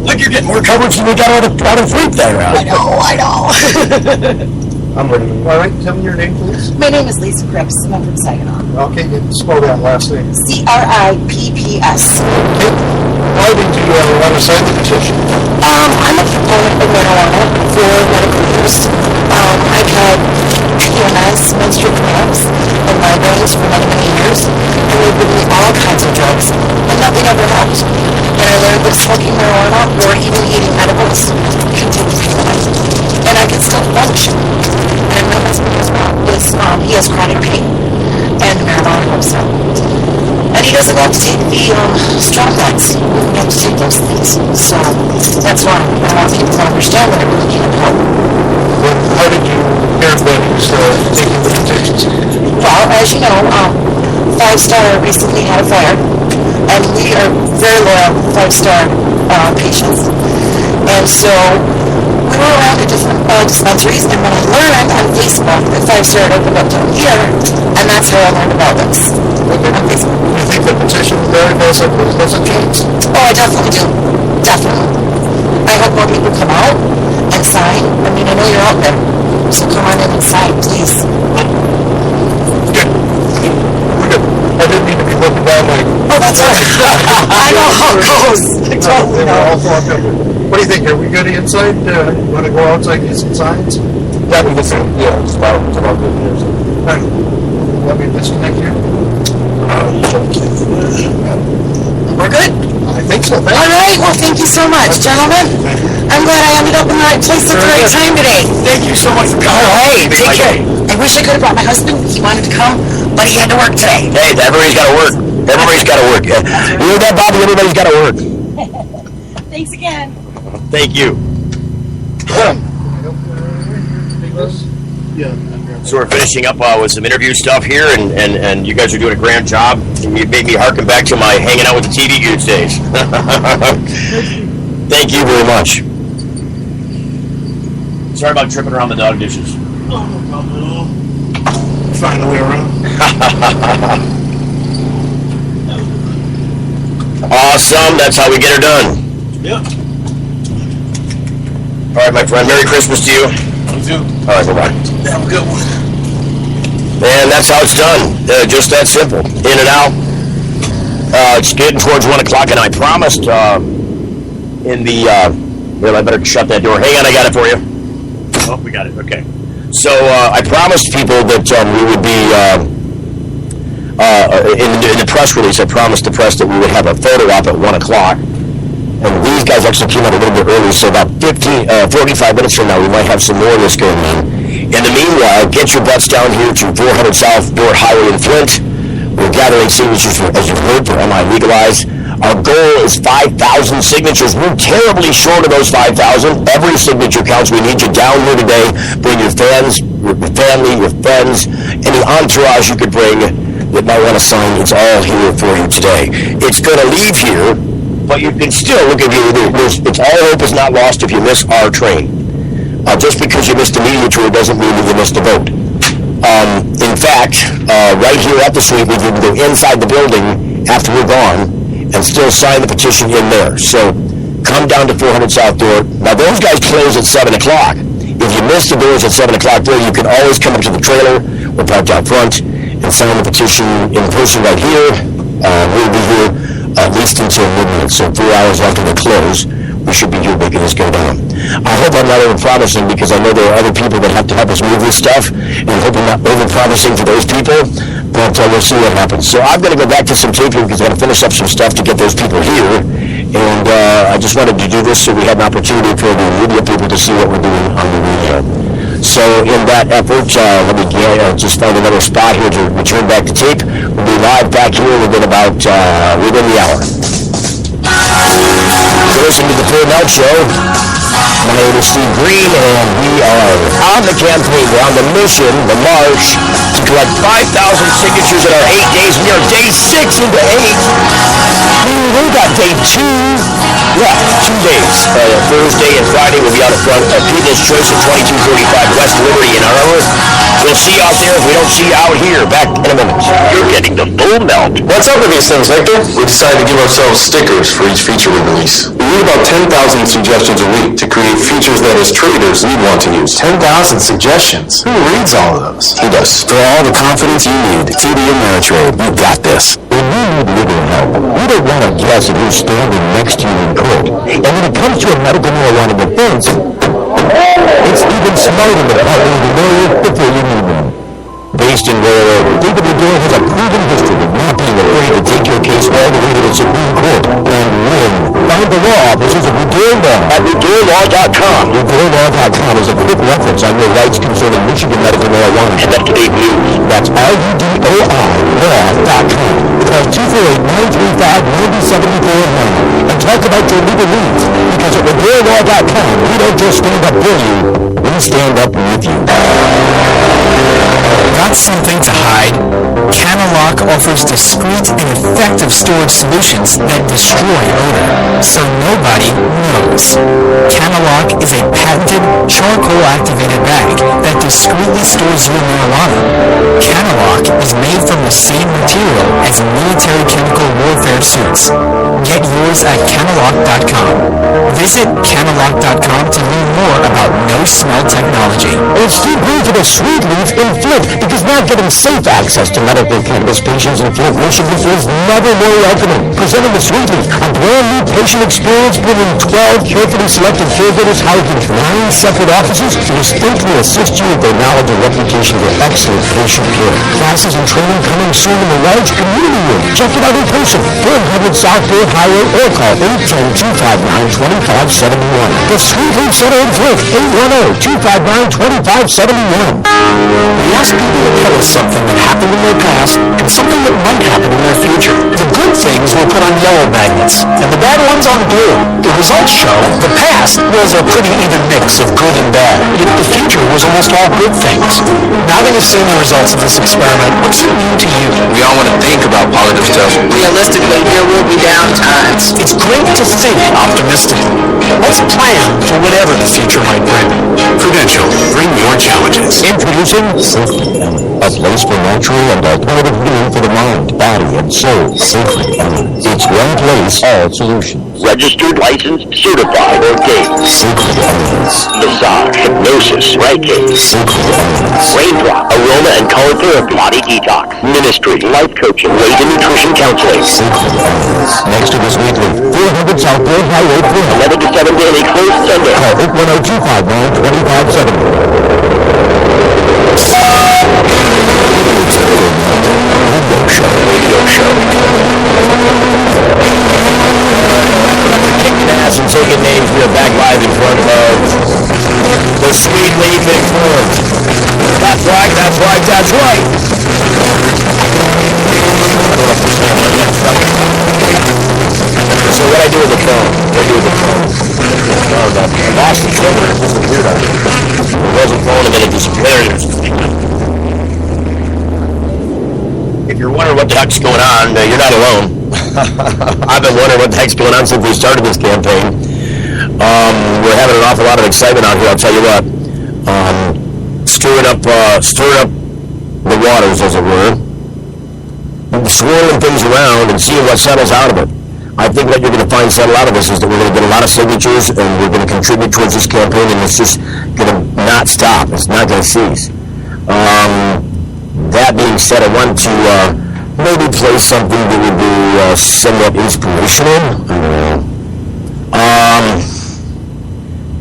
Look, you're getting more coverage than we got out of Freak there. I know. I'm ready. All right, tell me your name, please. My name is Lisa Cripps, and I'm from Saginaw. Okay, spell that last name. Cripps. Why did you want to sign the petition? I'm a proponent of marijuana for medical use. I've had PMS, menstrual cramps, and migraines for many, many years, and they've given me all kinds of drugs, and nothing ever helped. And I learned that smoking marijuana or even eating edibles can take me life, and I can still function. And my husband as well he has chronic pain, and marijuana helps him. And he doesn't have to take the strong meds. He doesn't have to take those things. So that's why I want people to understand that I really can't help. Well, how did you hear that he was taking the petitions? Well, as you know, 5-Star recently had a fire, and we are very loyal 5-Star patients. And so we were around at different dispensaries, and when I learned on Facebook that 5-Star had opened up down here, and that's how I learned about this. On Facebook. Do you think the petition there does a change? Oh, I definitely do. Definitely. I hope more people come out and sign. I mean, I know you're out there, so come on in and sign, please. Good. We're good. I didn't mean to be looking down like... Oh, that's all right. I know how it goes. I totally know. What do you think? Are we good inside? You want to go outside and get some signs? Yeah, it's about good news. All right. Let me disconnect here. We're good? I think so. All right. Well, thank you so much, gentlemen. I'm glad I ended up in the right place at the right time today. Thank you so much for coming. All right. Take care. I wish I could have brought my husband. He wanted to come, but he had to work today. Hey, everybody's got to work. Everybody's got to work. You hear that, Bobby? Everybody's got to work. Thanks again. Thank you. So we're finishing up with some interview stuff here, and you guys are doing a grand job. And you made me harken back to my hanging out with the TV dudes days. Thank you very much. Sorry about tripping around the dog dishes. Oh, no problem at all. Find a way around. Awesome. That's how we get her done. Yep. All right, my friend. Merry Christmas to you. You too. All right, bye-bye. Have a good one. And that's how it's done. Just that simple. In and out. It's getting towards 1 o'clock, and I promised well, I better shut that door. Hang on, I got it for you. Oh, we got it. Okay. So I promised people that we would be, in the press release, I promised the press that we would have a photo op at 1 o'clock. And these guys actually came out a little bit early, so about 45 minutes from now, we might have some more of this going on. In the meanwhile, get your butts down here to 400 South Dorr Highway in Flint. We're gathering signatures, as you've heard, for MI Legalize. Our goal is 5,000 signatures. We're terribly short of those 5,000. Every signature counts. We need you down here today. Bring your fans, your family, your friends, any entourage you could bring that might want to sign. It's all here for you today. It's going to leave here, but you can still look at you. It's all hope is not lost if you miss our train. Just because you missed the media tour doesn't mean that you missed the vote. In fact, right here at the suite, we can go inside the building after we're gone and still sign the petition in there. So come down to 400 South Door. Now, those guys close at 7 o'clock. If you miss the doors at 7 o'clock there, you can always come up to the trailer. We're parked out front and sign the petition in person right here. We'll be here at least until midnight, so 4 hours after they close. We should be here making this go down. I hope I'm not over-promising, because I know there are other people that have to help us move this stuff, and I hope I'm not over-promising to those people, but we'll see what happens. So I'm going to go back to some taping, because I've got to finish up some stuff to get those people here, and I just wanted to do this so we had an opportunity for the media people to see what we're doing on the radio. So in that effort, let me just find another spot here to return back to tape. We'll be live back here within the hour. You're listening to the Full Melt Show. My name is Steve Green, and we are on the campaign. We're on the mission, the march, to collect 5,000 signatures in our 8 days. We are day 6 into 8. We got day 2. Yeah, 2 days. Thursday and Friday will be on the front of People's Choice at 2245 West Liberty in Arbor. We'll see you out there if we don't see you out here. Back in a minute. You're getting the full melt. What's up with these things, Victor? We decided to give ourselves stickers for each feature we release. We need about 10,000 suggestions a week to create features that as traders we'd want to use. 10,000 suggestions? Who reads all of those? He does. For all the confidence you need, TD Ameritrade, you got this. When you need legal help, you don't want to guess at who's standing next to you in court. And when it comes to a medical marijuana defense, it's even smarter to partner with a lawyer before you need one. Based in Royal Oak, David Ladore has a proven history of not being afraid to take your case all the way to the Supreme Court and win. Find the law offices of Ladore Law at LadoreLaw.com. LadoreLaw.com is a quick reference on your rights concerning Michigan medical marijuana and up-to-date news. That's LadoreLaw.com. Call 248-935-9074 and talk about your legal needs. Because at LadoreLaw.com, we don't just stand up for you, we stand up with you. Got something to hide? Canalock offers discreet and effective storage solutions that destroy odor, so nobody knows. Canalock is a patented charcoal-activated bag that discreetly stores your marijuana. Canalock is made from the same material as military chemical warfare suits. Get yours at Canalock.com. Visit Canalock.com to learn more about no-smell technology. It's too green for the sweet leaf in Flint, because now getting safe access to medical cannabis patients in Flint, Michigan is never more welcoming. Presenting the sweet leaf, a brand new patient experience bringing 12 carefully selected caregivers housed in 9 separate offices to distinctly assist you with their knowledge and reputation for excellent patient care. Classes and training coming soon in the large community room. Check it out in person. 400 South Bay Highway or call 810-259-2571. The Sweet Leaf Center in Flint, 810-259-2571. We ask people to tell us something that happened in their past and something that might happen in their future. The good things were put on yellow magnets, and the bad ones on blue. The results show the past was a pretty even mix of good and bad, yet the future was almost all good things. Now that you've seen the results of this experiment, what does it mean to you? We all want to think about positive stuff. Realistically, there will be down times. It's great to think optimistically. Let's plan for whatever the future might bring. Prudential, bring your challenges. Introducing Safety Elements, a place for natural and alternative healing for the mind, body, and soul. Safety Elements. It's one place, all solutions. Registered, licensed, certified, or gate. Safety Elements. Massage, hypnosis, Reiki, Safety Elements. raindrop, aroma and color therapy, body detox, ministry, life coaching, weight and nutrition counseling. Safety Elements. Next to this weekly, 400 South Bay Highway 4. 11 to 7 daily, closed Sunday. Call 810-259-2570. Radio show. Kicking ass and taking names. We are back live in front of the Sweet Leaf in Flint. That's right, that's right, that's right. So what I do with the phone? I lost the trigger. It disappeared on me. It wasn't phone and then it disappeared. If you're wondering what the heck's going on, you're not alone. I've been wondering what the heck's going on since we started this campaign. We're having an awful lot of excitement out here, I'll tell you what. Stirring up the waters, as it were. Swirling things around and seeing what settles out of it. I think what you're going to find settle out of this is that we're going to get a lot of signatures and we're going to contribute towards this campaign, and it's just going to not stop. It's not going to cease. That being said, I want to maybe play something that would be somewhat inspirational.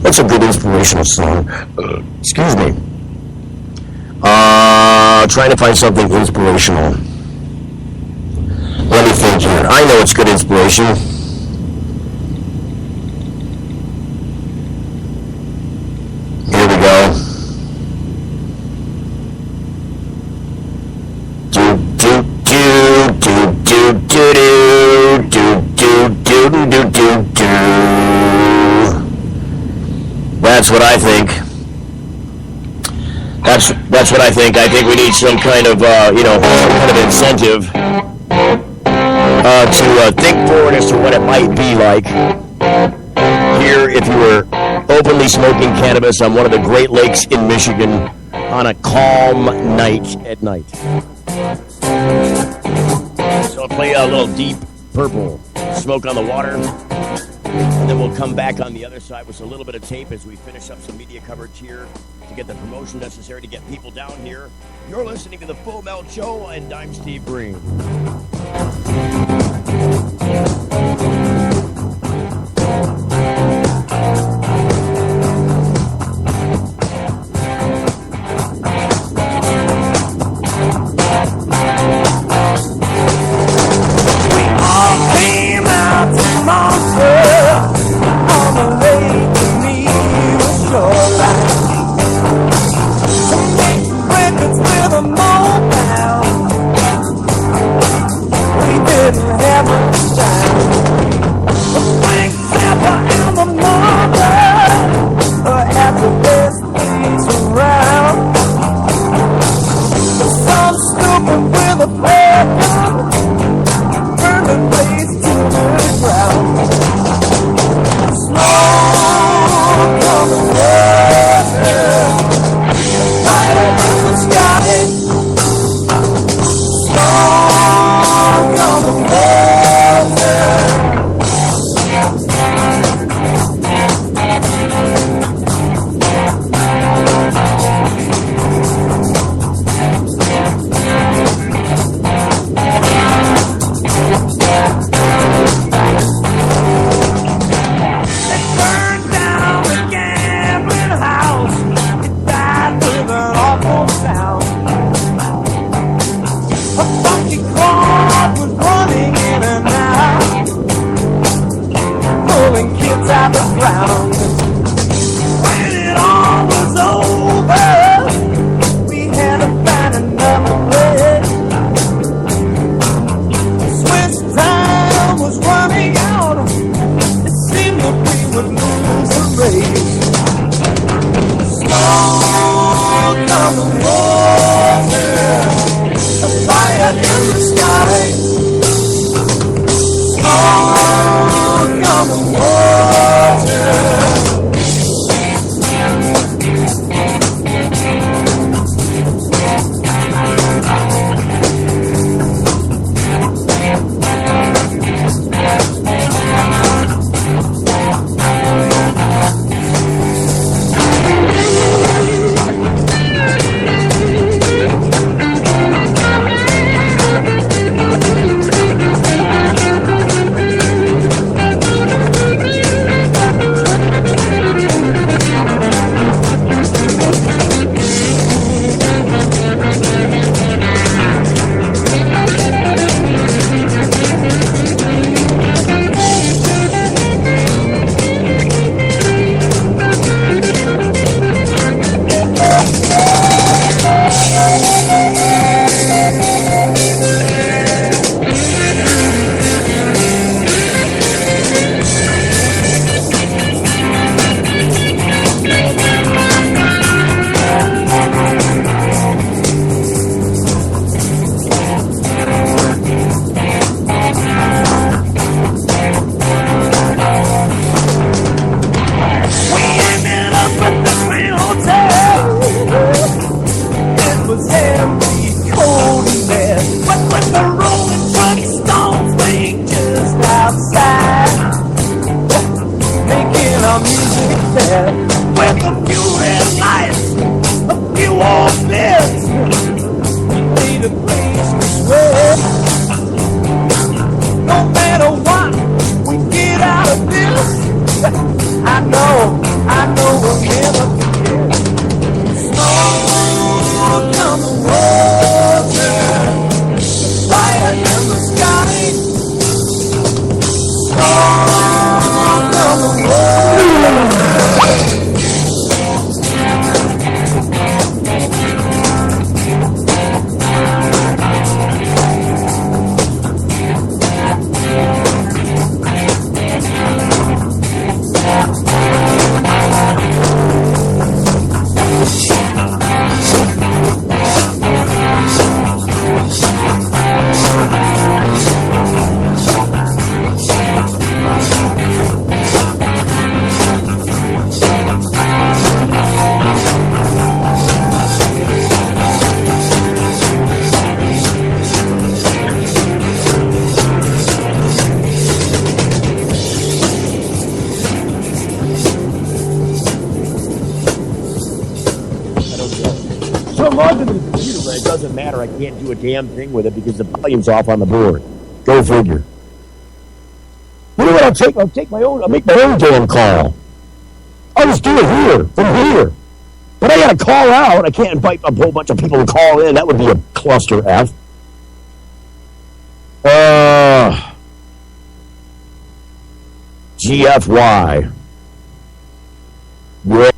What's a good inspirational song? Excuse me. Trying to find something inspirational. Let me think here. I know it's good inspiration. Here we go. That's what I think. That's what I think. I think we need some kind of, some kind of incentive to think forward as to what it might be like here if you were openly smoking cannabis on one of the Great Lakes in Michigan on a calm night at night. So I'll play a little Deep Purple, Smoke on the Water, and then we'll come back on the other side with a little bit of tape as we finish up some media coverage here to get the promotion necessary to get people down here. You're listening to the Full Melt Show, and I'm Steve Green. I'm logged into the computer, but it doesn't matter. I can't do a damn thing with it because the volume's off on the board. Go figure. You know what? I'll make my own damn call. I'll just do it here, from here. But I gotta call out. I can't invite a whole bunch of people to call in. That would be a cluster F. GFY. Yeah.